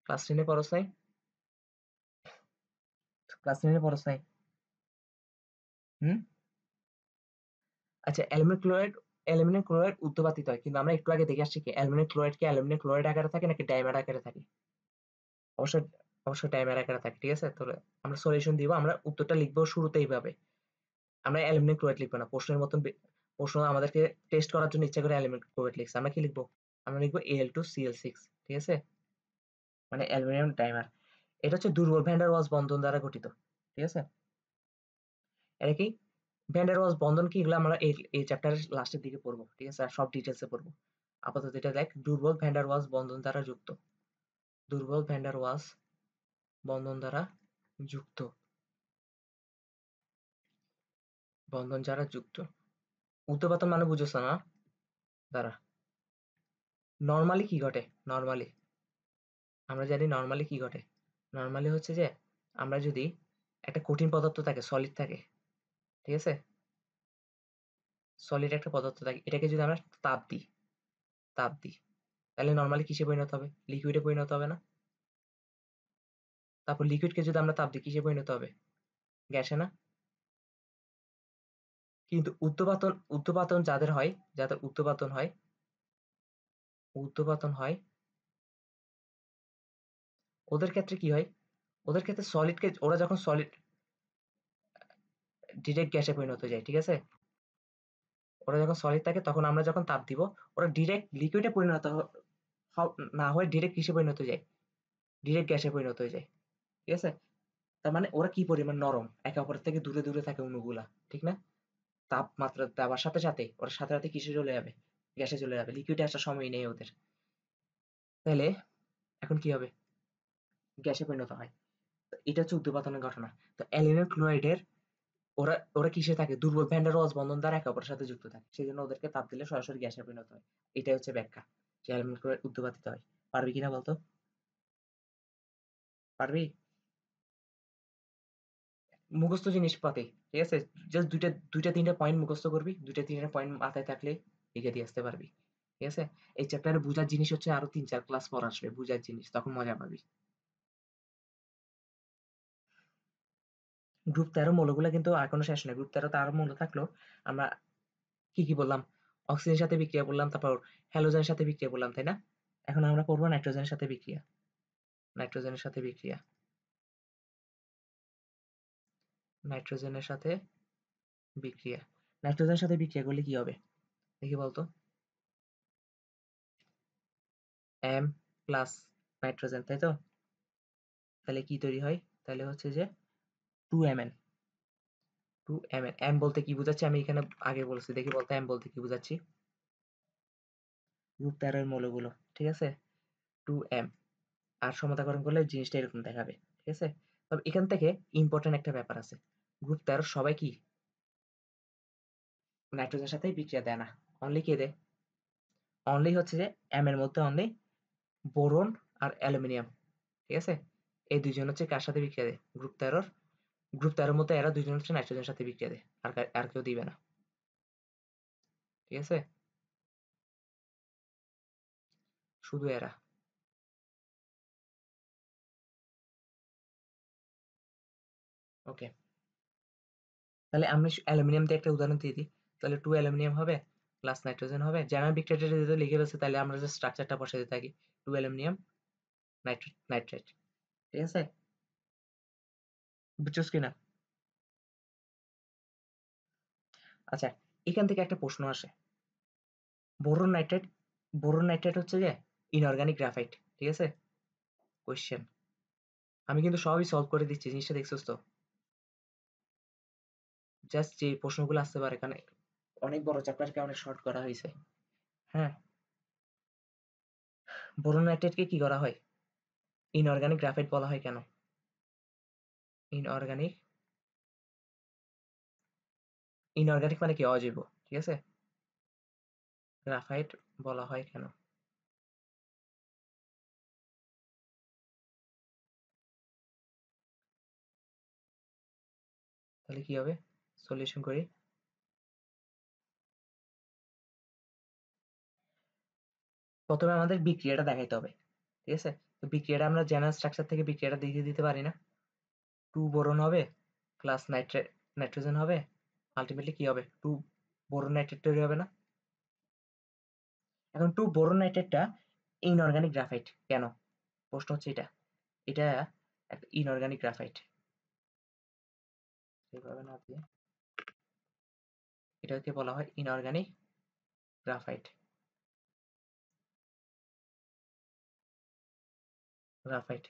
A: ক্লাস 10 এ পড়স নাই? ক্লাস 10 এ পড়স নাই? হুম? আচ্ছা, অ্যালুমিনিয়াম ক্লোরাইড ঊর্ধ্বপাতিত হয়, কিন্তু আমরা একটু আগে দেখে আসছি কি অ্যালুমিনিয়াম ক্লোরাইড কি অ্যালুমিনিয়াম ক্লোরাইড আকারে থাকে নাকি ডাইমার আকারে থাকে? অবশ্যই, অবশ্যই ডাইমার আকারে থাকে। ঠিক আছে? তাহলে আমরা সলিউশন দিব, আমরা উত্তরটা লিখবো শুরুতে এইভাবে। আমরা অ্যালুমিনিয়াম ক্লোরাইড লিখবো না, প্রশ্নের মতন প্রশ্ন আমাদেরকে টেস্ট করার জন্য ইচ্ছা করে অ্যালুমিনিয়াম ক্লোরাইড লিখছে। আমরা কি লিখবো? আমরা লিখবো Al2Cl6। ঠিক আছে? মানে অ্যালুমিনিয়াম ডাইমার। এটা হচ্ছে দুর্বল ভ্যান ডার ওয়ালস বন্ধন দ্বারা গঠিত। ঠিক আছে? এটা কি? ভ্যান ডার ওয়ালস বন্ধন কি, এগুলো আমরা এই চ্যাপ্টারের লাস্টের দিকে পড়বো। ঠিক আছে? আর সব ডিটেইলসে পড়বো। আপাতত এটা দেখ, দুর্বল ভ্যান ডার ওয়ালস বন্ধন দ্বারা যুক্ত। দুর্বল ভ্যান ডার ওয়ালস বন্ধন দ্বারা যুক্ত। বন্ধন দ্বারা যুক্ত। উত্তপাতন মানে বুঝছ না? দ্বারা। নরমালি কি ঘটে? নরমালি আমরা জানি নরমালি কি ঘটে। নরমালি হচ্ছে যে আমরা যদি একটা কঠিন পদার্থ থাকে, সলিড থাকে, ঠিক আছে? সলিড একটা পদার্থ থাকে, এটাকে যদি আমরা তাপ দিই, তাহলে নরমালি কিসে পরিণত হবে? লিকুইডে পরিণত হবে না? তারপর লিকুইডকে যদি আমরা তাপ দিই কিসে পরিণত হবে? গ্যাসে না? কিন্তু উত্তপাতন যাদের হয়, যাদের উত্তপাতন হয়, ওদের ক্ষেত্রে কি হয়? ওদের ক্ষেত্রে সলিডকে ওরা যখন সলিড ডিরেক্ট গ্যাসে পরিণত হয়ে যায়, ঠিক আছে? ওরা যখন সলিড থাকে তখন আমরা যখন তাপ দিব, ওরা ডিরেক্ট লিকুইডে পরিণত না হয়ে ডিরেক্ট কিসে পরিণত হয়ে যায়? ডিরেক্ট গ্যাসে পরিণত হয়ে যায়। ঠিক আছে? তার মানে ওরা কি পরিমাণ নরম, একে অপরের থেকে দূরে দূরে থাকে অণুগুলা, ঠিক না? তাপমাত্রা দেওয়ার সাথে সাথে ওরা সাথে সাথে কিসে চলে যাবে? গ্যাসে চলে যাবে। লিকুইডে আসার সময় নেই ওদের। তাহলে এখন কি হবে? গ্যাসে পরিণত হয়। তো এটা হচ্ছে উদ্দীপতনের ঘটনা। তো অ্যালুমিনিয়াম ক্লোরাইডের ওরা ওরা কিসে থাকে? দুর্বল ভ্যান ডের ওয়ালস বন্ধন দ্বারা একে অপরের সাথে যুক্ত থাকে। সেজন্য ওদেরকে তাপ দিলে সরাসরি গ্যাসে পরিণত হয়। এটাই হচ্ছে ব্যাখ্যা যে অ্যালুমিনিয়াম ক্লোরাইড উদ্দীপিত হয়। পারবি কিনা বলতো? পারবি? মুখস্থ জিনিসপাতি, ঠিক আছে? জাস্ট দুইটা তিনটা পয়েন্ট মুখস্থ করবি, দুইটা তিনটা পয়েন্ট মাথায় থাকলে লিখে দিয়ে আসতে পারবি। ঠিক আছে? এই চ্যাপ্টারে বুঝার জিনিস হচ্ছে আরো ৩-৪ ক্লাস পর আসবে বুঝার জিনিস, তখন মজা পাবি। গ্রুপ ১৩ মৌলগুলা কিন্তু এখনো শেষ নয়। গ্রুপ ১৩ তে আরো মৌল থাকলেও আমরা কি বললাম? অক্সিজেনের সাথে বিক্রিয়া বললাম, তারপর হ্যালোজেনের সাথে বিক্রিয়া বললাম, তাই না? এখন আমরা করব নাইট্রোজেনের সাথে বিক্রিয়া। নাইট্রোজেনের সাথে বিক্রিয়া। নাইট্রোজেনের সাথে বিক্রিয়া। নাইট্রোজেনের সাথে বিক্রিয়া করলে কি হবে? দেখি বলতো? M প্লাস নাইট্রোজেন, তাই তো? তাহলে কি তৈরি হয়? তাহলে হচ্ছে যে 2Mn। 2Mn। M বলতে কি বুঝাচ্ছি আমি এখানে আগে বলছি। দেখি বলতো M বলতে কি বুঝাচ্ছি? গ্রুপ ১৩ এর মৌলগুলো। ঠিক আছে? 2M। আর সমতাকরণ করলে জিনিসটা এরকম দেখাবে। ঠিক আছে? তবে এখান থেকে ইম্পর্টেন্ট একটা ব্যাপার আছে। গ্রুপ ১৩ সবাই কি নাইট্রোজেনের সাথে বিক্রিয়া দেয় না। অনলি কে দেয়? অনলি হচ্ছে যে M এর মধ্যে অনলি বোরন আর অ্যালুমিনিয়াম। ঠিক আছে? এই দুইজন হচ্ছে কার সাথে বিক্রিয়া দেয়? গ্রুপ ১৩ মধ্যে এরা দুইজন হচ্ছে নাইট্রোজেনের সাথে বিক্রিয়া দেয়। আর কেউ দিবে না। ঠিক আছে? শুধু এরা। ওকে। তাহলে আমি অ্যালুমিনিয়াম দিয়ে একটা উদাহরণ দিয়ে দিই। তাহলে 2 অ্যালুমিনিয়াম হবে প্লাস নাইট্রোজেন হবে। জেনারেল বিক্রিয়াটা যেহেতু লিখে ফেলছি তাহলে আমরা জাস্ট স্ট্রাকচারটা বসাতে থাকি। 2 অ্যালুমিনিয়াম নাইট্রেট। ঠিক আছে? বুঝছস কিনা? আচ্ছা, এখান থেকে একটা প্রশ্ন আসে। বোরন নাইট্রেট হচ্ছে যে ইনঅর্গানিক গ্রাফাইট। ঠিক আছে? কোয়েশ্চেন। আমি কিন্তু সবই সলভ করে দিচ্ছি। জিনিসটা দেখছস তো? জাস্ট যে প্রশ্নগুলো আসতে পারে এখানে অনেক বড় চ্যাপ্টারকে অনেক শর্ট করা হয়েছে। হ্যাঁ? বোরন নাইট্রেটকে কি করা হয়? ইনঅর্গানিক গ্রাফাইট বলা হয় কেন? ইনঅর্গানিক ইনঅর্গানিক মানে কি? অজৈব। ঠিক আছে? গ্রাফাইট বলা হয় কেন? তাহলে কি হবে? সলিউশন করি। প্রথমে আমাদের বিক্রিয়াটা দেখাইতে হবে। ঠিক আছে? তো বিক্রিয়াটা আমরা জেনারেল স্ট্রাকচার থেকে বিক্রিয়াটা দেখিয়ে দিতে পারি না? 2 বোরন হবে প্লাস নাইট্রোজেন হবে। আল্টিমেটলি কি হবে? 2 বোরন নাইট্রেট তৈরি হবে না? এখন 2 বোরন নাইট্রেটটা ইনঅর্গানিক গ্রাফাইট কেন? প্রশ্ন হচ্ছে এটা। এটা একটা ইনঅর্গানিক গ্রাফাইট। এভাবে না দিয়ে এটাকে বলা হয় ইনঅর্গানিক গ্রাফাইট। গ্রাফাইট।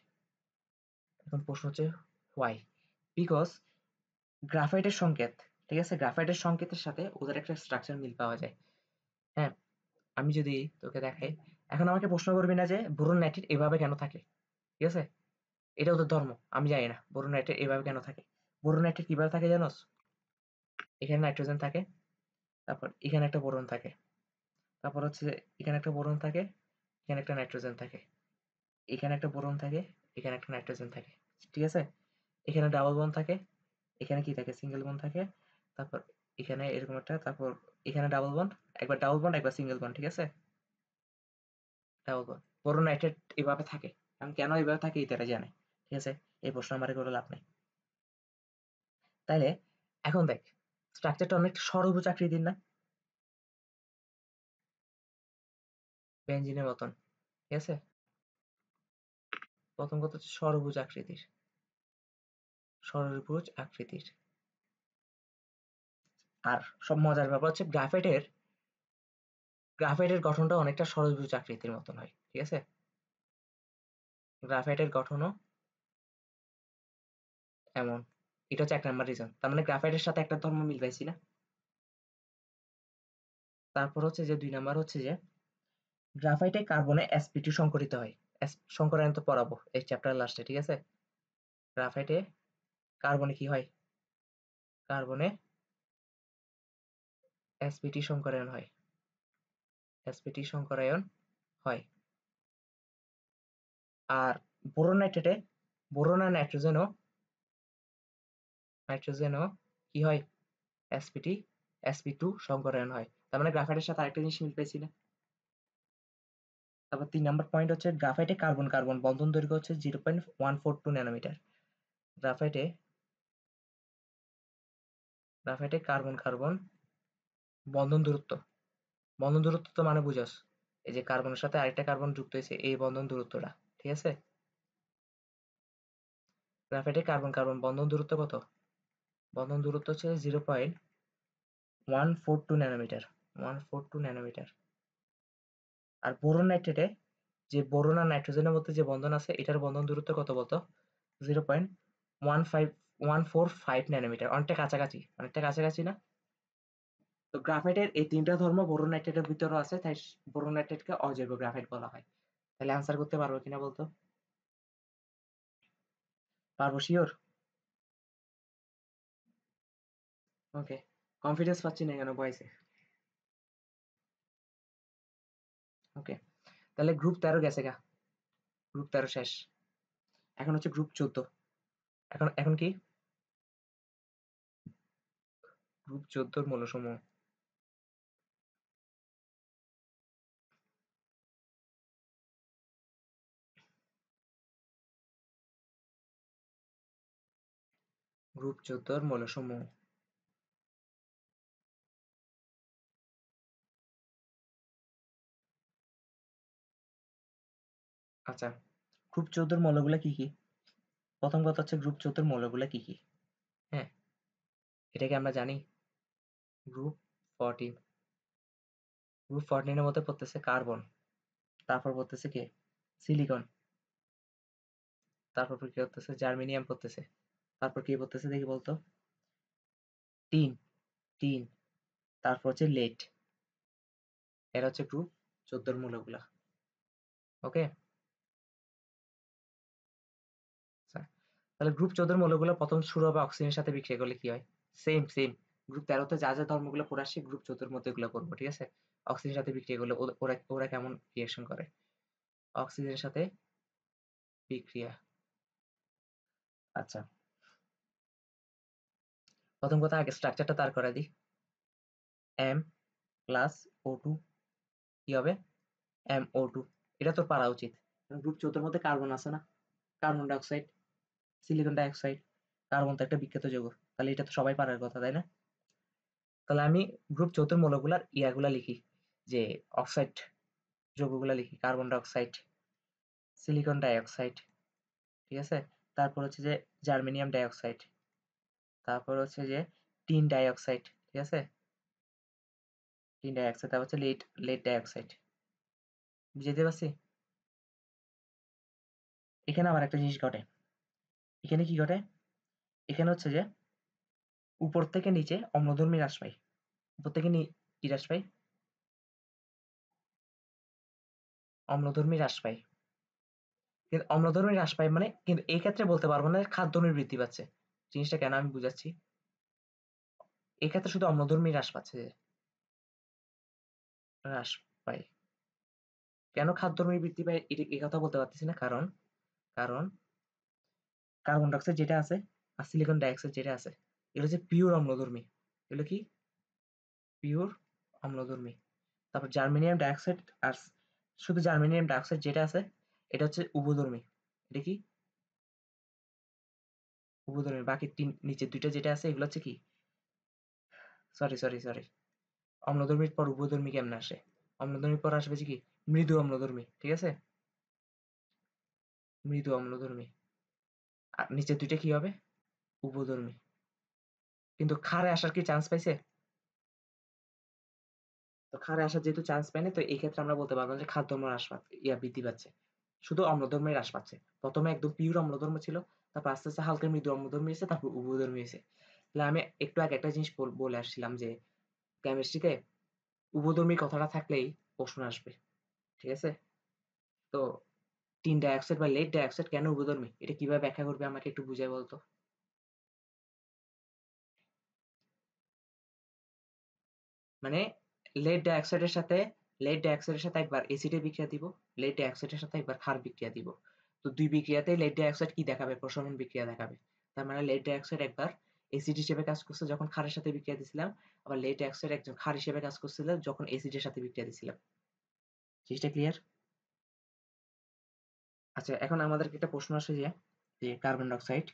A: এখন প্রশ্ন হচ্ছে হোয়াই? বিকজ গ্রাফাইটের সংকেত, ঠিক আছে? গ্রাফাইটের সংকেতের সাথে ওদের একটা স্ট্রাকচার মিল পাওয়া যায়। হ্যাঁ? আমি যদি তোকে দেখাই, এখন আমাকে প্রশ্ন করবি না যে বোরন নাইট্রেট এভাবে কেন থাকে? ঠিক আছে? এটা ওদের ধর্ম। আমি জানি না বোরন নাইট্রেট এভাবে কেন থাকে। বোরন নাইট্রেট কিভাবে থাকে জানোস? এখানে নাইট্রোজেন থাকে, তারপর এখানে একটা বোরন থাকে। তারপর হচ্ছে যে এখানে একটা বোরন থাকে, এখানে একটা নাইট্রোজেন থাকে। এখানে একটা বোরন থাকে, এখানে একটা নাইট্রোজেন থাকে। ঠিক আছে? এখানে ডাবল বন্ড থাকে, এখানে কি থাকে? সিঙ্গেল বন্ড থাকে। তারপর এখানে এরকম একটা, তারপর এখানে ডাবল বন্ড, একবার ডাবল বন্ড, একবার সিঙ্গেল বন্ড। ঠিক আছে? Double bond. বোরন নাইট্রেট এভাবে থাকে। এখন কেন এভাবে থাকে এটারা জানে। ঠিক আছে? এই প্রশ্ন আমারে করে লাভ নাই। তাইলে এখন দেখ, স্ট্রাকচারটা অনেকটা ষড়ভুজ আকৃতির না, বেঞ্জিনের মতন, ঠিক আছে? প্রথম কথা হচ্ছে ষড়ভুজ আকৃতির, ষড়ভুজ আকৃতির। আর সব মজার ব্যাপার হচ্ছে গ্রাফাইটের গঠনটা অনেকটা ষড়ভুজ আকৃতির মতন হয়, ঠিক আছে? গ্রাফাইটের গঠনও এমন। এটা হচ্ছে 1 নাম্বার রিজন। তার মানে গ্রাফাইটের সাথে একটা ধর্ম মিল পাইছি না? তারপর হচ্ছে যে 2 নাম্বার হচ্ছে যে গ্রাফাইটে কার্বনে sp2 সংকরিত হয়। সংকরায়ন তো পড়াবো এই চ্যাপ্টারের লাস্টে, ঠিক আছে? গ্রাফাইটে কার্বনে কি হয়? কার্বনে sp2 সংকরায়ন হয়। sp2 সংকরায়ন হয়। আর বোরন নাইট্রেটে বোরন আর নাইট্রোজেনও কি হয়? sp2 সংকরায়ন হয়। তার মানে গ্রাফাইটের সাথে আরেকটা জিনিস মিল পেয়েছি না? তারপর 3 নাম্বার পয়েন্ট হচ্ছে গ্রাফাইটে কার্বন কার্বন বন্ধন দৈর্ঘ্য হচ্ছে 0.142 ন্যানোমিটার। গ্রাফাইটে গ্রাফাইটে কার্বন কার্বন বন্ধন দূরত্ব, বন্ধন দূরত্ব তো মানে বুঝাস, এই যে কার্বনের সাথে আরেকটা কার্বন যুক্ত হয়েছে এই বন্ধন দূরত্বটা, ঠিক আছে? গ্রাফাইটে কার্বন কার্বন বন্ধন দূরত্ব কত? বন্ধন দূরত্ব হচ্ছে 0.142 ন্যানোমিটার, 142 ন্যানোমিটার। আর বোরন নাইট্রেটে যে বোরন আর নাইট্রোজেনের মধ্যে যে বন্ধন আছে এটার বন্ধন দূরত্ব কত বলতো? 0.15145 ন্যানোমিটার। অনেকটা কাছাকাছি না? তো গ্রাফাইটের এই 3টা ধর্ম বোরন নাইট্রেটের ভিতরেও আছে, তাই বোরন নাইট্রেটকে অজৈব গ্রাফাইট বলা হয়। তাহলে আনসার করতে পারবো কিনা বলতো? পারবো শিওর? ওকে, কনফিডেন্স পাচ্ছি না কেন ভয়েসে? ওকে, তাহলে গ্রুপ 13 গেছে গা, গ্রুপ 13 শেষ। এখন হচ্ছে গ্রুপ 14। এখন এখন কি? গ্রুপ 14 এর মৌলসমূহ। গ্রুপ 14 এর মৌলসমূহ। আচ্ছা, গ্রুপ 14 এর মৌলগুলা কি কি? প্রথম কথা হচ্ছে গ্রুপ 14 এর মৌলগুলা কি কি? হ্যাঁ, এটা কি আমরা জানি? গ্রুপ 14, গ্রুপ 14 এর মধ্যে পড়তেছে কার্বন, তারপর পড়তেছে কে? সিলিকন, তারপর কি করতেছে? জার্মেনিয়াম পড়তেছে, তারপর কি পড়তেছে দেখি বলতো? টিন, টিন, তারপর হচ্ছে লেড। এরা হচ্ছে গ্রুপ 14 এর মৌলগুলা। ওকে, তাহলে গ্রুপ 14 এর মৌলগুলো প্রথম শুরু হবে অক্সিজেনের সাথে বিক্রিয়া করলে কি হয়? Same same. গ্রুপ 13 তে যা যা ধর্মগুলো পড়ে আসছে গ্রুপ 14 এর মধ্যে এগুলো করবো, ঠিক আছে? অক্সিজেনের সাথে বিক্রিয়া করলে ওরা ওরা কেমন রিঅ্যাকশন করে? অক্সিজেনের সাথে বিক্রিয়া। আচ্ছা, প্রথম কথা আগে স্ট্রাকচারটা তার করে দিই। M প্লাস O2 কি হবে? MO2। এটা তোর পারা উচিত। গ্রুপ 14 এর মধ্যে কার্বন আছে না? Carbon die oxide, silicon die oxide, carbon তো একটা বিখ্যাত যৌগ। তাহলে এটা তো সবাই পারার কথা, তাই না? তাহলে আমি গ্রুপ 14 এর মৌলগুলার ইয়াগুলা লিখি, যে অক্সাইড যৌগগুলা লিখি। Carbon die oxide, silicon die oxide, ঠিক আছে? তারপর হচ্ছে যে জার্মেনিয়াম ডাই অক্সাইড, তারপর হচ্ছে যে টিন ডাই অক্সাইড, ঠিক আছে? টিন ডাই অক্সাইড, তারপর হচ্ছে লেড লেড ডাই অক্সাইড। বুঝাইতে পারছি? এখানে আবার একটা জিনিস ঘটে। এখানে কি ঘটে? এখানে হচ্ছে যে উপর থেকে নিচে অম্লধর্মী হ্রাস পায়। উপর থেকে কি হ্রাস পায়? অম্লধর্মী হ্রাস পায়। কিন্তু অম্লধর্মী হ্রাস পায় মানে কিন্তু এই ক্ষেত্রে বলতে পারবো না খাদ্যনীর বৃদ্ধি পাচ্ছে। জিনিসটা কেন আমি বুঝাচ্ছি। এই ক্ষেত্রে শুধু অম্লধর্মী হ্রাস পাচ্ছে, হ্রাস পায়। কেন খাদ্যনীর বৃদ্ধি পায় এই কথা বলতে পারতেছি না, কারণ কারণ কার্বন ডাই অক্সাইড যেটা আছে আর সিলিকন ডাই অক্সাইড যেটা আছে এগুলো হচ্ছে পিওর অম্লধর্মী। এগুলো কি? পিওর অম্লধর্মী। তারপর জার্মেনিয়াম ডাই অক্সাইড আর শুধু জার্মেনিয়াম ডাই অক্সাইড যেটা আছে এটা হচ্ছে উভধর্মী। এটা কি? উভধর্মী। বাকি নিচের দুইটা যেটা আছে এগুলো হচ্ছে কি? সরি, অম্লধর্মীর পর উভধর্মী কেমনে আসে? অম্লধর্মীর পর আসবে যে কি মৃদু অম্লধর্মী, ঠিক আছে, মৃদু অম্লধর্মী। আর নিচে দুইটা কি হবে? উভধর্মী। কিন্তু ক্ষারে আসার কি চান্স পাইছে? তো ক্ষারে আসার যেহেতু চান্স পায়নি, তো এই ক্ষেত্রে আমরা বলতে পারবো যে ক্ষার ধর্ম হ্রাস বৃদ্ধি পাচ্ছে, শুধু অম্লধর্মী হ্রাস পাচ্ছে। প্রথমে একদম পিওর অম্লধর্ম ছিল, তারপর আস্তে আস্তে হালকা মৃদু অম্লধর্মী হয়েছে, তারপর উভধর্মী হয়েছে। তাহলে আমি একটু আগে একটা জিনিস বলে আসছিলাম যে কেমিস্ট্রিতে উভধর্মী কথাটা থাকলেই প্রশ্ন আসবে, ঠিক আছে? তো টিন ডাইঅক্সাইড বা লেড ডাইঅক্সাইড কেন উভধর্মী, এটা কিভাবে ব্যাখ্যা করবে আমাকে একটু বুঝায় বলতো। মানে লেড ডাইঅক্সাইডের সাথে একবার এসিডের বিক্রিয়া দিব, লেড ডাইঅক্সাইডের সাথে একবার ক্ষার বিক্রিয়া দিব। তো দুই বিক্রিয়াতেই লেড ডাইঅক্সাইড কি দেখাবে? প্রশমন বিক্রিয়া দেখাবে। তার মানে লেড ডাইঅক্সাইড একবার এসিড হিসেবে কাজ করছে যখন ক্ষারের সাথে বিক্রিয়া দিছিলাম, আবার লেড ডাইঅক্সাইড একজন ক্ষার হিসেবে কাজ করছিল যখন এসিডের সাথে বিক্রিয়া দিছিলাম। জিনিসটা ক্লিয়ার? আচ্ছা, এখন আমাদেরকে একটা প্রশ্ন আসে যে কার্বন ডাই অক্সাইড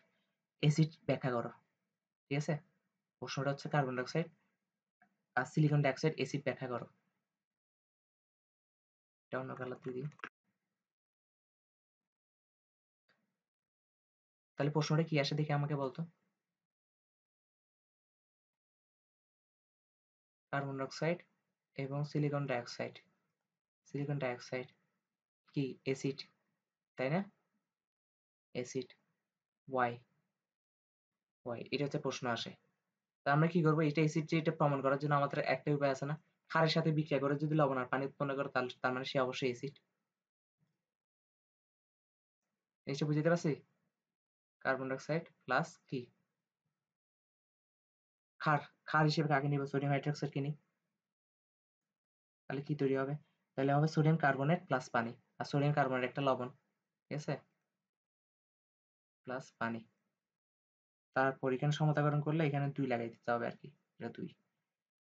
A: এসিড ব্যাখ্যা করো, ঠিক আছে? প্রশ্নটা হচ্ছে কার্বন ডাই অক্সাইড আর সিলিকন ডাই অক্সাইড এসিড ব্যাখ্যা করো। এটা অন্য কালার দিয়ে দিই। তাহলে প্রশ্নটা কি আসে দেখে আমাকে বলতো। কার্বন ডাই অক্সাইড এবং silicon die oxide, silicon die oxide কি এসিড, তাই না? অ্যাসিড। ওয়াই? ওয়াই এটা হচ্ছে প্রশ্ন আসে। তো আমরা কি করবো, এটা অ্যাসিড যে এটা প্রমাণ করার জন্য আমাদের একটাই উপায় আছে না? ক্ষারের সাথে বিক্রিয়া করে যদি লবণ আর পানি উৎপন্ন করে তার মানে সে অবশ্যই অ্যাসিড। জিনিসটা বুঝতে পারছি? কার্বন ডাই অক্সাইড প্লাস কি ক্ষার, ক্ষার হিসেবে কাকে নিব? সোডিয়াম হাইড্রোক্সাইডকে নিই। তাহলে কি তৈরি হবে? তাহলে হবে সোডিয়াম কার্বনেট প্লাস পানি। আর সোডিয়াম কার্বনেট একটা লবণ, ঠিক আছে, প্লাস পানি। তারপর এখানে সমতাকরণ করলে এখানে 2 লাগাই দিতে হবে আরকি। এটা 2।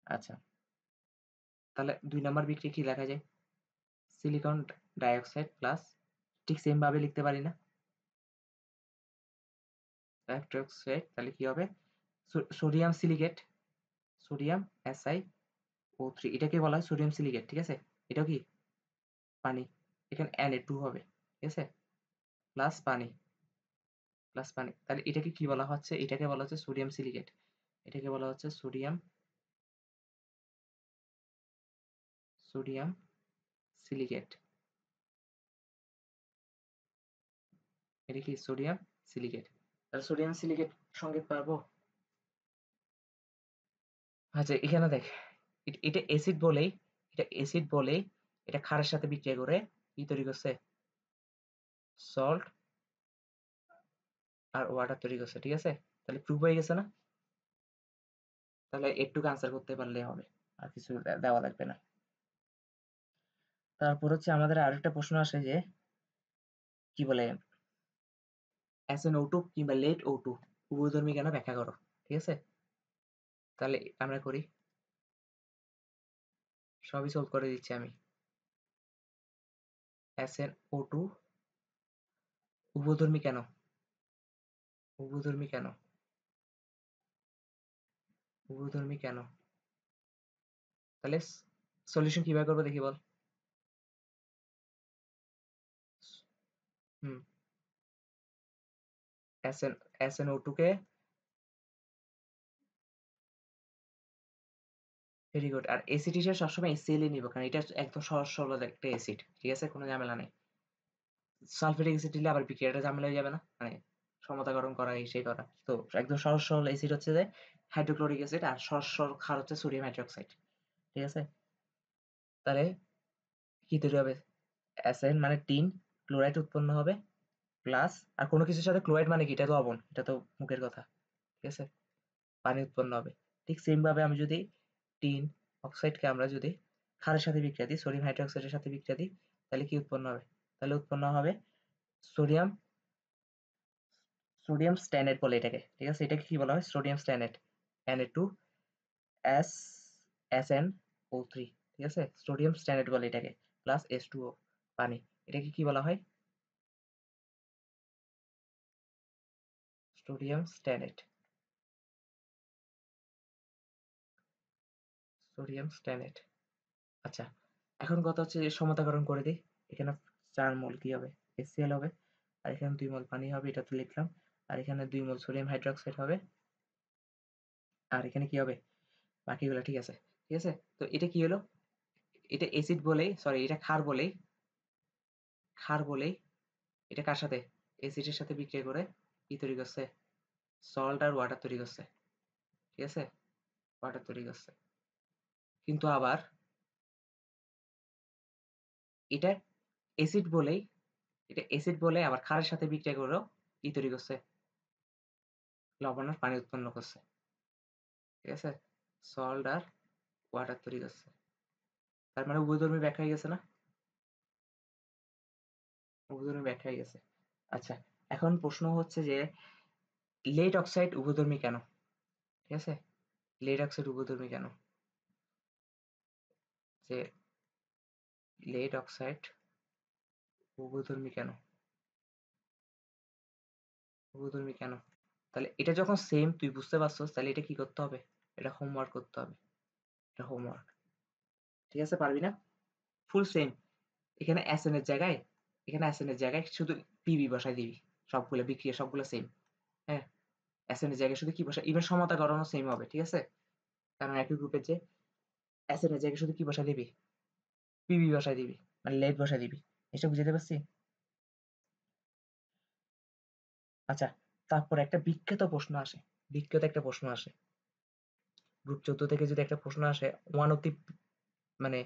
A: আচ্ছা। তাহলে 2 নাম্বার বিক্রিয়া কি লেখা যায়? সিলিকন ডাইঅক্সাইড প্লাস, ঠিক সেম ভাবে লিখতে পারি না? হাইড্রোক্সাইড তাহলে কি হবে? সোডিয়াম সিলিকেট, সোডিয়াম SiO3 এটাকে বলা হয় সোডিয়াম সিলিকেট, ঠিক আছে? এটাও কি পানি। এখানে Na2 হবে, ঠিক আছে? প্লাস পানি, প্লাস পানি। তাহলে এটাকে কি বলা হচ্ছে? এটাকে বলা হচ্ছে সোডিয়াম সিলিকেট। এটাকে বলা হচ্ছে সোডিয়াম সিলিকেট। এটা কি সোডিয়াম সিলিকেট। তাহলে সোডিয়াম সিলিকেট সংকেত পারবো? আচ্ছা, এখানে দেখ, এটা অ্যাসিড বলেই, এটা ক্ষারের সাথে বিক্রিয়া করে কি তৈরি করছে? সল্ট আর ওয়াটার তৈরি করছে, ঠিক আছে? তাহলে প্রুফ হয়ে গেছে না? তাহলে একটুকু আনসার করতে পারলেই হবে, আর কিছু দেওয়া লাগবে না। তারপর হচ্ছে আমাদের আরেকটা প্রশ্ন আসে যে কি বলে SnO2 কিংবা লেড O2 উভয়ধর্মী কেন ব্যাখ্যা করো, ঠিক আছে? তাহলে আমরা করি, সবই সলভ করে দিচ্ছি আমি। SnO2 উভয়ধর্মী কেন? উভয়ধর্মী কেন? উভয়ধর্মী কেন? তাহলে সলিউশন কিভাবে করবো দেখি বল। হুম, SnO2 কে, ভেরি গুড। আর অ্যাসিড হিসেবে সবসময় HCl ই নিব, কারণ এটা একদম সহজ সরল একটা অ্যাসিড, ঠিক আছে, কোনো ঝামেলা নেই। সালফিউরিক অ্যাসিড দিলে আবার বিক্রিয়াটা ঝামেলা হয়ে যাবে না, মানে সমতাকরণ করা এই সেই করা। তো একদম সহজ সরল অ্যাসিড হচ্ছে যে হাইড্রোক্লোরিক অ্যাসিড, আর সহজ সরল ক্ষার হচ্ছে সোডিয়াম হাইড্রোক্সাইড, ঠিক আছে? তাহলে কি তৈরি হবে? অ্যাসিড মানে টিন, ক্লোরাইড উৎপন্ন হবে, প্লাস আর কোনো কিছুর সাথে ক্লোরাইড মানে কি? এটা লবণ, এটা তো মুখের কথা, ঠিক আছে? পানি উৎপন্ন হবে। ঠিক সেম ভাবে আমি যদি টিন অক্সাইডকে আমরা যদি ক্ষারের সাথে বিক্রিয়া দিই, সোডিয়াম হাইড্রোক্সাইডের সাথে বিক্রিয়া দিই, তাহলে কি উৎপন্ন হবে? তাহলে উৎপন্ন হবে সোডিয়াম, সোডিয়াম স্ট্যানেট বলে এটাকে, ঠিক আছে? এটাকে কি বলা হয়? সোডিয়াম স্ট্যানেট, Na2 SnO3, ঠিক আছে? সোডিয়াম স্ট্যানেট বলে এটাকে, প্লাস H2O পানি। এটাকে কি বলা হয়? সোডিয়াম স্ট্যানেট। সোডিয়াম স্ট্যানেট। আচ্ছা, এখন কথা হচ্ছে যে সমতাকরণ করে দিই। এখানে 4 মোল কি হবে? HCl হবে। আর এখানে 2 মোল পানি হবে, এটা তো লিখলাম। আর এখানে 2 মোল সোডিয়াম হাইড্রোক্সাইড হবে। আর এখানে কি হবে? বাকিগুলা ঠিক আছে। ঠিক আছে? তো এটা কি হলো? এটা অ্যাসিড বলেই, সরি, এটা ক্ষার বলেই এটা কার সাথে? অ্যাসিডের সাথে বিক্রিয়া করে কি তৈরি করছে? সল্ট আর ওয়াটার তৈরি করছে। ঠিক আছে? ওয়াটার তৈরি করছে। কিন্তু আবার এটা অ্যাসিড বলেই আবার ক্ষারের সাথে বিক্রিয়া করেও কি তৈরি করছে? লবণ আর পানি উৎপন্ন করছে। ঠিক আছে? সল্ট আর ওয়াটার তৈরি করছে। তার মানে উভয়ধর্মী ব্যাখ্যা হয়ে গেছে না? উভয়ধর্মী ব্যাখ্যা হয়ে গেছে। আচ্ছা, এখন প্রশ্ন হচ্ছে যে লেড অক্সাইড উভয়ধর্মী কেন? ঠিক আছে? লেড অক্সাইড উভয়ধর্মী কেন? যে লেড অক্সাইড উভয়ধর্মী কেন? উভয়ধর্মী কেন? তাহলে এটা যখন সেম তুই বুঝতে পারছস, তাহলে এটা কি করতে হবে? এটা হোমওয়ার্ক করতে হবে। এটা হোমওয়ার্ক। ঠিক আছে? পারবি না? ফুল সেম। এখানে এখানে এর জায়গায় শুধু পিবি বসায় দিবি। সবগুলা বিক্রিয়া সবগুলা সেম। হ্যাঁ? এর জায়গায় শুধু কি বসায়, ইভেন সমতাকরণও সেম হবে। ঠিক আছে? কারণ একই গ্রুপের যে এর জায়গায় শুধু কি বসায় দিবি? পিবি বসায় দিবি। মানে লেড বসায় দিবি। এসব বুঝাতে পারছি? আচ্ছা, তারপর একটা বিখ্যাত প্রশ্ন আসে। বিখ্যাত একটা প্রশ্ন আসে। গ্রুপ 14 থেকে যদি একটা প্রশ্ন আসে, ওয়ান অফ দি, মানে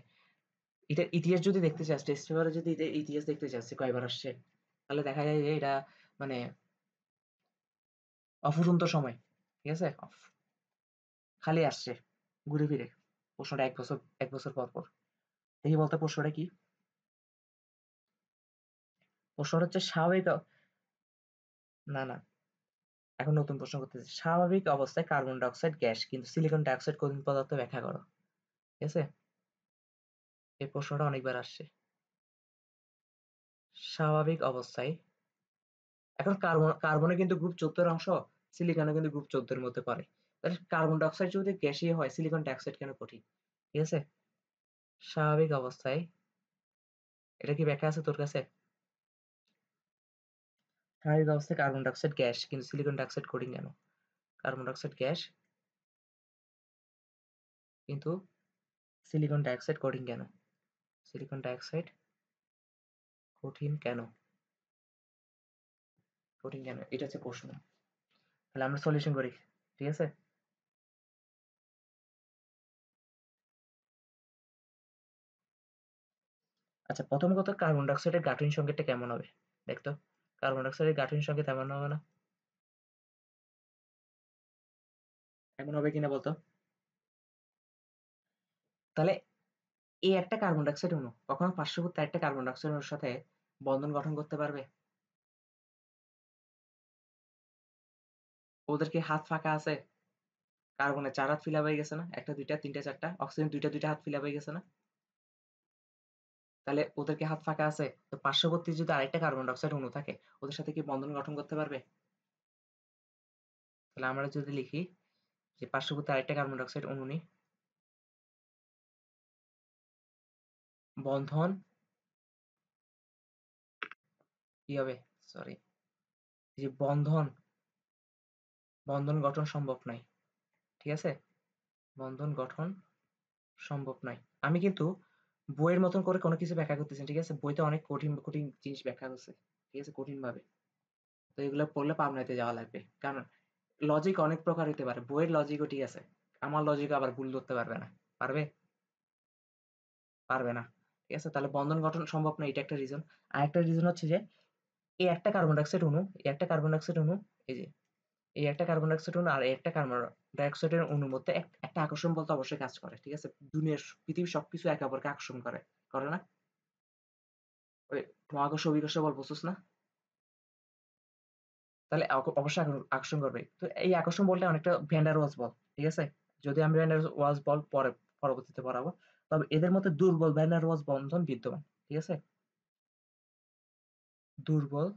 A: এটার ইতিহাস যদি দেখতে চাস, টেস্ট পেপারে যদি এটার ইতিহাস দেখতে চাস যে কয়বার আসছে, তাহলে দেখা যায় যে এটা মানে অফুরন্ত সময়। ঠিক আছে? খালি আসছে ঘুরে ফিরে। প্রশ্নটা 1 বছর পর পর। দেখি বলতো প্রশ্নটা কি? প্রশ্নটা হচ্ছে না, না, এখন নতুন প্রশ্ন করতেছি। স্বাভাবিক অবস্থায় কার্বন ডাই অক্সাইড গ্যাস, কিন্তু সিলিকন ডাই অক্সাইড কঠিন পদার্থ, ব্যাখ্যা করো। ঠিক আছে? এই প্রশ্নটা অনেকবার আসছে। স্বাভাবিক অবস্থায়, এখন কার্বনে কিন্তু গ্রুপ 14 এর অংশ, সিলিকনও কিন্তু গ্রুপ 14 এর মধ্যে পড়ে। তাহলে কার্বন ডাই অক্সাইড যদি গ্যাসীয় হয়, সিলিকন ডাই অক্সাইড কেন কঠিন? ঠিক আছে? স্বাভাবিক অবস্থায়, এটা কি ব্যাখ্যা আছে তোর কাছে? স্বাভাবিক অবস্থায় কার্বন ডাই অক্সাইড গ্যাস, কিন্তু সিলিকন ডাই অক্সাইড কঠিন কেন? কার্বন ডাই অক্সাইড গ্যাস, কিন্তু সিলিকন ডাই অক্সাইড কঠিন কেন? সিলিকন ডাই অক্সাইড কঠিন কেন? কঠিন কেন? এটা হচ্ছে প্রশ্ন। তাহলে আমরা সলিউশন করি। ঠিক আছে? আচ্ছা, প্রথম কথা, কার্বন ডাই অক্সাইডের গাঠনিক সংকেতটা কেমন হবে? দেখতো, কার্বন ডাই অক্সাইডের গাঠনিক সংকেত এমন হবে না? এমন হবে কিনা বলতো? তাহলে এই একটা কার্বন ডাই অক্সাইড অণু কখনো পার্শ্ববর্তী আরেকটা কার্বন ডাই অক্সাইড অণুর সাথে বন্ধন গঠন করতে পারবে? ওদের কি হাত ফাঁকা আছে? কার্বনের 4 হাত ফিল আপ হয়ে গেছে না? 1 টা 2 টা 3 টা 4 টা, অক্সিজেন 2 টা 2 টা হাত ফিল আপ হয়ে গেছে না? তাহলে ওদের কি হাত ফাঁকা আছে? তো পার্শ্ববর্তী যদি আরেকটা কার্বন ডাই অক্সাইড অণু থাকে, ওদের সাথে কি বন্ধন গঠন করতে পারবে? তাহলে আমরা যদি লিখি যে পার্শ্ববর্তী আরেকটা কার্বন ডাই অক্সাইড অণু নিই, বন্ধন কি হবে? সরি, যে বন্ধন গঠন সম্ভব নয়। ঠিক আছে? বন্ধন গঠন সম্ভব নয়। আমি কিন্তু বইয়ের মতন করে কোনো কিছু ব্যাখ্যা করতেছি না। ঠিক আছে? বইতে অনেক কঠিন, কঠিন জিনিস ব্যাখ্যা করছে। ঠিক আছে? কঠিনভাবে। তো এগুলো পড়লে পাবনাতে যাওয়া লাগবে। কারণ লজিক অনেক প্রকার হইতে পারে। বইয়ের লজিকও ঠিক আছে। আমার লজিকও আবার ভুল ধরতে পারবে না। পারবে? পারবে না। ঠিক আছে? তাহলে বন্ধন গঠন সম্ভব নয়, এটা একটা রিজন। আরেকটা রিজন হচ্ছে যে এই একটা কার্বন ডাই অক্সাইড অণু, এই একটা কার্বন ডাই অক্সাইড অণু, এই যে এই একটা কার্বন ডাই অক্সাইড অণু আর এই একটা কার্বন ডাই অক্সাইডের অণুর মধ্যে একটা আকর্ষণ বল তো অবশ্যই কাজ করে। ঠিক আছে? দুনিয়ার পৃথিবীর সবকিছু একে অপরকে আকর্ষণ করে। করে না? ওই মহাকর্ষ অভিকর্ষ বল বুঝছস না? তাহলে অবশ্যই আকর্ষণ করবে। তো এই আকর্ষণ বলটা অনেকটা ভ্যান ডার ওয়ালস বল। ঠিক আছে? যদি আমি ভ্যান ডার ওয়ালস বল পরবর্তীতে পড়াবো। তবে এদের মধ্যে দুর্বল ভ্যান ডার ওয়ালস বন্ধন বিদ্যমান। ঠিক আছে? দুর্বল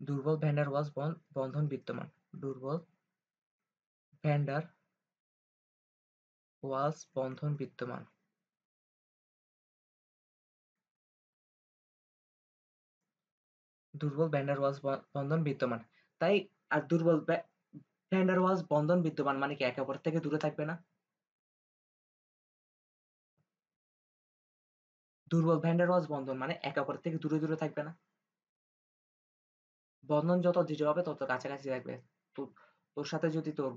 A: দুর্বল ভ্যান ডার ওয়ালস বন্ধন বিদ্যমান। দুর্বল ভ্যান ডার ওয়ালস বন্ধন বিদ্যমান। দুর্বল ভ্যান ডার ওয়ালস বন্ধন বিদ্যমান। তাই আর দুর্বল ভ্যান ডার ওয়ালস বন্ধন বিদ্যমান মানে কি একে অপরের থেকে দূরে থাকবে না? দুর্বল ভ্যান ডার ওয়ালস বন্ধন মানে একে অপরের থেকে দূরে থাকবে না? বন্ধন যত দৃঢ় হবে তত কাছাকাছি থাকবে। তো তোর সাথে যদি তোর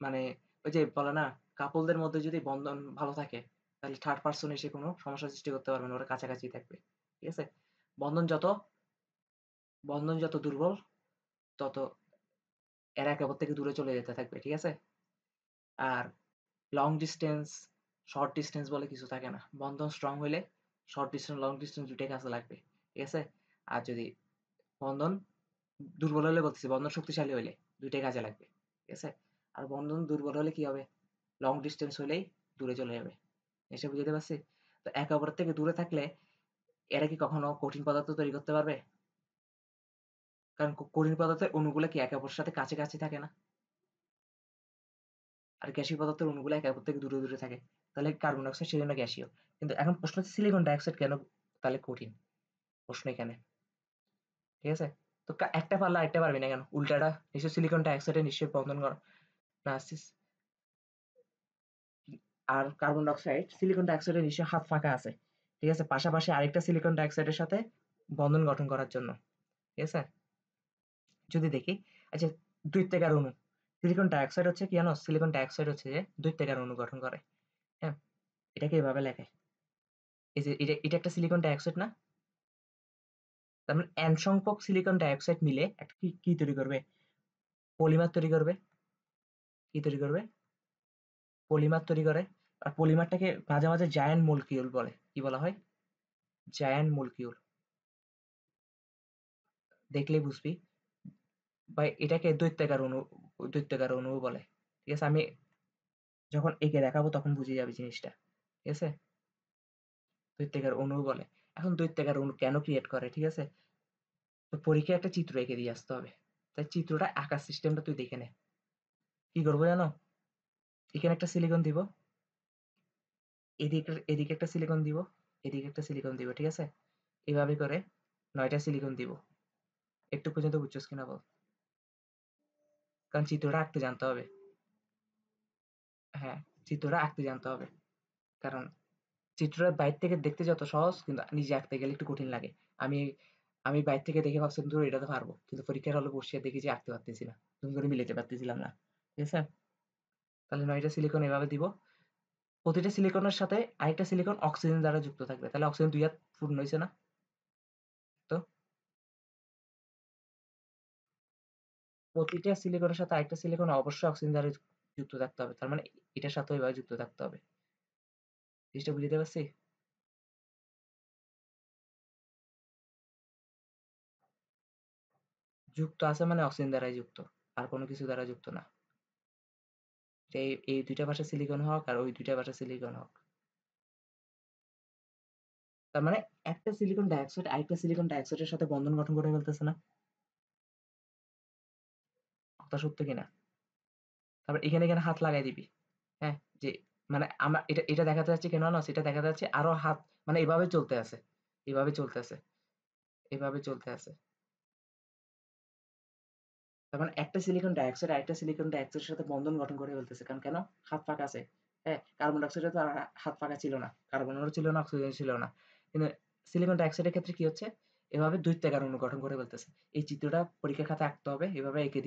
A: মানে ওই যে বলে না কাপলদের মধ্যে যদি বন্ধন ভালো থাকে তাহলে থার্ড পারসন এসে কোনো সমস্যা সৃষ্টি করতে পারবে না। ওরা কাছাকাছি থাকবে। ঠিক আছে? বন্ধন যত বন্ধন যত দুর্বল তত এরা একে অপর থেকে দূরে চলে যেতে থাকবে। ঠিক আছে? আর লং ডিসট্যান্স, শর্ট ডিসট্যান্স বলে কিছু থাকে না। বন্ধন স্ট্রং হইলে শর্ট ডিসট্যান্স, লং ডিসট্যান্স ২ টাই কাজে লাগবে। ঠিক আছে? আর যদি বন্ধন দুর্বল হলে বলতেছি, বন্ধন শক্তিশালী হইলে ২ টাই কাজে লাগবে। ঠিক আছে? আর বন্ধন দুর্বল হলে কি হবে? লং ডিসট্যান্স হইলেই দূরে চলে যাবে। জিনিসটা বুঝাতে পারছি? তো একে অপরের থেকে দূরে থাকলে এরা কি কখনো কঠিন পদার্থ তৈরি করতে পারবে? কারণ কঠিন পদার্থের অণুগুলা কি একে অপরের সাথে কাছাকাছি থাকে না? আর গ্যাসীয় পদার্থের অণুগুলো একে অপর থেকে দূরে থাকে। তাহলে কার্বন ডাই অক্সাইড সেজন্য গ্যাসীয়। কিন্তু এখন প্রশ্ন হচ্ছে সিলিকন ডাই অক্সাইড কেন তাহলে কঠিন? প্রশ্ন এখানে। ঠিক আছে? তো একটা পারলে আরেকটা পারবি না কেন? উল্টাটা নিশ্চয়ই সিলিকন ডাই অক্সাইডে নিশ্চয়ই বন্ধন করা না আর carbon die oxide silicon die অক্সাইডের নিশ্চয়ই হাত ফাঁকা আছে। ঠিক আছে? পাশাপাশি আরেকটা সিলিকন ডাই অক্সাইডের সাথে বন্ধন গঠন করার জন্য। ঠিক আছে? যদি দেখি আচ্ছা দৈত্যাকার অণু। সিলিকন ডাই অক্সাইড হচ্ছে কি জানো? সিলিকন ডাই অক্সাইড হচ্ছে যে দৈত্যাকার অণু গঠন করে। হ্যাঁ? এটাকে এভাবে লেখে। এই যে এটা একটা সিলিকন ডাই অক্সাইড না? তার মানে n সংখ্যক সিলিকন ডাই অক্সাইড মিলে একটা কি তৈরি করবে? পলিমার তৈরি করবে। কি তৈরি করবে? পলিমার তৈরি করে। আর পলিমারটাকে মাঝে জায়ান্ট মলিকিউল বলে। কি বলা হয়? Giant molecule. দেখলেই বুঝবি। বা এটাকে দৈত্যাকার অণুও বলে। ঠিক আছে? আমি যখন এঁকে দেখাবো তখন বুঝে যাবি জিনিসটা। ঠিক আছে? দৈত্যাকার অণুও বলে। এখন দৈত্যাকার অণু কেন ক্রিয়েট করে? ঠিক আছে? তো পরীক্ষায় একটা চিত্র এঁকে দিয়ে আসতে হবে। তাই চিত্রটা আঁকার সিস্টেমটা তুই দেখে নে। কি করবো জানো? এখানে একটা সিলিকন দিব। এদিকে একটা সিলিকন দিব, এদিকে একটা সিলিকন দিব। ঠিক আছে? এভাবে করে ৯ টা সিলিকন দিব। একটু পর্যন্ত বুঝছস কিনা বল? কারণ চিত্রটা আঁকতে জানতে হবে। হ্যাঁ, চিত্রটা আঁকতে জানতে হবে। কারণ চিত্রটা বাইরে থেকে দেখতে যত সহজ কিন্তু নিজে আঁকতে গেলে একটু কঠিন লাগে। আমি আমি বাইরে থেকে দেখে ভাবছিলাম ধুর এটা তো পারবো। কিন্তু পরীক্ষার হলে বসে দেখি যে আঁকতে পারতেছি না। সুন্দর করে মিলাতে পারতেছিলাম না। ঠিক আছে? তাহলে ৯ টা সিলিকন এভাবে দিব। প্রতিটা সিলিকনের সাথে আরেকটা সিলিকন অক্সিজেন দ্বারা যুক্ত থাকবে। তাহলে অক্সিজেন ২ হাত পূর্ণ হইছে না? তো প্রতিটা সিলিকনের সাথে আরেকটা সিলিকন অবশ্যই অক্সিজেন দ্বারা যুক্ত থাকতে হবে। তার মানে এটার সাথেও এভাবে যুক্ত থাকতে হবে। জিনিসটা বুঝাতে পারছি? যুক্ত আছে মানে অক্সিজেন দ্বারাই যুক্ত। আর কোনো কিছু দ্বারা যুক্ত না। এই ২ টা পাশে সিলিকন হোক আর ওই ২ টা পাশে সিলিকন হোক। তার মানে একটা সিলিকন ডাই অক্সাইড আরেকটা সিলিকন ডাই অক্সাইডের সাথে বন্ধন গঠন করে ফেলতেছে না? কথা সত্য কিনা? তারপর এখানে হাত লাগাই দিবি। হ্যাঁ? যে মানে আমরা এটা দেখাতে যাচ্ছি কেন জানো? এটা দেখাতে যাচ্ছি আরো হাত মানে এভাবে চলতে আছে। এভাবে চলতে আছে। এভাবে চলতে আছে। তার মানে একটা সিলিকন ডাই অক্সাইড আরেকটা সিলিকন ডাই অক্সাইডের সাথে বন্ধন গঠন করে ফেলতেছে। কারণ কেন? হাত ফাঁকা আছে। হ্যাঁ? কার্বন ডাই অক্সাইডের তো আর হাত ফাঁকা ছিল না। কার্বনেরও ছিল না, অক্সিজেনের ছিল না। কিন্তু সিলিকন ডাই অক্সাইডের ক্ষেত্রে কি হচ্ছে? এভাবে দৈত্যাকার অণু গঠন করে ফেলতেছে। এই চিত্রটা পরীক্ষার খাতায় আঁকতে হবে। এভাবে এঁকে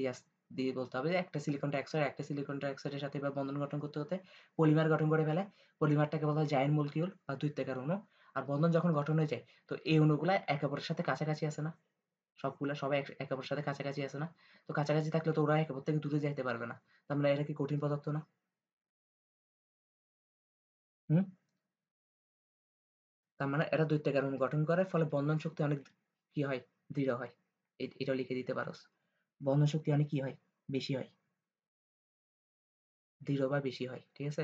A: দিয়ে বলতে হবে যে একটা সিলিকন ডাই অক্সাইড আরেকটা সিলিকন ডাই অক্সাইডের সাথে এভাবে বন্ধন গঠন করতে পলিমার গঠন করে ফেলে। পলিমারটাকে বলা হয় জায়ান্ট মলিকিউল বা দৈত্যাকার অণু। আর বন্ধন যখন গঠন হয়ে যায় তো এই অণুগুলা একে অপরের সাথে কাছাকাছি আছে না? সবগুলা সবাই একে অপরের সাথে কাছাকাছি আছে না? তো কাছাকাছি থাকলে তো ওরা একে অপর থেকে দূরে যাইতে পারবে না। তার মানে এরা কি কঠিন পদার্থ না? হুম? তার মানে এরা দৈত্যাকার অণু গঠন করে ফলে বন্ধন শক্তি অনেক কি হয়? দৃঢ় হয়। এটাও লিখে দিতে পারোস। বন্ধন শক্তি অনেক কি হয়? বেশি হয়। দৃঢ় বা বেশি হয়। ঠিক আছে?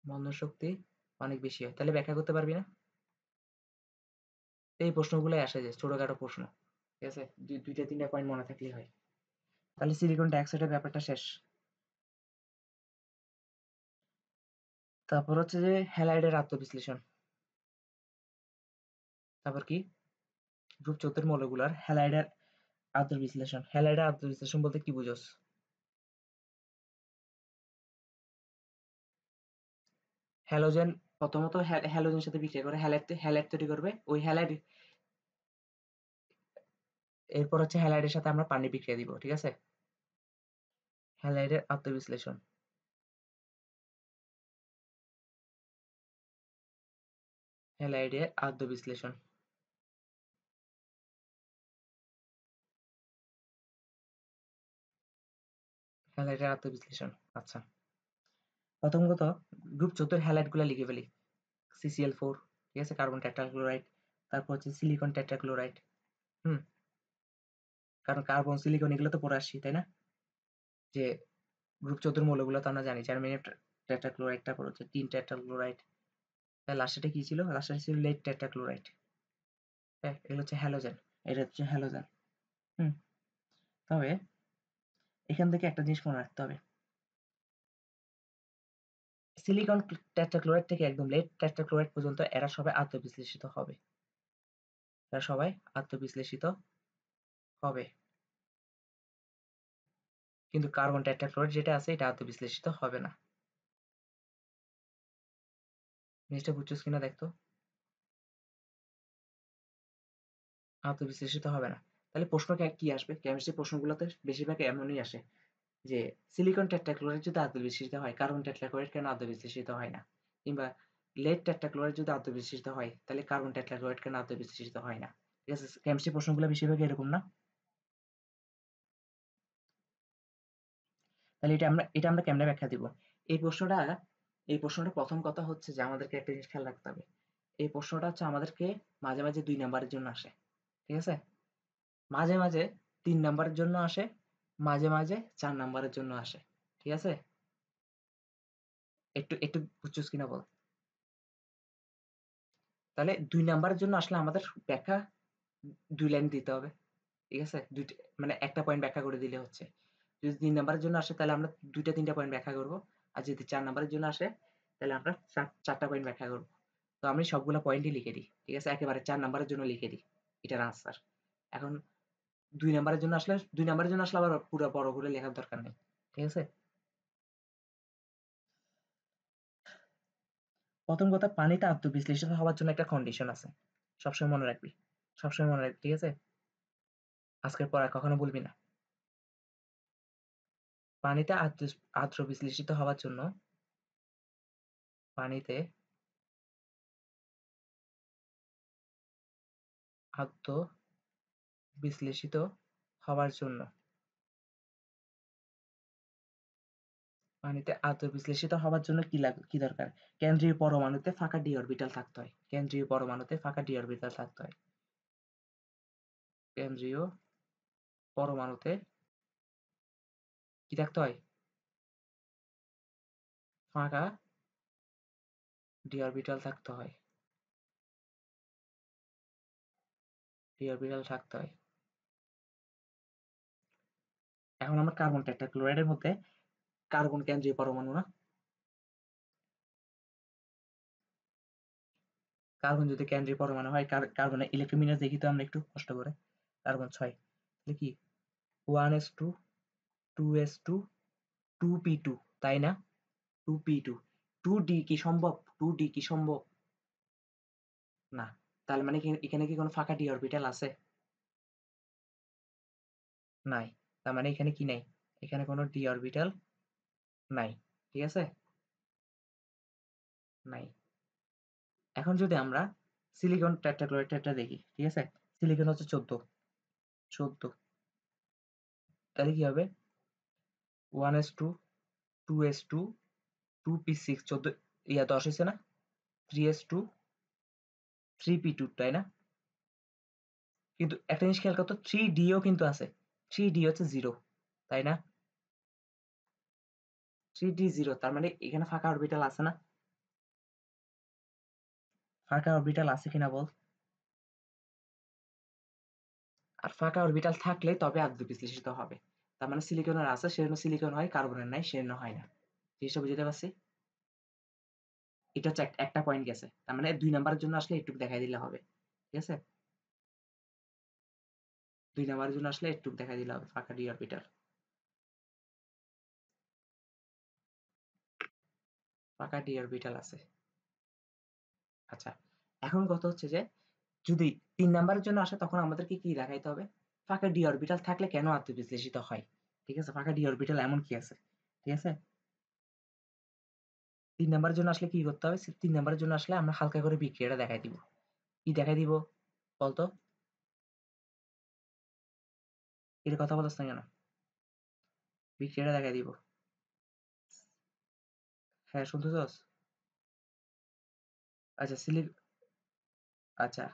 A: বন্ধন শক্তি অনেক বেশি হয়। তাহলে ব্যাখ্যা করতে পারবি না? এই প্রশ্নগুলাই আসে যে ছোটখাটো প্রশ্ন। ঠিক আছে? ২ টা ৩ টা পয়েন্ট মনে থাকলেই হয়। তাহলে সিলিকন ডাই অক্সাইডের ব্যাপারটা শেষ। তারপর হচ্ছে যে হ্যালাইডের আত্মবিশ্লেষণ। তারপর কি? গ্রুপ 14 এর মৌলগুলার হ্যালাইডের আত্মবিশ্লেষণ। হ্যালাইডের আত্মবিশ্লেষণ বলতে কি বুঝোস? হ্যালোজেন প্রথমত হ্যালোজেনের সাথে বিক্রিয়া করে হ্যালাইড তৈরি করবে। ওই হ্যালাইড এরপর হচ্ছে হ্যালাইডের সাথে আমরা পানি বিক্রিয়া দিব। ঠিক আছে? হ্যালাইডের আত্মবিশ্লেষণ। হ্যালাইডের আত্মবিশ্লেষণ। হ্যালাইডের আত্মবিশ্লেষণ। আচ্ছা। প্রথম কথা গ্রুপ 14 এর হ্যালাইড গুলা লিখে ফেলি। CCl4, ঠিক আছে? Carbon tetrachloride. তারপর হচ্ছে সিলিকন টেট্রাক্লোরাইড। হুম? কারণ কার্বন, সিলিকন এগুলো তো পড়ে আসছি, তাই না? যে গ্রুপ 14 মৌলগুলো তো আমরা জানি। জার্মেনিয়াম টেট্রাক্লোরাইড, তারপর হচ্ছে টিন টেট্রাক্লোরাইড। লাস্টেরটা কি ছিল? লাস্টেরটা ছিল লেড টেট্রাক্লোরাইড। হ্যাঁ, এগুলো হচ্ছে হ্যালোজেন। এটা হচ্ছে হ্যালোজেন। হুম? তবে এখান থেকে একটা জিনিস মনে রাখতে হবে। সিলিকন টেট্রাক্লোরাইড থেকে একদম লেড টেট্রাক্লোরাইড পর্যন্ত এরা সবাই আত্মবিশ্লেষিত হবে। এরা সবাই আত্মবিশ্লেষিত হবে। কিন্তু কার্বন টেট্রাক্লোরাইড যেটা আছে এটা আত্মবিশ্লেষিত হবে না। জিনিসটা বুঝছস কিনা দেখতো? আত্মবিশ্লেষিত হবে না। তাহলে প্রশ্ন কি আসবে? কেমিস্ট্রি প্রশ্নগুলোতে বেশিরভাগ এমনই আসে যে সিলিকন টেট্রাক্লোরাইড যদি আত্মবিশ্লেষিত হয়, কার্বন টেট্রাক্লোরাইড কেন আত্মবিশ্লেষিত হয় না? কিংবা লেড টেট্রাক্লোরাইড যদি আত্মবিশ্লেষিত হয়, তাহলে কার্বন টেট্রাক্লোরাইড কেন আত্মবিশ্লেষিত হয় না? ঠিক আছে? কেমিস্ট্রি প্রশ্নগুলো বেশিরভাগ এরকম না? তাহলে এটা আমরা কেমনে ব্যাখ্যা দিব? এই প্রশ্নটা এই প্রশ্নটা প্রথম কথা হচ্ছে যে আমাদেরকে একটা জিনিস খেয়াল রাখতে হবে। এই প্রশ্নটা হচ্ছে আমাদেরকে মাঝে, মাঝে ২ নাম্বারের জন্য আসে। ঠিক আছে? মাঝে, মাঝে ৩ নাম্বারের জন্য আসে, মাঝে, মাঝে ৪ নাম্বারের জন্য আসে। ঠিক আছে? একটু বুঝছস কিনা বল? তাহলে ২ নাম্বারের জন্য আসলে আমাদের ব্যাখ্যা ২ লাইন দিতে হবে। ঠিক আছে? মানে একটা পয়েন্ট ব্যাখ্যা করে দিলে হচ্ছে। যদি ৩ নাম্বারের জন্য আসে তাহলে আমরা ২ টা ৩ টা পয়েন্ট ব্যাখ্যা করব। আর যদি ৪ নাম্বারের জন্য আসে তাহলে আমরা ৪ টা পয়েন্ট ব্যাখ্যা করব। তো আমি সবগুলা পয়েন্টই লিখে দিই। ঠিক আছে? একেবারে ৪ নাম্বারের জন্য লিখে দিই। এটার আনসার। এখন ২ নাম্বারের জন্য আসলে ২ নাম্বারের জন্য আসলে আবার পুরা বড় করে লেখার দরকার নেই। ঠিক আছে? প্রথম কথা, পানিতে আত্মবিশ্লেষিত হওয়ার জন্য একটা কন্ডিশন আছে। সবসময় মনে রাখবি। সবসময় মনে রাখবি। ঠিক আছে? আজকের পর আর কখনো ভুলবি না। পানিতে আত্মবিশ্লেষিত হওয়ার জন্য পানিতে আত্মবিশ্লেষিত হওয়ার জন্য পানিতে আত্মবিশ্লেষিত হওয়ার জন্য কি দরকার? কেন্দ্রীয় পরমাণুতে ফাঁকা ডি অরবিটাল থাকতে হয়। কেন্দ্রীয় পরমাণুতে ফাঁকা ডি অরবিটাল থাকতে হয়। কেন্দ্রীয় পরমাণুতে কি থাকতে হয়? ফাঁকা ডি অরবিটাল থাকতে হয়। ডি অরবিটাল থাকতে হয়। এখন আমরা কার্বন টেট্রাক্লোরাইডের মধ্যে কার্বন কেন্দ্রীয় পরমাণু না? কার্বন যদি কেন্দ্রীয় পরমাণু হয়, কার্বনের ইলেকট্রোমিনাস দেখি তো আমরা একটু কষ্ট করে। কার্বন ৬। তাহলে কি 1s2 2s2 2p2, তাই না? 2p2 2d কি সম্ভব? 2d কি সম্ভব? না। তাহলে মানে কি এখানে কি কোনো ফাঁকা ডি অরবিটাল আছে? নাই। তার মানে এখানে কি নাই? এখানে কোনো ডি অরবিটাল নাই। ঠিক আছে? নাই। এখন যদি আমরা সিলিকন টেট্রাক্লোরাইডটা দেখি, ঠিক আছে? সিলিকন হচ্ছে 14। 14। তাহলে কি হবে? 1s2 2s2 2p6, 14 10 হইছে না? 3s2 3p2, তাই না? কিন্তু একটা জিনিস খেয়াল করতো, 3d ও কিন্তু আছে। 3d হচ্ছে 0, তাই না? 3d 0, তার মানে এখানে ফাঁকা অরবিটাল আছে না? ফাঁকা অরবিটাল আছে কিনা বল? আর ফাঁকা অরবিটাল থাকলে তবে আত্মবিশ্লেষিত হবে। তার মানে সিলিকনের আছে সেজন্য সিলিকন হয়, কার্বনের নাই সেজন্য হয় না। জিনিসটা বুঝতে পারছি? এটা হচ্ছে একটা পয়েন্ট গেছে। তার মানে ২ নাম্বারের জন্য আসলে এটুক দেখাই দিলে হবে। ঠিক আছে? ২ নাম্বারের জন্য আসলে এটুক দেখাই দিলে হবে ফাঁকা ডি অরবিটাল। ফাঁকা ডি অরবিটাল আছে। আচ্ছা। এখন কথা হচ্ছে যে যদি ৩ নাম্বারের জন্য আসে তখন আমাদেরকে কি দেখাইতে হবে? ফাঁকা ডি অরবিটাল থাকলে কেন আত্মবিশ্লেষিত হয়? ঠিক আছে? ফাঁকা ডি অরবিটাল এমন কি আছে? ঠিক আছে? ৩ নাম্বারের জন্য আসলে কি করতে হবে? ৩ নাম্বারের জন্য আসলে আমরা হালকা করে বিক্রিয়াটা দেখাই দিব। কি দেখাই দিব? বলতো? এটা কথা বলছ না কেন? বিক্রিয়াটা দেখাই দিব। হ্যাঁ, শুনতেছস? আচ্ছা আচ্ছা,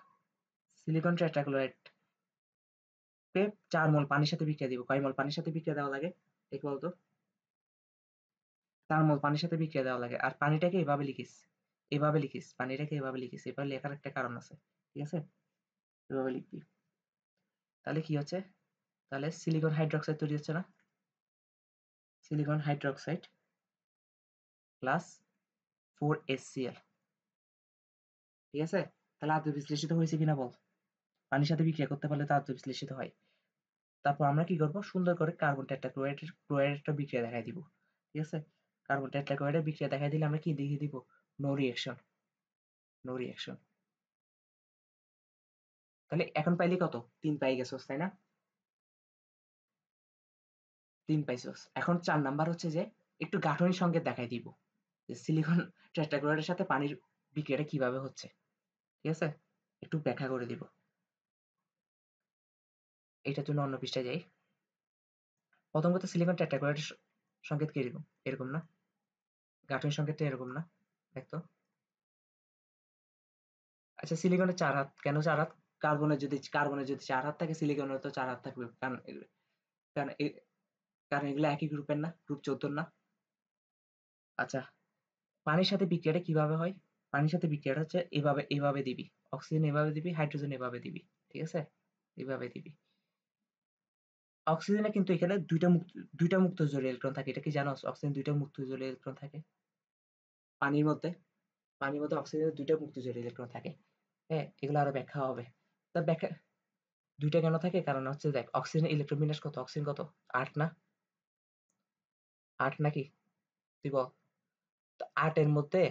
A: সিলিকন টেট্রাক্লোরাইড কে ৪ মোল পানির সাথে বিক্রিয়া দিব। কয় মোল পানির সাথে বিক্রিয়া দেওয়া লাগে? দেখি বলতো? ৪ মোল পানির সাথে বিক্রিয়া দেওয়া লাগে। আর পানিটাকে এভাবে লিখিস। এভাবে লিখিস। পানিটাকে এভাবে লিখিস। এভাবে লেখার একটা কারণ আছে। ঠিক আছে? এভাবে লিখবি। তাহলে কি হচ্ছে? তাহলে সিলিকন হাইড্রক্সাইড তৈরি হচ্ছে না? Silicon hydroxide plus 4HCl। ঠিক আছে? তাহলে আদ্র বিশ্লেষিত হয়েছে কিনা বল? পানির সাথে বিক্রিয়া করতে পারলে তো আদ্র বিশ্লেষিত হয়। তারপর আমরা কি করব? সুন্দর করে কার্বন টেট্রাক্লোরাইডের ক্লোরাইডের বিক্রিয়া দেখাই দিব। ঠিক আছে? কার্বন টেট্রাক্লোরাইডের বিক্রিয়া দেখাই দিলে আমরা কি দেখিয়ে দিব? No reaction. No reaction. তাহলে এখন পাইলি কত? ৩ পাই গেছস, তাই না? ৩ পাইছস। এখন ৪ নাম্বার হচ্ছে যে একটু গাঠনিক সংকেত দেখাই দিব। যে সিলিকন টেট্রাক্লোরাইডের সাথে পানির বিক্রিয়াটা কিভাবে হচ্ছে। ঠিক আছে? একটু ব্যাখ্যা করে দিব। এটার জন্য অন্য পৃষ্ঠায় যাই। প্রথম কথা সিলিকন টেট্রাক্লোরাইডের সংকেত কিরকম? এরকম না? গাঠনিক সংকেতটা এরকম না? দেখ তো। আচ্ছা, সিলিকনের ৪ হাত। কেন ৪ হাত? কার্বনের যদি ৪ হাত থাকে সিলিকনেরও তো ৪ হাত থাকবে। কারণ এ কারণ এগুলো একই গ্রুপের না? গ্রুপ ১৪ না? আচ্ছা, পানির সাথে বিক্রিয়াটা কিভাবে হয়? পানির সাথে বিক্রিয়াটা হচ্ছে এভাবে দিবি। অক্সিজেন এভাবে দিবি, হাইড্রোজেন এভাবে দিবি। ঠিক আছে? এভাবে দিবি। অক্সিজেনে কিন্তু এখানে ২ টা মুক্ত জোড় ইলেকট্রন থাকে। এটা কি জানোস? অক্সিজেন ২ টা মুক্ত জোড় ইলেকট্রন থাকে। পানির মধ্যে পানির মধ্যে অক্সিজেনের ২ টা মুক্ত জোড় ইলেকট্রন থাকে। হ্যাঁ? এগুলো আরো ব্যাখ্যা হবে। তার ব্যাখ্যা ২ টা কেন থাকে? কারণ হচ্ছে দেখ অক্সিজেনের ইলেকট্রন বিন্যাস কত? অক্সিজেন কত? ৮ না? ৮ নাকি? তুই বল। তো ৮ এর মধ্যে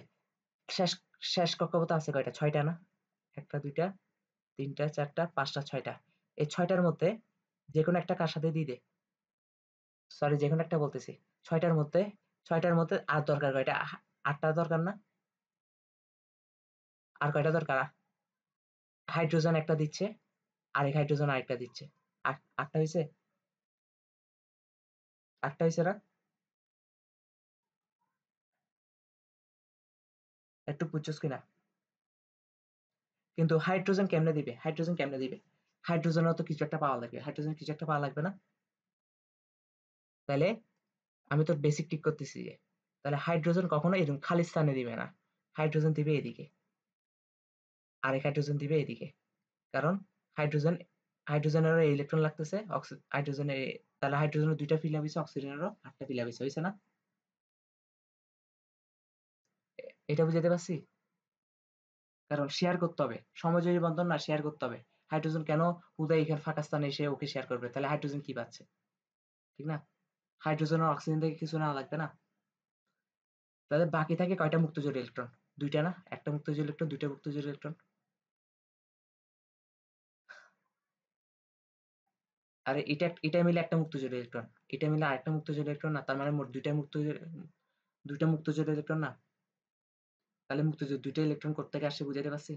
A: শেষ শেষ কক্ষপথ আছে কয়টা? ৬ টা না? ১ টা ২ টা ৩ টা ৪ টা ৫ টা ৬ টা। এই ৬ টার মধ্যে যেকোনো একটা কার সাথে দিয়ে দে। সরি, যেকোনো একটা বলতেছি। ৬ টার মধ্যে আর দরকার কয়টা? ৮ টা দরকার না? আর কয়টা দরকার? হাইড্রোজেন একটা দিচ্ছে, আরেক হাইড্রোজেন আরেকটা দিচ্ছে। ৮ টা হইছে? ৮ টা হইছে না? একটু বুঝছস কিনা? কিন্তু হাইড্রোজেন কেমনে দিবে? হাইড্রোজেন কেমনে দিবে? হাইড্রোজেনেরও তো কিছু একটা পাওয়া লাগবে। হাইড্রোজেন কিছু একটা পাওয়া লাগবে না? তাইলে আমি তোর বেসিক ঠিক করতেছি যে, তাহলে হাইড্রোজেন কখনো এরকম খালি স্থানে দিবে না। হাইড্রোজেন দিবে এদিকে, আরেক হাইড্রোজেন দিবে এদিকে। কারণ হাইড্রোজেন হাইড্রোজেনেরও ইলেকট্রন লাগতেছে, হাইড্রোজেনের তাহলে হাইড্রোজেনের ২ টা ফিলাপ হইছে, অক্সিজেনেরও ৮ টা ফিলাপ হইছে। হইছে না? এটা বুঝাইতে পারছি? কারণ শেয়ার করতে হবে। সমযোজী বন্ধন না, শেয়ার করতে হবে। হাইড্রোজেন কেন হুদাই এখানে ফাঁকা স্থানে এসে ওকে শেয়ার করবে? তাহলে হাইড্রোজেন কি পাচ্ছে? ঠিক না? হাইড্রোজেন আর অক্সিজেন থেকে কিছু নেওয়া লাগবে না? তাহলে বাকি থাকে কয়টা মুক্তজোড় ইলেকট্রন? ২ টা না? একটা মুক্তজোড় ইলেকট্রন, ২ টা মুক্তজোড় ইলেকট্রন। আরে এটা মিলে একটা মুক্তজোড় ইলেকট্রন। এটা মিলে আরেকটা মুক্তজোড় ইলেকট্রন না? তার মানে মোট ২ টা মুক্তজোড় ইলেকট্রন না? তাহলে মুক্তজোড় ২ টা ইলেকট্রন কোত্থেকে আসছে বুঝাইতে পারছি?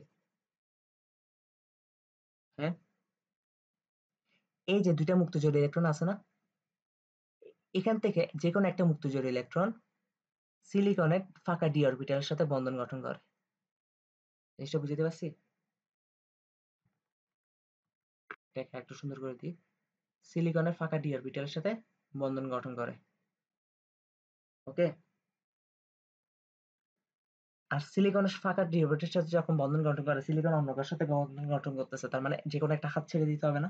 A: হ্যাঁ? এই যে ২ টা মুক্তজোড় ইলেকট্রন আছে না? এখান থেকে যেকোনো একটা মুক্তজোড় ইলেকট্রন সিলিকনের ফাঁকা ডি অরবিটালের সাথে বন্ধন গঠন করে। জিনিসটা বুঝাইতে পারছি? দেখ একটু সুন্দর করে দিই। সিলিকনের ফাঁকা ডি অরবিটালের সাথে বন্ধন গঠন করে। ওকে? আর সিলিকনের ফাঁকা ডি অরবিটালের সাথে যখন বন্ধন গঠন করে, সিলিকন অন্য কারোর সাথে বন্ধন গঠন করতেছে। তার মানে যেকোনো একটা হাত ছেড়ে দিতে হবে না?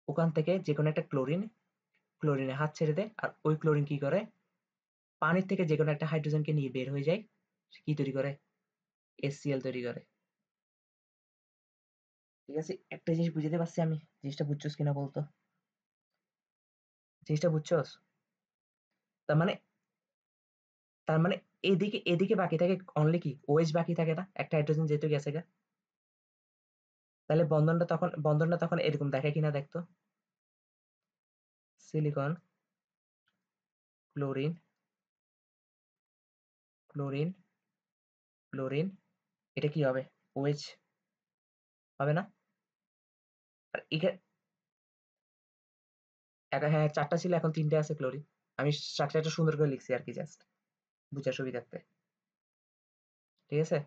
A: ওখান থেকে যেকোনো একটা ক্লোরিনে হাত ছেড়ে দেয়। আর ওই ক্লোরিন কি করে? পানির থেকে যে কোনো একটা হাইড্রোজেনকে নিয়ে বের হয়ে যায়, সে কি তৈরি করে? HCl তৈরি করে। ঠিক আছে? একটা জিনিস বুঝাতে পারছি আমি? জিনিসটা বুঝছস কিনা বলতো? জিনিসটা বুঝছস? তার মানে তার মানে এদিকে বাকি থাকে অনলি কি? OH বাকি থাকে না? একটা হাইড্রোজেন যেহেতু গেছে গা। তাহলে বন্ধনটা তখন এরকম দেখায় কিনা দেখতো? সিলিকন, ক্লোরিন, ক্লোরিন, ক্লোরিন, এটা কি হবে? OH হবে না? আর হ্যাঁ ৪ টা ছিল, এখন ৩ টে আছে ক্লোরিন। আমি স্ট্রাকচারটা সুন্দর করে লিখছি আরকি জাস্ট বুঝার সুবিধার্থে। ঠিক আছে?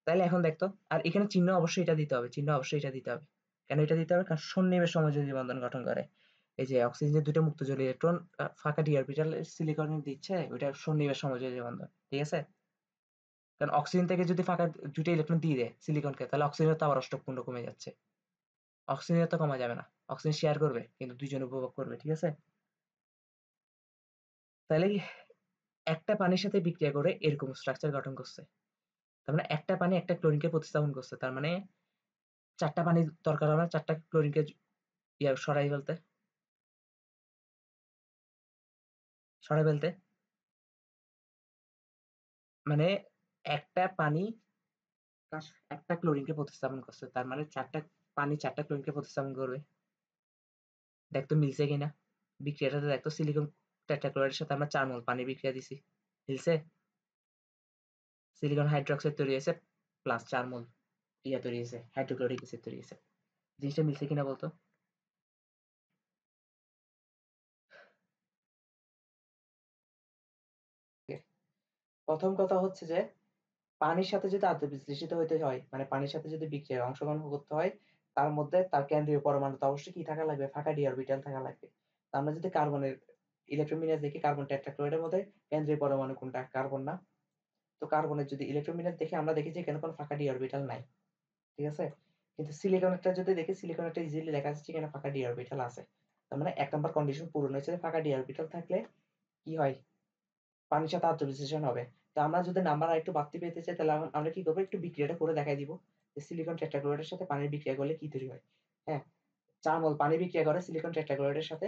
A: তাইলে এখন দেখতো, আর এখানে চিহ্ন অবশ্যই এটা দিতে হবে। চিহ্ন অবশ্যই এটা দিতে হবে। কেন এটা দিতে হবে? কারণ সন্নিবেশ সমযোজী বন্ধন গঠন করে। এই যে অক্সিজেনের ২ টা মুক্ত জলীয় ইলেকট্রন ফাঁকা ডি অরবিটাল সিলিকনে দিচ্ছে, ওইটা সন্নিবেশ সমযোজী বন্ধন। ঠিক আছে? কারণ অক্সিজেন থেকে যদি ফাঁকা ২ টা ইলেকট্রন দিয়ে দেয় সিলিকনকে, তাহলে অক্সিজেনের তো আবার অষ্টক পুঞ্জ কমে যাচ্ছে। অক্সিজেনের তো কমা যাবে না। অক্সিজেন শেয়ার করবে, কিন্তু ২ জন উপভোগ করবে। ঠিক আছে? তাহলে একটা পানির সাথে বিক্রিয়া করে এরকম স্ট্রাকচার গঠন করছে। তার মানে একটা পানি একটা ক্লোরিনকে প্রতিস্থাপন করছে। তার মানে ৪ টা পানির দরকার হবে না, ৪ টা ক্লোরিনকে সরাই ফেলতে। সরাই ফেলতে। মানে একটা পানি একটা ক্লোরিনকে প্রতিস্থাপন করছে। তার মানে ৪ টা পানি ৪ টা ক্লোরিনকে প্রতিস্থাপন করবে। দেখ তো মিলছে কিনা? বিক্রিয়াটাতে দেখ তো, সিলিকন টেট্রাক্লোরাইডের সাথে আমরা ৪ মোল পানির বিক্রিয়া দিছি। মিলছে? সিলিকন হাইড্রোক্সাইড তৈরি হয়েছে প্লাস ৪ মোল তৈরি হয়েছে, হাইড্রোক্লোরিক অ্যাসিড তৈরি হয়েছে। জিনিসটা মিলছে কিনা বলতো? প্রথম কথা হচ্ছে যে পানির সাথে যদি আত্মবিশ্লেষিত হইতে হয়, মানে পানির সাথে যদি বিক্রিয়ায় অংশগ্রহণ করতে হয়, তার মধ্যে তার কেন্দ্রীয় পরমাণুতে অবশ্যই কি থাকা লাগবে? ফাঁকা ডি অরবিটাল থাকা লাগবে। তো আমরা যদি কার্বনের ইলেকট্রন বিন্যাস দেখি, কার্বন টেট্রাক্লোরাইডের মধ্যে কেন্দ্রীয় পরমাণু কোনটা? কার্বন না? তো কার্বনের যদি ইলেকট্রন বিন্যাস দেখি, আমরা দেখি যে এখানে কোনো ফাঁকা ডি অরবিটাল নাই। ঠিক আছে? কিন্তু সিলিকনেরটা যদি দেখি, সিলিকনেরটা ইজিলি দেখা যাচ্ছে এখানে ফাঁকা ডি অরবিটাল আছে। তার মানে ১ নাম্বার কন্ডিশন পূরণ হয়েছে, ফাঁকা ডি অরবিটাল থাকলে কি হয়? পানির সাথে আত্মবিশ্লেষণ হবে। তো আমরা যদি নাম্বার আরেকটু বাড়তি পেতে চাই, তাহলে আমরা কি করব? একটু বিক্রিয়াটা করে দেখাই দিব। যে সিলিকন টেট্রাক্লোরাইডের সাথে পানির বিক্রিয়া করলে কি তৈরি হয়। হ্যাঁ? ৪ মোল পানি বিক্রিয়া করে সিলিকন টেট্রাক্লোরাইডের সাথে।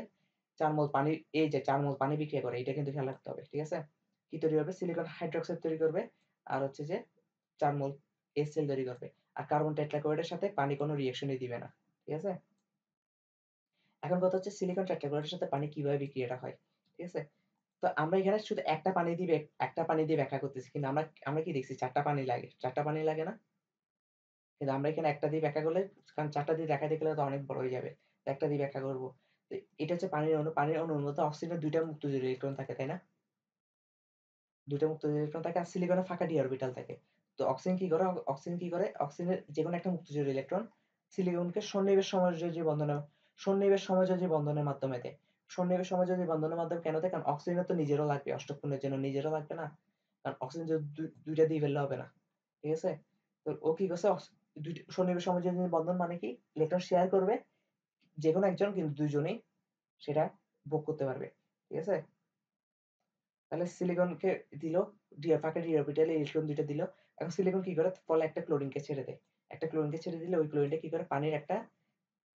A: ৪ মোল পানি, এই যে ৪ মোল পানি বিক্রিয়া করে, এটা কিন্তু খেয়াল রাখতে হবে। ঠিক আছে? কি তৈরি হবে? সিলিকন হাইড্রোক্সাইড তৈরি করবে। আর হচ্ছে যে ৪ মোল HCl তৈরি করবে। আর কার্বন টেট্রাক্লোরাইডের সাথে পানি কোনো রিঅ্যাকশনই দিবে না। ঠিক আছে? এখন কথা হচ্ছে সিলিকন টেট্রাক্লোরাইডের সাথে পানি কিভাবে বিক্রিয়াটা হয়। ঠিক আছে? তো আমরা এখানে শুধু একটা পানি দিয়ে ব্যাখ্যা করতেছি। কিন্তু আমরা আমরা কি দেখছি? ৪ টা পানি লাগে। ৪ টা পানি লাগে না? কিন্তু আমরা এখানে একটা দিয়ে ব্যাখ্যা করলে, কারণ ৪ টা দিয়ে দেখাইতে গেলে তো অনেক বড় হয়ে যাবে। তো একটা দিয়ে ব্যাখ্যা করব। তো এটা হচ্ছে পানির অণু। পানির অণুর মধ্যে অক্সিজেনের ২ টা মুক্ত জড়িত ইলেকট্রন থাকে, তাই না? ২ টা মুক্ত জড়িত ইলেকট্রন থাকে, আর সিলিকনে ফাঁকা ডি অরবিটাল থাকে। তো অক্সিজেন কি করে? অক্সিজেনের যেকোনো একটা মুক্ত জড়িত ইলেকট্রন সিলিকনকে সন্নিবেশ সমযোজী বন্ধনের মাধ্যমে দেয়। সন্নিবেশ সমযোজী বন্ধনের মাধ্যমে কেন দেয়? কারণ অক্সিজেনের তো নিজেরও লাগবে, অষ্টক পূরণের জন্য নিজেরও লাগবে না? কারণ অক্সিজেন যদি ২ টা দিয়ে ফেললে হবে না। ঠিক আছে? তো ও কি করছে? সন্নিবেশ সমযোজী বন্ধন মানে কি? ইলেকট্রন শেয়ার করবে যেকোনো একজন, কিন্তু ২ জনেই সেটা ভোগ করতে পারবে। ঠিক আছে? তাহলে সিলিকনকে দিল, ফাঁকা ডি অরবিটালে ইলেকট্রন ২ টা দিল। এখন সিলিকন কি করে? ফলে একটা ক্লোরিনকে ছেড়ে দেয়। একটা ক্লোরিনকে ছেড়ে দিলে ওই ক্লোরিনটা কি করে? পানির একটা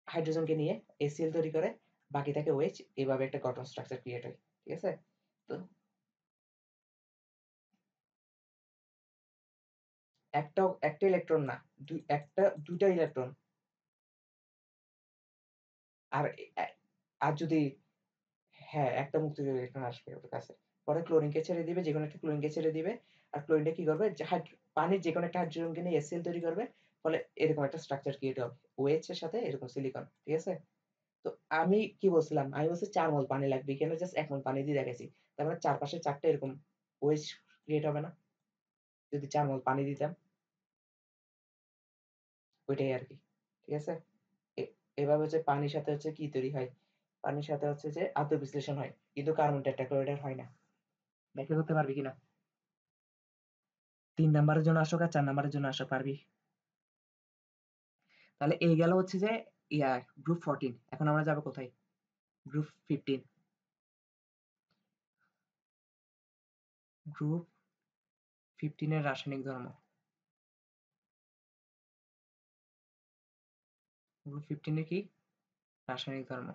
A: হাইড্রোজেনকে নিয়ে HCl তৈরি করে, বাকি থাকে OH। এভাবে একটা গঠন স্ট্রাকচার ক্রিয়েট হয়। ঠিক আছে? তো একটা ইলেকট্রন না, ২ টা ইলেকট্রন। আর এ আর যদি, হ্যাঁ, একটা মুক্তজোড়ী ইলেকট্রন আসবে ওর কাছে। পরে ক্লোরিনকে ছেড়ে দিবে, যেকোনো একটা ক্লোরিনকে ছেড়ে দিবে। আর ক্লোরিনটা কি করবে? যে পানির যেকোনো একটা হাইড্রোজেনকে নিয়ে HCl তৈরি করবে। ফলে এরকম একটা স্ট্রাকচার ক্রিয়েট হবে। OH এর সাথে এরকম সিলিকন। ঠিক আছে? তো আমি কি বলছিলাম? আমি বলছি ৪ মোল পানি লাগবে। এখানে জাস্ট ১ মোল পানি দিয়ে দেখাইছি। তার মানে চারপাশে ৪ টা এরকম OH ক্রিয়েট হবে না? যদি ৪ মোল পানি দিতাম? ওইটাই আরকি। ঠিক আছে? এ এভাবে হচ্ছে পানির সাথে হচ্ছে কি তৈরি হয়? পানির সাথে হচ্ছে যে আত্মবিশ্লেষণ হয়। কিন্তু কার্বন টেট্রাক্লোরাইড এর হয় না। ব্যাখ্যা করতে পারবি কিনা? ৩ নাম্বারের জন্য আসুক আর ৪ নাম্বারের জন্য আসুক, পারবি? তাহলে এই গেল হচ্ছে যে গ্রুপ 14। এখন আমরা যাবো কোথায়? গ্রুপ 15। গ্রুপ 15 এর রাসায়নিক ধর্ম। গ্রুপ 15 এর কি রাসায়নিক ধর্ম।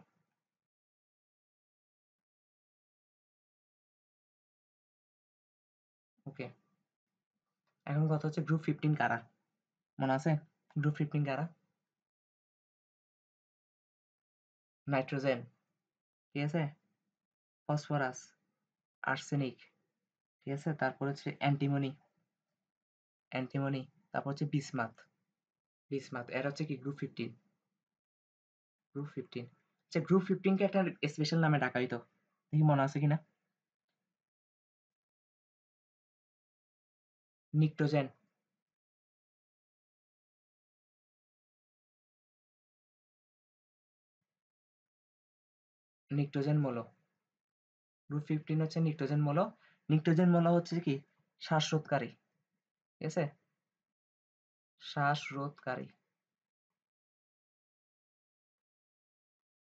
A: ওকে, এখন কথা হচ্ছে গ্রুপ 15 কারা, মনে আছে? গ্রুপ 15 কারা? নাইট্রোজেন, ঠিক আছে, ফসফরাস, আর্সেনিক, ঠিক আছে, তারপর হচ্ছে অ্যান্টিমনি, অ্যান্টিমনি, তারপর হচ্ছে বিসমাথ, বিসমাথ, এরা হচ্ছে কি গ্রুপ 15। গ্রুপ 15, আচ্ছা গ্রুপ 15 কে একটা স্পেশাল নামে ডাকা হইতো, দেখি মনে আছে কিনা। নিক্টোজেন, নিক্টোজেন মৌল। গ্রুপ 15 হচ্ছে নিক্টোজেন মৌল। নিক্টোজেন মৌল হচ্ছে কি শ্বাসরোধকারী, ঠিক আছে, শ্বাসরোধকারী,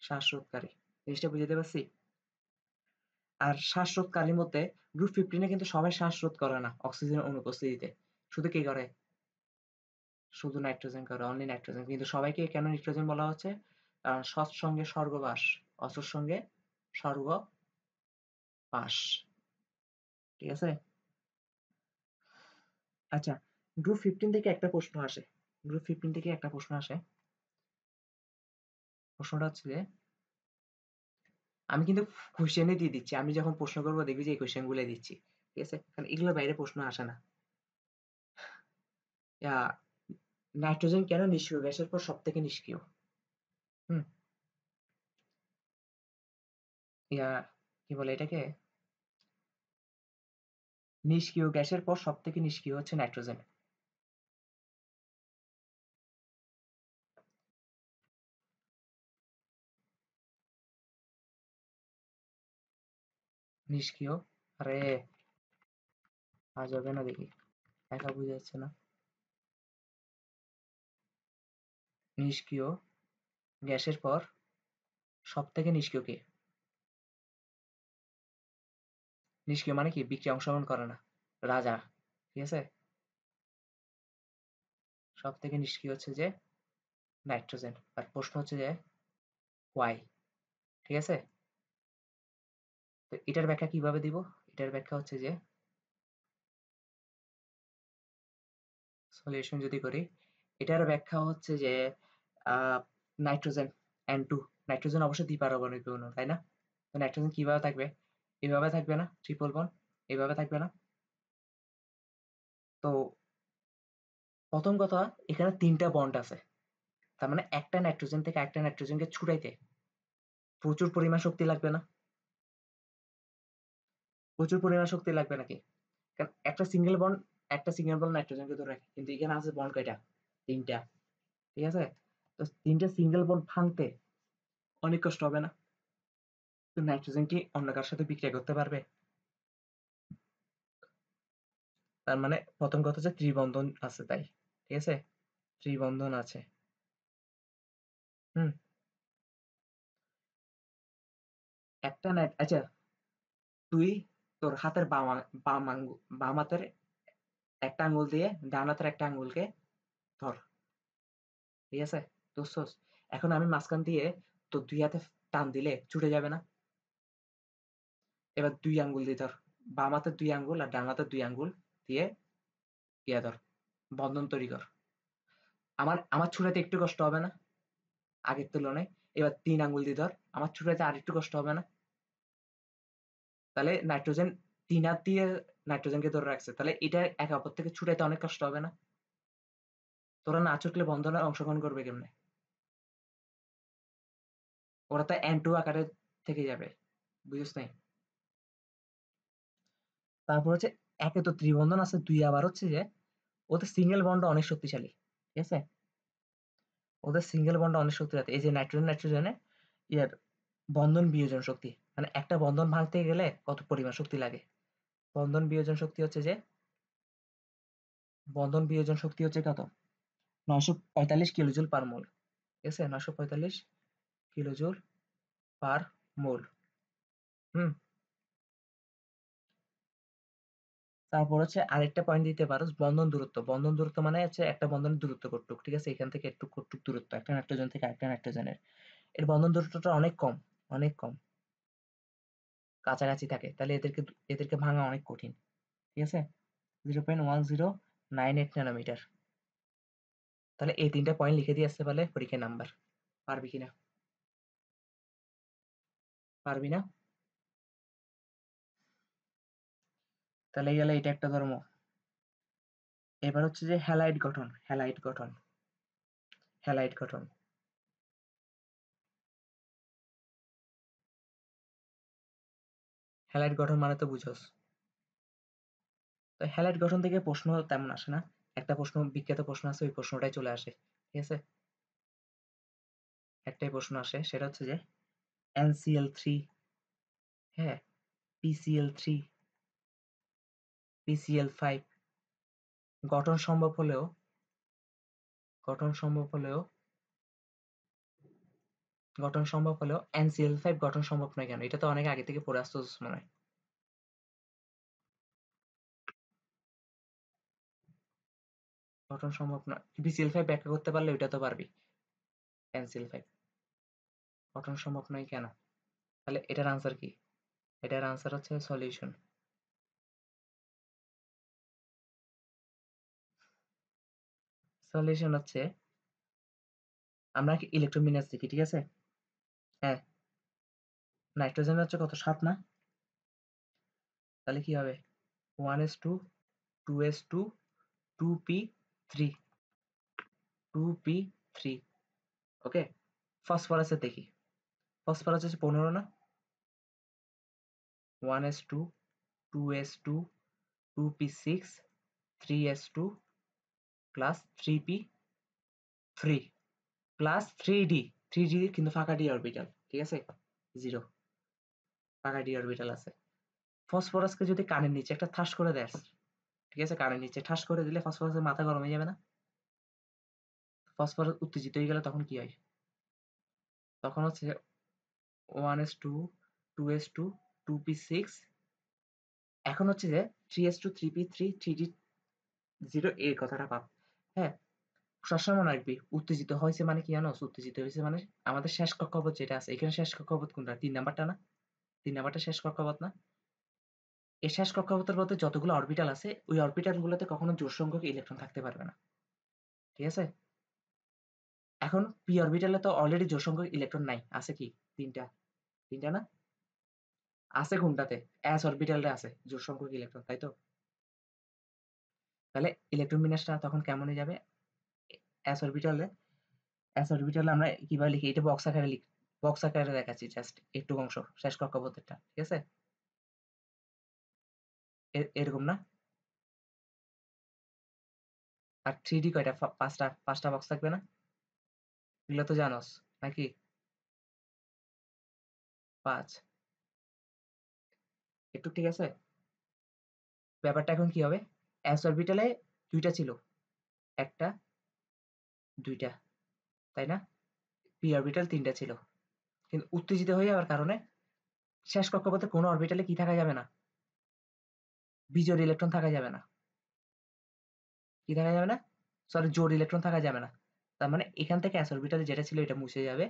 A: শ্বাসরোধকারী, জিনিসটা বুঝাতে পারছি? আর শ্বাসরোধকারীর মধ্যে গ্রুপ 15 এ কিন্তু সবাই শ্বাসরোধ করে না অক্সিজেনের অনুপস্থিতিতে, শুধু কি করে, শুধু নাইট্রোজেন করে, অনলি নাইট্রোজেন। কিন্তু সবাইকে কেন নিক্টোজেন বলা হচ্ছে, কারণ সৎসঙ্গে স্বর্গবাস, অসৎসঙ্গে স্বর্গবাস, ঠিক আছে। আচ্ছা, গ্রুপ 15 থেকে একটা প্রশ্ন আসে, গ্রুপ 15 থেকে একটা প্রশ্ন আসে, প্রশ্নটা হচ্ছে যে, আমি কিন্তু কোশ্চেনই দিয়ে দিচ্ছি, আমি যখন প্রশ্ন করবো দেখবি যে এই কোশ্চেন গুলো দিচ্ছি, ঠিক আছে, কারণ এগুলোর বাইরে প্রশ্ন আসে না। নাইট্রোজেন কেন নিষ্ক্রিয় গ্যাসের পর সব থেকে নিষ্ক্রিয়? হুম, ইয়া কি বলে এটাকে, নিষ্ক্রিয় গ্যাসের পর সব থেকে নিষ্ক্রিয় হচ্ছে নাইট্রোজেন। নিষ্ক্রিয়, আরে আজ হবে না দেখি, একা বুঝে যাচ্ছে না। নিষ্ক্রিয় গ্যাসের পর সব থেকে নিষ্ক্রিয় কে? নিষ্ক্রিয় মানে কি বিক্রিয়া অংশগ্রহণ করে না, রাজা, ঠিক আছে, সব থেকে নিষ্ক্রিয় হচ্ছে যে নাইট্রোজেন। আর প্রশ্ন হচ্ছে যে ওয়াই, ঠিক আছে। তো এটার ব্যাখ্যা কিভাবে দিব, এটার ব্যাখ্যা হচ্ছে যে সলিউশন যদি করি, এটার ব্যাখ্যা হচ্ছে যে নাইট্রোজেন N2, নাইট্রোজেন অবশ্যই দ্বিপারমাণবিক অণু, তাই না? তো নাইট্রোজেন কিভাবে থাকবে, এভাবে থাকবে না, ট্রিপল বন্ড এভাবে থাকবে না। তো প্রথম কথা, এখানে 3টা বন্ড আছে, তার মানে একটা নাইট্রোজেন থেকে একটা নাইট্রোজেনকে ছুটাইতে প্রচুর পরিমাণ শক্তি লাগবে না? প্রচুর পরিমাণ শক্তি লাগবে নাকি? কারণ একটা সিঙ্গেল বন্ড নাইট্রোজেনকে ধরে রাখে, কিন্তু এখানে আছে বন্ড কয়টা, 3টা, ঠিক আছে। তো 3টে সিঙ্গেল বন্ড ভাঙতে অনেক কষ্ট হবে না? তো নাইট্রোজেন কি অন্য কারোর সাথে বিক্রিয়া করতে পারবে? তার মানে প্রথম কথা হচ্ছে ত্রিবন্ধন আছে তাই, ঠিক আছে, ত্রিবন্ধন আছে। হুম, একটা নাইট, আচ্ছা তুই তোর হাতের বাম হাতের একটা আঙ্গুল দিয়ে ডান হাতের একটা আঙ্গুলকে ধর, ঠিক আছে, ধরছস? এখন আমি মাঝখান দিয়ে তোর 2 হাতে টান দিলে ছুটে যাবে না? এবার 2 আঙ্গুল দিয়ে ধর, বাম হাতের 2 আঙ্গুল আর ডান হাতের 2 আঙ্গুল দিয়ে ধর, বন্ধন তৈরি কর। আমার ছুটাতে একটু কষ্ট হবে না আগের তুলনায়? এবার 3 আঙ্গুল দিয়ে ধর, আমার ছুটাতে আরেকটু কষ্ট হবে না? তাহলে নাইট্রোজেন 3 হাত দিয়ে নাইট্রোজেনকে ধরে রাখছে, তাহলে এটা একে অপর থেকে ছুটাইতে অনেক কষ্ট হবে না? তোরা না ছুটলে বন্ধনে অংশগ্রহণ করবে কেমনে? ওরা তো N2 আকারে থেকে যাবে, বুঝিস নাই? তারপর হচ্ছে একে তো ত্রিবন্ধন আছে, 2 আবার হচ্ছে যে ওদের সিঙ্গেল বন্ড অনেক শক্তিশালী, ঠিক আছে, ওদের সিঙ্গেল বন্ড অনেক শক্তিশালী। এই যে নাইট্রোজেন নাইট্রোজেনে ইয়ার বন্ধন বিয়োজন শক্তি, মানে একটা বন্ধন ভাঙতে গেলে কত পরিমাণ শক্তি লাগে। বন্ধন বিয়োজন শক্তি হচ্ছে যে, বন্ধন বিয়োজন শক্তি হচ্ছে কত, 945 কিলোজুল পার মোল, ঠিক আছে, 945 কিলোজুল পার মোল। হুম, তারপর হচ্ছে আরেকটা পয়েন্ট দিতে পারো বন্ধন দূরত্ব। বন্ধন দূরত্ব মানে হচ্ছে একটা বন্ধনের দূরত্ব কতটুক, ঠিক আছে? এখান থেকে একটু কতটুক দূরত্ব একটা নাইট্রোজেন থেকে আরেকটা নাইট্রোজেনের। এর বন্ধন দূরত্বটা অনেক কম, অনেক কম, কাছাকাছি থাকে। তাহলে এদেরকে ভাঙা অনেক কঠিন, ঠিক আছে? 0.1098 ন্যানোমিটার। তাহলে এই 3টা পয়েন্ট লিখে দিয়ে আসতে পারলে পরীক্ষার নাম্বার। পারবি কিনা? পারবি না? তাহলে গেলে এটা একটা ধর্ম। এবার হচ্ছে যে হ্যালাইড গঠন, হ্যালাইড গঠন, হ্যালাইড গঠন। হ্যালাইড গঠন মানে তো বুঝোস। তো হ্যালাইড গঠন থেকে প্রশ্ন তেমন আসে না। একটা প্রশ্ন, বিখ্যাত প্রশ্ন আছে, ওই প্রশ্নটাই চলে আসে, ঠিক আছে? একটাই প্রশ্ন আসে, সেটা হচ্ছে যে NCl3, হ্যাঁ, PCl3, PCl5 গঠন সম্ভব হলেও, গঠন সম্ভব হলেও, গঠন সম্ভব হলেও NCl5 গঠন সম্ভব নয় কেন? এটা তো অনেক আগে থেকে পড়ে আসতেছিস মনে হয়। গঠন সম্ভব নয়, BCl5 ব্যাখ্যা করতে পারলে ওইটা তো পারবি। NCl5 গঠন সম্ভব নয় কেন? তাহলে এটার আনসার কি? এটার আনসার হচ্ছে সলিউশন। সলিউশন হচ্ছে, আমরা কি ইলেকট্রোমিনাস দেখি, ঠিক আছে? হ্যাঁ, নাইট্রোজেন হচ্ছে কত, 7 না? তাহলে কি হবে? 1s2, 2s2, 2p3, 2p3, ওকে। ফসফরাসের দেখি, ফসফরাস হচ্ছে 15 না? 1s2, 2s2, 2p6, 3s2 plus 3p3 plus 3d, 3d কিন্তু ফাঁকা d অরবিটাল, ঠিক আছে? 0, ফাঁকা d অরবিটাল আছে। ফসফরাসকে যদি কানের নিচে একটা ঠাস করে দেয়, ঠিক আছে, কানের নিচে ঠাস করে দিলে ফসফরাসের মাথা গরম হয়ে যাবে না? ফসফরাস উত্তেজিত হয়ে গেলে তখন কি হয়? তখন হচ্ছে 1s2, 2s2, 2p6, এখন হচ্ছে যে 3s2, 3p3, 3d0 এই কথাটা পাব। হ্যাঁ, সবসময় মনে রাখবি উত্তেজিত হয়েছে মানে কি জানো? উত্তেজিত হয়েছে মানে আমাদের শেষ কক্ষপথ যেটা আছে, এখানে শেষ কক্ষপথ কোনটা? 3 নাম্বারটা না? 3 নাম্বারটা শেষ কক্ষপথ না? এই শেষ কক্ষপথের মধ্যে যতগুলো অরবিটাল আছে, ওই অরবিটাল গুলোতে কখনো জোড় সংখ্যক ইলেকট্রন থাকতে পারবে না, ঠিক আছে? এখন পি অরবিটালে তো অলরেডি জোড় সংখ্যক ইলেকট্রন নাই, আছে কি? 3টা, 3টা না? আছে কোনটাতে? এস অরবিটালে আছে জোড় সংখ্যক ইলেকট্রন, তাই তো? তাহলে ইলেকট্রন বিন্যাসটা তখন কেমন হয়ে যাবে? এস অরবিটালে, এস অরবিটালে আমরা কিভাবে লিখি? এটা বক্স আকারে বক্স আকারে দেখাচ্ছি, জাস্ট একটু অংশ শেষ কক্ষপথেরটা, ঠিক আছে? এরকম না? আর 3D কয়টা? 5টা, 5টা বক্স থাকবে না? এগুলো তো জানোস নাকি? 5, একটু ঠিক আছে? ব্যাপারটা এখন কি হবে? এস অরবিটালে 2টা ছিল, 1টা, 2টা, তাই না? পি অরবিটাল 3টা ছিল। কিন্তু উত্তেজিত হয়ে যাওয়ার কারণে শেষ কক্ষপথে কোনো অরবিটালে কি থাকা যাবে না? বিজোড় ইলেকট্রন থাকা যাবে না। কি থাকা যাবে না? সরি, জোড় ইলেকট্রন থাকা যাবে না। তার মানে এখান থেকে s অরবিটালে যেটা ছিল এটা মুছে যাবে।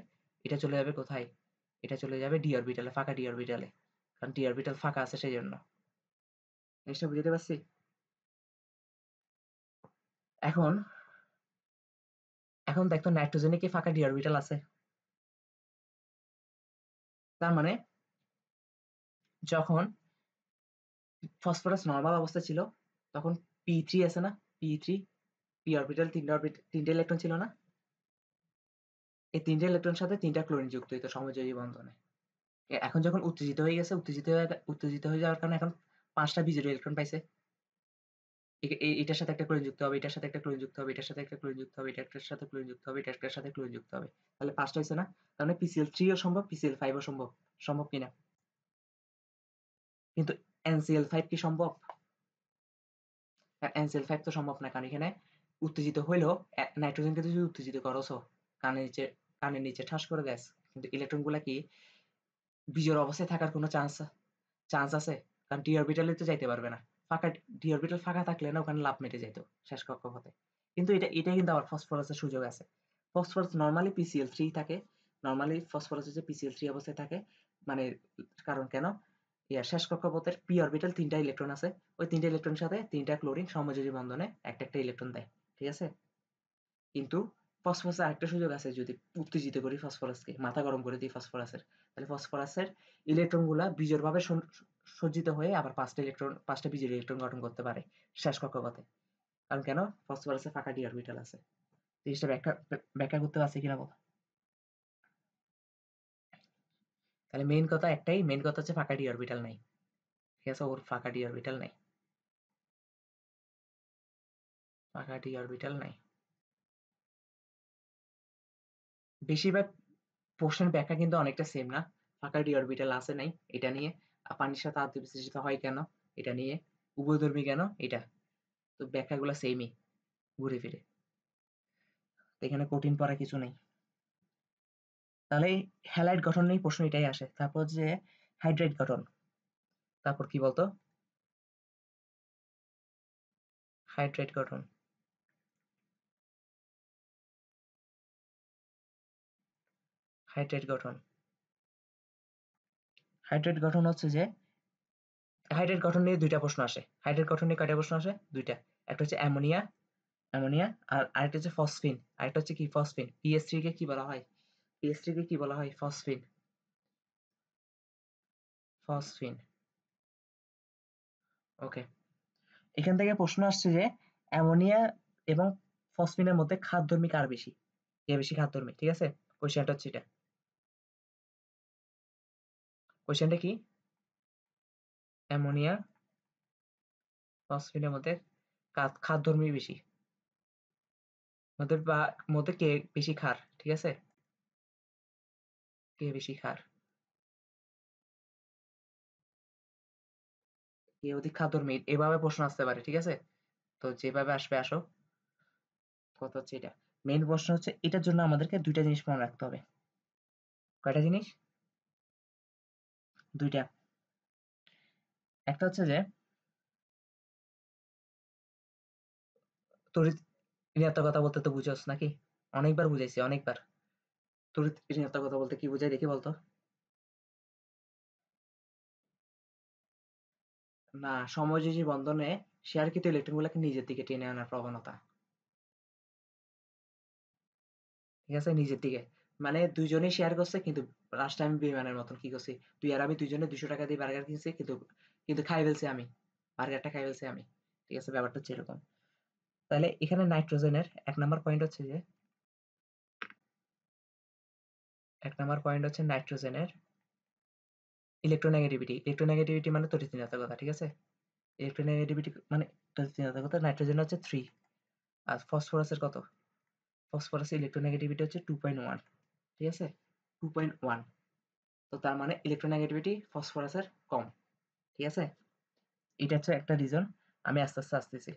A: এটা চলে যাবে কোথায়? এটা চলে যাবে d অরবিটালে, ফাঁকা d অরবিটালে। কারণ d অরবিটাল ফাঁকা আছে সেজন্য। জিনিসটা বুঝাতে পারছি? এখন, এখন দেখ তো নাইট্রোজেনে কি ফাঁকা d অরবিটাল আছে? তার মানে যখন ফসফরাস নরমাল অবস্থায় ছিল তখন p3 আছে না? p3, p অরবিটাল 3টা ইলেকট্রন ছিল না? এই 3টা ইলেকট্রনের সাথে 3টা ক্লোরিন যুক্ত হইতো সমযোজী বন্ধনে। এখন যখন উত্তেজিত হয়ে গেছে, উত্তেজিত হয়ে যাওয়ার কারণে এখন 5টা বিজোড় ইলেকট্রন পাইছে। এটার সাথে একটা ক্লোরিন যুক্ত হবে, এটার সাথে একটা ক্লোরিন যুক্ত হবে, এটার সাথে একটা ক্লোরিন যুক্ত হবে, এটার সাথে ক্লোরিন যুক্ত হবে, এটার সাথে ক্লোরিন যুক্ত হবে। তাহলে 5টা হইছে না? তার মানে PCl3 ও সম্ভব, PCl5 ও সম্ভব। সম্ভব কিনা? কিন্তু NCl5 কি সম্ভব? NCl5 তো সম্ভব না, কারণ এখানে উত্তেজিত হইলেও নাইট্রোজেনকে তুই যদি উত্তেজিত করছো, কানের নিচে ঠাস করে দেস, কিন্তু ইলেকট্রন গুলা কি বিজোড় অবস্থায় থাকার কোনো চান্স আছে? কারণ d অরবিটালে তো যাইতে পারবে না। ফাঁকা ডি অরবিটাল ফাঁকা থাকলে না ওখানে লাভ মেটে যেত শেষ কক্ষপথে। কিন্তু এটা কিন্তু আবার ফসফরাসের সুযোগ আছে। ফসফরাস নরমালি PCl3 থাকে। নরমালি ফসফরাস হচ্ছে PCl3 অবস্থায় থাকে। মানে কারণ কেন? শেষ কক্ষপথের p অরবিটাল 3টা ইলেকট্রন আছে। ওই 3টা ইলেকট্রনের সাথে 3টা ক্লোরিন সমযোজী বন্ধনে একটা ইলেকট্রন দেয়। ঠিক আছে? কিন্তু ফসফরাসের আরেকটা সুযোগ আছে, যদি উত্তেজিত করি ফসফরাসকে, মাথা গরম করে দিই ফসফরাসের, তাহলে ফসফরাসের ইলেকট্রনগুলা বিজোড়ভাবে সজ্জিত হয়ে আবার 5টা বিজোড় ইলেকট্রন গঠন করতে পারে শেষ কক্ষপথে। কারণ কেন? ফসফরাসে ফাঁকা ডি অরবিটাল আছে। জিনিসটা ব্যাখ্যা করতে পারছি কিনা বল? তাহলে মেইন কথা একটাই, মেইন কথা হচ্ছে ফাঁকা ডি অরবিটাল নাই। ঠিক আছে? ওর ফাঁকা ডি অরবিটাল নাই। ফাঁকা ডি অরবিটাল নাই। বেশিরভাগ প্রশ্নের ব্যাখ্যা কিন্তু অনেকটা সেম না? ফাঁকা ডি অরবিটাল আছে নাই এটা নিয়ে, পানির সাথে আদ্য বিশ্লেষিত হয় কেন এটা নিয়ে, উভয়ধর্মী কেন এটা। তো ব্যাখ্যাগুলো সেমই ঘুরে ফিরে। এখানে কঠিন পড়া কিছু নেই। তাহলে হ্যালাইড গঠন নিয়ে প্রশ্ন এটাই আসে। তারপর যে হাইড্রাইড গঠন, তারপর কি বলতো? হাইড্রাইড গঠন, হাইড্রাইড গঠন, হাইড্রাইড গঠন হচ্ছে যে হাইড্রাইড গঠন নিয়ে দুইটা প্রশ্ন আসে। হাইড্রাইড গঠন নিয়ে কয়টা প্রশ্ন আসে? দুইটা। একটা হচ্ছে অ্যামোনিয়া, অ্যামোনিয়া, আর আরেকটা হচ্ছে ফসফিন। আরেকটা হচ্ছে কি? ফসফিন। PS3 কে কি বলা হয়? PS3 কে কি বলা হয়? ফসফিন। ফসফিন। ওকে। এখান থেকে প্রশ্ন আসছে যে অ্যামোনিয়া এবং ফসফিনের মধ্যে খাদ্যধর্মী কার বেশি? কে বেশি খাদ্যধর্মী? ঠিক আছে? কোশ্চেনটা হচ্ছে এটা। কোশ্চেনটা কি? অ্যামোনিয়া ফসফিনের মধ্যে খাদ্যধর্মী বেশি, মধ্যে কে বেশি ক্ষার? ঠিক আছে? কে বেশি ক্ষার, কে অধিক খাদ্যধর্মী, এভাবে প্রশ্ন আসতে পারে। ঠিক আছে? তো যেভাবে আসবে আসো। কথা হচ্ছে এটা। মেইন প্রশ্ন হচ্ছে এটার জন্য আমাদেরকে দুইটা জিনিস মনে রাখতে হবে। কয়টা জিনিস? দুইটা। একটা হচ্ছে যে তড়িৎ ঋণাত্মকতা বলতে তো বুঝোস নাকি? অনেকবার বুঝাইছি, অনেকবার। তড়িৎ ঋণাত্মকতা বলতে কি বুঝাই দেখি বলতো? না, সমযোজী বন্ধনে শেয়ারকৃত ইলেকট্রনগুলোকে নিজের দিকে টেনে আনার প্রবণতা। ঠিক আছে? নিজের দিকে। মানে দুইজনেই শেয়ার করছে, কিন্তু লাস্টে আমি বেইমানের মতন কি করছি? তুই আর আমি দুইজনে 200 টাকা দিয়ে বার্গার কিনছি, কিন্তু কিন্তু খাই ফেলছি আমি। বার্গারটা খাই ফেলছি আমি। ঠিক আছে? ব্যাপারটা হচ্ছে এরকম। তাহলে এখানে নাইট্রোজেনের ১ নাম্বার পয়েন্ট হচ্ছে যে ১ নাম্বার পয়েন্ট হচ্ছে নাইট্রোজেনের ইলেকট্রোনেগেটিভিটি। ইলেকট্রোনেগেটিভিটি মানে তড়িৎ ঋণাত্মকতা। ঠিক আছে? ইলেকট্রোনেগেটিভিটি মানে তড়িৎ ঋণাত্মকতা। নাইট্রোজেন হচ্ছে 3। আর ফসফরাসের কত? ফসফরাসের ইলেকট্রোনেগেটিভিটি হচ্ছে 2.1। ঠিক আছে? 2.1। তো তার মানে ইলেকট্রোনেগেটিভিটি ফসফরাসের কম। ঠিক আছে? এটা হচ্ছে একটা রিজন। আমি আস্তে আস্তে আসতেছি।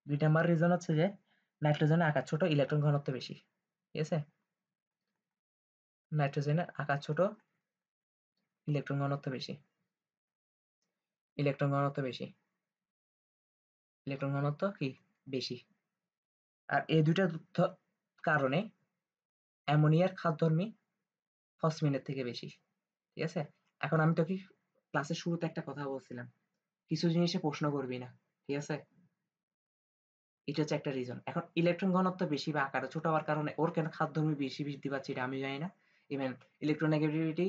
A: ২ নাম্বার রিজন হচ্ছে যে নাইট্রোজেনের আকার ছোট, ইলেকট্রন ঘনত্ব বেশি। ঠিক আছে? নাইট্রোজেনের আকার ছোট, ইলেকট্রন ঘনত্ব বেশি। ইলেকট্রন ঘনত্ব বেশি। ইলেকট্রন ঘনত্ব কি? বেশি। আর এই দুইটা কারণে অ্যামোনিয়ার খাদ্যধর্মী ফসফিনের থেকে বেশি। ঠিক আছে? এখন আমি তোকে ক্লাসের শুরুতে একটা কথা বলছিলাম। কিছু জিনিসে প্রশ্ন করবি না। ঠিক আছে? এটা হচ্ছে একটা রিজন। এখন ইলেকট্রন ঘনত্ব বেশি বা আকারে ছোট হওয়ার কারণে ওর কেন খাদ্যধর্মী বেশি বৃদ্ধি পাচ্ছে এটা আমি জানি না। ইভেন ইলেকট্রোনেগেটিভিটি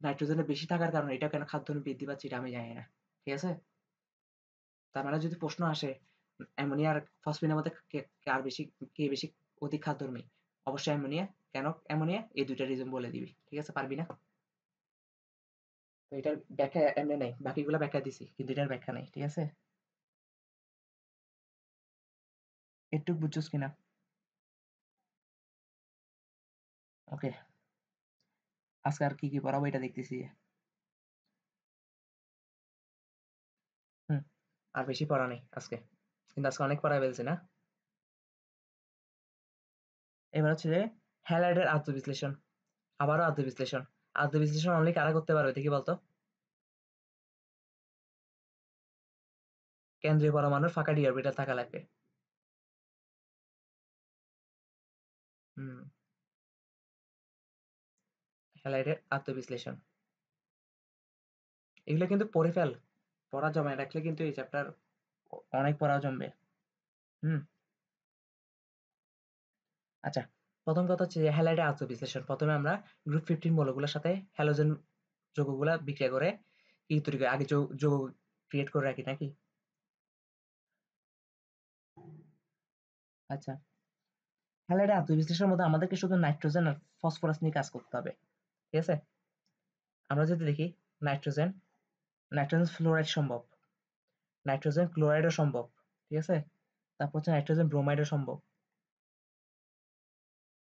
A: নাইট্রোজেনের বেশি থাকার কারণে এটাও কেন খাদ্যধর্মী বৃদ্ধি পাচ্ছে এটা আমি জানি না। ঠিক আছে? তার মানে যদি প্রশ্ন আসে অ্যামোনিয়া আর ফসফিনের মধ্যে কার বেশি, কে বেশি অধিক খাদ্যধর্মী? অবশ্যই অ্যামোনিয়া। কেন অ্যামোনিয়া? এই ২ টা রিজন বলে দিবি। ঠিক আছে? পারবি না? তো এটার ব্যাখ্যা এমনে নাই। বাকিগুলা ব্যাখ্যা দিছি। কিন্তু এটার ব্যাখ্যা নাই। ঠিক আছে? এটুক বুঝছস কিনা? ওকে। আজকে আর কি পড়াবো এটা দেখতেছি। হুম। আর বেশি পড়া নেই আজকে। কিন্তু আজকে অনেক পড়ায় ফেলছি না? এবার হচ্ছে যে হ্যালাইডের আদ্য বিশ্লেষণ। আবারও আদ্য বিশ্লেষণ। আদ্য বিশ্লেষণ অনলি কারা করতে পারবে দেখি বলতো? কেন্দ্রীয় পরমাণুর ফাঁকা ডি অরবিটাল থাকা লাগবে। হুম, হ্যালাইডের আত্মবিশ্লেষণ এগুলো কিন্তু পড়ে ফেল, পড়া জমায় রাখলে কিন্তু এই চ্যাপ্টার অনেক পড়া জমবে। হুম, আচ্ছা, প্রথম কথা হচ্ছে যে হ্যালাইডের আত্মবিশ্লেষণ। প্রথমে আমরা গ্রুপ 15 মৌলগুলোর সাথে হ্যালোজেন যৌগগুলা বিক্রিয়া করে কি তৈরি করে, আগে যৌগ ক্রিয়েট করে রাখি নাকি? আচ্ছা, হ্যালাইডের আত্মবিশ্লেষণের মধ্যে আমাদেরকে শুধু নাইট্রোজেন আর ফসফরাস নিয়ে কাজ করতে হবে। ঠিক আছে, আমরা যদি দেখি নাইট্রোজেন, নাইট্রোজেন ফ্লোরাইড সম্ভব, নাইট্রোজেন ক্লোরাইডও সম্ভব। ঠিক আছে, তারপর হচ্ছে নাইট্রোজেন ব্রোমাইডও সম্ভব,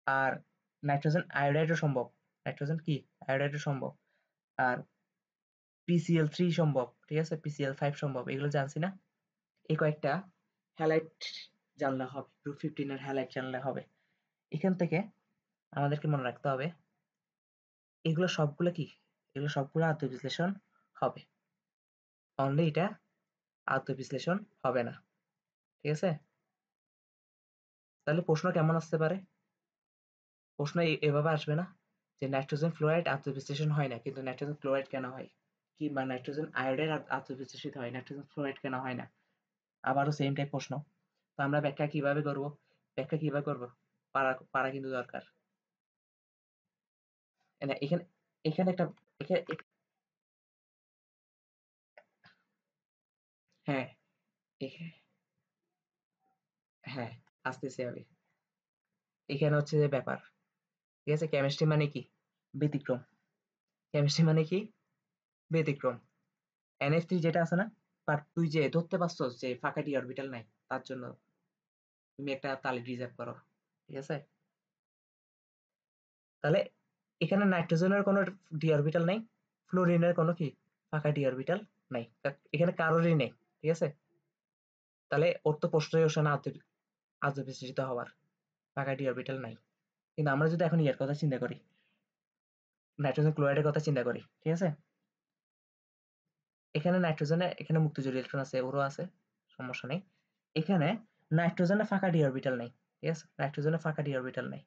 A: আর নাইট্রোজেন আয়োডাইডও সম্ভব। নাইট্রোজেন কি আয়োডাইডও সম্ভব, আর PCl3 সম্ভব। ঠিক আছে, PCl5 সম্ভব। এগুলো জানছি না, এই কয়েকটা হ্যালাইড জানলে হবে, গ্রুপ 15 এর হ্যালাইড জানলে হবে। এখান থেকে আমাদেরকে মনে রাখতে হবে এগুলো সবগুলো কি, এগুলো সবগুলো আত্মবিশ্লেষণ হবে, অনলি এটা আত্মবিশ্লেষণ হবে না। ঠিক আছে, তাহলে প্রশ্ন কেমন আসতে পারে? প্রশ্ন এভাবে আসবে না যে নাইট্রোজেন ফ্লোরাইড আত্মবিশ্লেষণ হয় না, কিন্তু নাইট্রোজেন ক্লোরাইড কেন হয়, কিংবা নাইট্রোজেন আয়োডাইড আত্মবিশ্লেষিত হয়, নাইট্রোজেন ফ্লোরাইড কেন হয় না। আবারও সেম টাইপ প্রশ্ন। তো আমরা ব্যাখ্যা কিভাবে করব, ব্যাখ্যা কিভাবে করব, পারা পারা কিন্তু দরকার। এখানে এখানে একটা হ্যাঁ, হ্যাঁ, আসতেছি আমি। এখানে হচ্ছে যে ব্যাপার, ঠিক আছে, কেমিস্ট্রি মানে কি ব্যতিক্রম, কেমিস্ট্রি মানে কি ব্যতিক্রম। NH3 যেটা আছে না, বাট তুই যে ধরতে পারছস যে ফাঁকা ডি অরবিটাল নাই, তার জন্য তুমি একটা তালি রিজার্ভ করো। ঠিক আছে, তাহলে এখানে নাইট্রোজেনের কোনো ডি অরবিটাল নাই, ফ্লোরিনের কোনো কি ফাঁকা ডি অরবিটাল নাই, এখানে কারোরই নেই। ঠিক আছে, তাহলে ওর তো প্রশ্নই আসে না আত্মবিশ্লেষিত হওয়ার, ফাঁকা ডি অরবিটাল নাই। কিন্তু আমরা যদি এখন ইয়ার কথা চিন্তা করি, নাইট্রোজেন ক্লোরাইডের কথা চিন্তা করি, ঠিক আছে, এখানে নাইট্রোজেনে এখানে মুক্তজোড়ী ইলেকট্রন আছে, ওরও আছে, সমস্যা নেই। এখানে নাইট্রোজেনে ফাঁকা ডি অরবিটাল নেই। ঠিক আছে, নাইট্রোজেনে ফাঁকা ডি অরবিটাল নেই,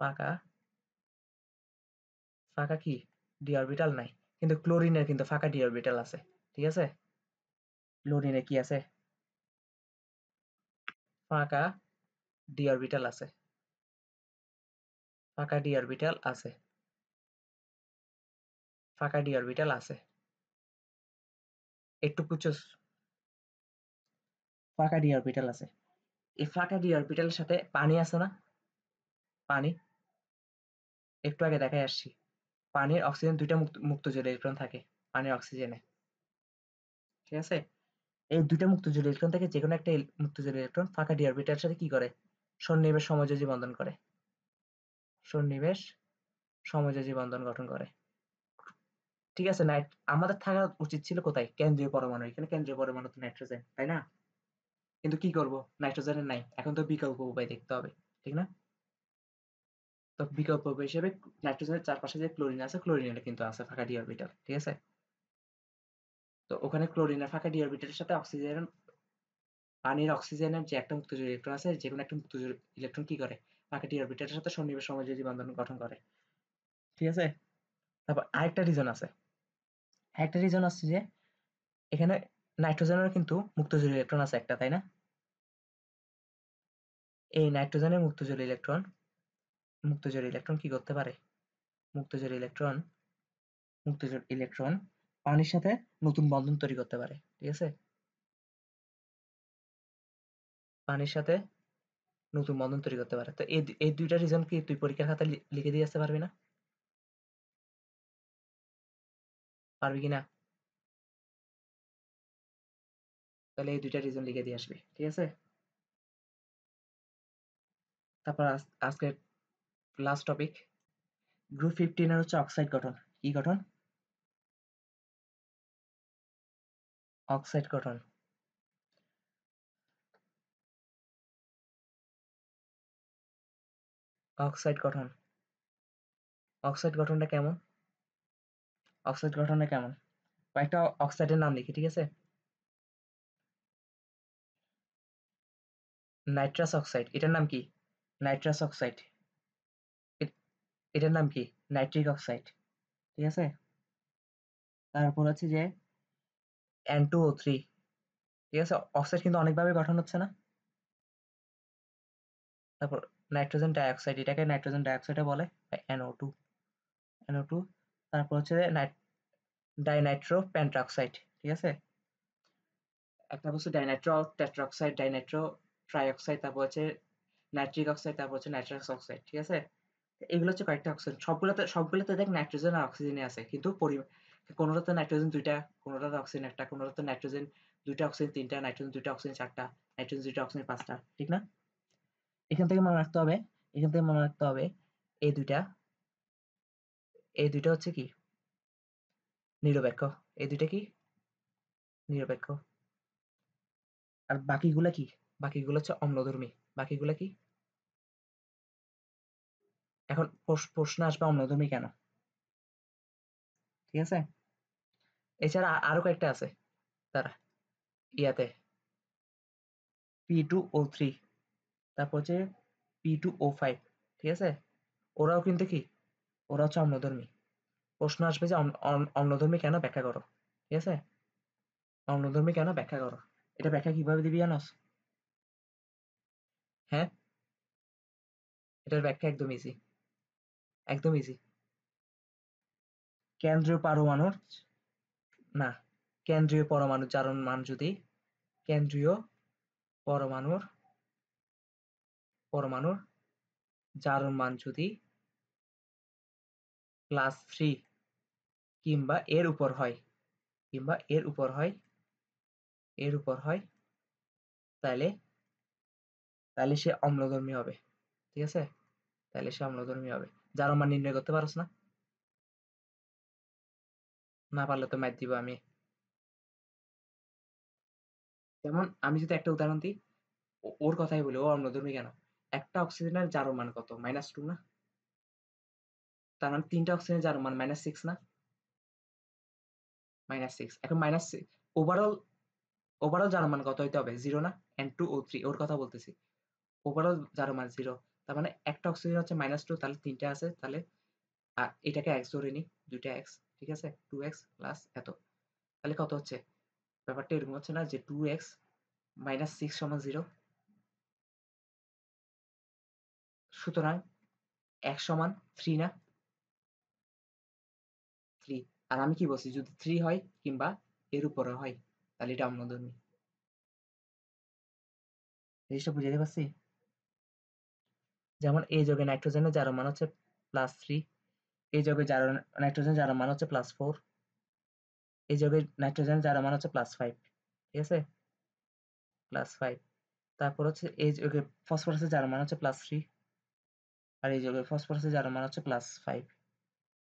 A: ফাঁকা ফাঁকা কি ডি অরবিটাল নাই। কিন্তু ক্লোরিনের কিন্তু ফাঁকা ডি অরবিটাল আছে। ঠিক আছে, ক্লোরিনে কি আছে, ফাঁকা ডি অরবিটাল আছে, ফাঁকা ডি অরবিটাল আছে, ফাঁকা ডি অরবিটাল আছে। একটু বুঝছস, ফাঁকা ডি অরবিটাল আছে। এই ফাঁকা ডি অরবিটালের সাথে পানি আছে না, পানি একটু আগে দেখাই আসছি, পানির অক্সিজেন দুইটা মুক্তজোড়ী ইলেকট্রন থাকে পানির অক্সিজেনে। ঠিক আছে, এই দুইটা মুক্তজোড়ী ইলেকট্রন থেকে যে কোনো একটা মুক্তজোড়ী ইলেকট্রন ফাঁকা ডি অরবিটালের সাথে কি করে, সন্নিবেশ সমযোজী বন্ধন করে, সন্নিবেশ সমযোজী বন্ধন গঠন করে। ঠিক আছে, আমাদের থাকা উচিত ছিল কোথায়, কেন্দ্রীয় পরমাণু, এখানে কেন্দ্রীয় পরমাণু তো নাইট্রোজেন, তাই না? কিন্তু কি করব, নাইট্রোজেনের নাই, এখন তো বিকল্প উপায় দেখতে হবে, ঠিক না? তো বিকল্প উপায় হিসেবে নাইট্রোজেনের চারপাশে যে ক্লোরিন আছে, ক্লোরিনের কিন্তু আছে ফাঁকা ডি অরবিটাল। ঠিক আছে, তো ওখানে ক্লোরিনের ফাঁকা ডি অরবিটালের সাথে অক্সিজেন, পানির অক্সিজেনের যে একটা মুক্তজোড়ী ইলেকট্রন আছে, যে কোনো একটা মুক্তজোড়ী ইলেকট্রন কি করে, ফাঁকা ডি অরবিটালের সাথে সন্নিবেশ সমযোজী বন্ধন গঠন করে। ঠিক আছে, তারপর আরেকটা রিজন আছে, আরেকটা রিজন আছে যে এখানে নাইট্রোজেনের কিন্তু মুক্তজোড়ী ইলেকট্রন আছে একটা, তাই না? এই নাইট্রোজেনের মুক্তজোড়ী ইলেকট্রন কি করতে পারে, মুক্তজোড়ী ইলেকট্রন মুক্তজোড় ইলেকট্রন পানির সাথে নতুন বন্ধন তৈরি করতে পারে। ঠিক আছে, পানির সাথে নতুন বন্ধন তৈরি করতে পারে। তো এই দুইটা রিজন কি তুই পরীক্ষার খাতায় লিখে দিয়ে আসতে পারবি না, পারবি কিনা? তাহলে এই দুইটা রিজন লিখে দিয়ে আসবি। ঠিক আছে, তারপর আজকে লাস্ট টপিক, গ্রুপ 15 এর হচ্ছে অক্সাইড গঠন। কি গঠন, অক্সাইড গঠন। অক্সাইড গঠন, অক্সাইড গঠনটা কেমন, অক্সাইড গঠনটা কেমন, কয়েকটা অক্সাইডের নাম লিখি। ঠিক আছে, নাইট্রাস অক্সাইড, এটার নাম কি? Nitrous oxide. এটার নাম কি? Nitric oxide. ঠিক আছে? তারপর হচ্ছে যে N2O3। ঠিক আছে? অক্সাইড কিন্তু অনেকভাবে গঠন হচ্ছে না? তারপর নাইট্রোজেন ডাইঅক্সাইড, এটাকে নাইট্রোজেন ডাইঅক্সাইড বলে, NO2। NO2। তারপর হচ্ছে ডাইনাইট্রো পেন্টঅক্সাইড। ঠিক আছে? একটা হচ্ছে ডাইনাইট্রো টেট্রাঅক্সাইড, ডাইনাইট্রো ট্রাইঅক্সাইড, তারপর হচ্ছে নাইট্রিক অক্সাইড, তারপর হচ্ছে নাইট্রাস অক্সাইড। ঠিক আছে? এগুলো হচ্ছে কয়েকটা অক্সাইড। সবগুলোতে দেখ নাইট্রোজেন আর অক্সিজেনই আছে, কিন্তু কোনোটাতে নাইট্রোজেন দুইটা, কোনোটাতে অক্সিজেন একটা, কোনোটাতে নাইট্রোজেন দুইটা, অক্সিজেন তিনটা, নাইট্রোজেন দুইটা, অক্সিজেন চারটা, নাইট্রোজেন দুইটা, অক্সিজেন পাঁচটা। ঠিক না? এখান থেকে মনে রাখতে হবে, এখান থেকে মনে রাখতে হবে এই দুইটা, এই দুইটা হচ্ছে কি নিরপেক্ষ, এই দুইটা কি নিরপেক্ষ। আর বাকিগুলা কি? বাকিগুলো হচ্ছে অম্লধর্মী। বাকিগুলা কি? এখন প্রশ্ন আসবে অম্লধর্মী কেন? ঠিক আছে? এছাড়া আরো কয়েকটা আছে তারা ইয়াতে P2O3, তারপর হচ্ছে P2O5। ঠিক আছে? ওরাও কিন্তু কি, ওরা হচ্ছে অম্লধর্মী। প্রশ্ন আসবে যে অম্লধর্মী কেন ব্যাখ্যা করো। ঠিক আছে? অম্লধর্মী কেন ব্যাখ্যা করো। এটা ব্যাখ্যা কিভাবে দিবি জানোস? হ্যাঁ, এটার ব্যাখ্যা একদম ইজি, একদম ইজি। কেন্দ্রীয় পারমাণুর, না, কেন্দ্রীয় পরমাণুর জারণ মান যদি, কেন্দ্রীয় পরমাণুর পরমাণুর জারণ মান যদি +3 কিংবা এর উপর হয়, কিংবা এর উপর হয়, এর উপর হয়, তাহলে তাহলে সে অম্লধর্মী হবে। ঠিক আছে? তাহলে সে অম্লধর্মী হবে। জারণ মান নির্ণয় করতে পারছ না? না পারলে তো ম্যাথ দিব আমি। যেমন আমি যদি একটা উদাহরণ দিই, ওর কথাই বলি, ও অম্লধর্মী কেন? একটা অক্সিজেনের জারণ মান কত? -2 না? তার মানে তিনটা অক্সিজেনের জারণ মান -6 না? -6। এখন ওভারঅল, ওভারঅল জারণ মান কত হইতে হবে? 0 না? N2O3 ওর কথা বলতেছি। ওভারঅল জারণ মান 0। তার মানে একটা অক্সিজেন হচ্ছে -2, তাহলে তিনটা আছে, তাহলে এটাকে x ধরে নিই, দুইটা x। ঠিক আছে? 2x প্লাস এত, তাহলে কত হচ্ছে? ব্যাপারটা এরকম হচ্ছে না যে 2x -6 সমান 0। সুতরাং x সমান 3 না? 3। আর আমি কি বলছি, যদি 3 হয় কিংবা এর উপরে হয়, তাহলে এটা অম্লধর্মী। জিনিসটা বুঝাতে পারছি? যেমন এই যৌগে নাইট্রোজেনের জারণ মান হচ্ছে +3, এই যৌগে নাইট্রোজেনের জারণ মান হচ্ছে +4, এই যৌগে নাইট্রোজেনের জারণ মান হচ্ছে +5। ঠিক আছে? +5। তারপর হচ্ছে এই যৌগে ফসফরাসের জারণ মান হচ্ছে +3, আর এই যৌগে ফসফরাসের জারণ মান হচ্ছে +5।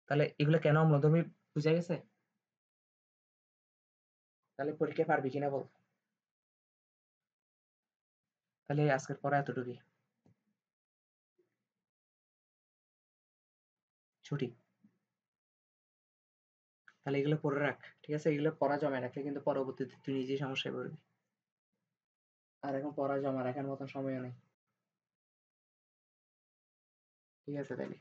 A: তাহলে এগুলো কেন অম্লধর্মী বুঝা গেছে? তাহলে পরীক্ষায় পারবি কিনা বল? তাহলে আজকের পড়া এতটুকুই। ছুটি। তাহলে এগুলো পড়ে রাখ। ঠিক আছে? এগুলো পড়া জমায় রাখলে কিন্তু পরবর্তীতে তুই নিজেই সমস্যায় পড়বি। আর এখন পড়া জমা রাখার মতন সময়ও নেই। ঠিক আছে তাইলে।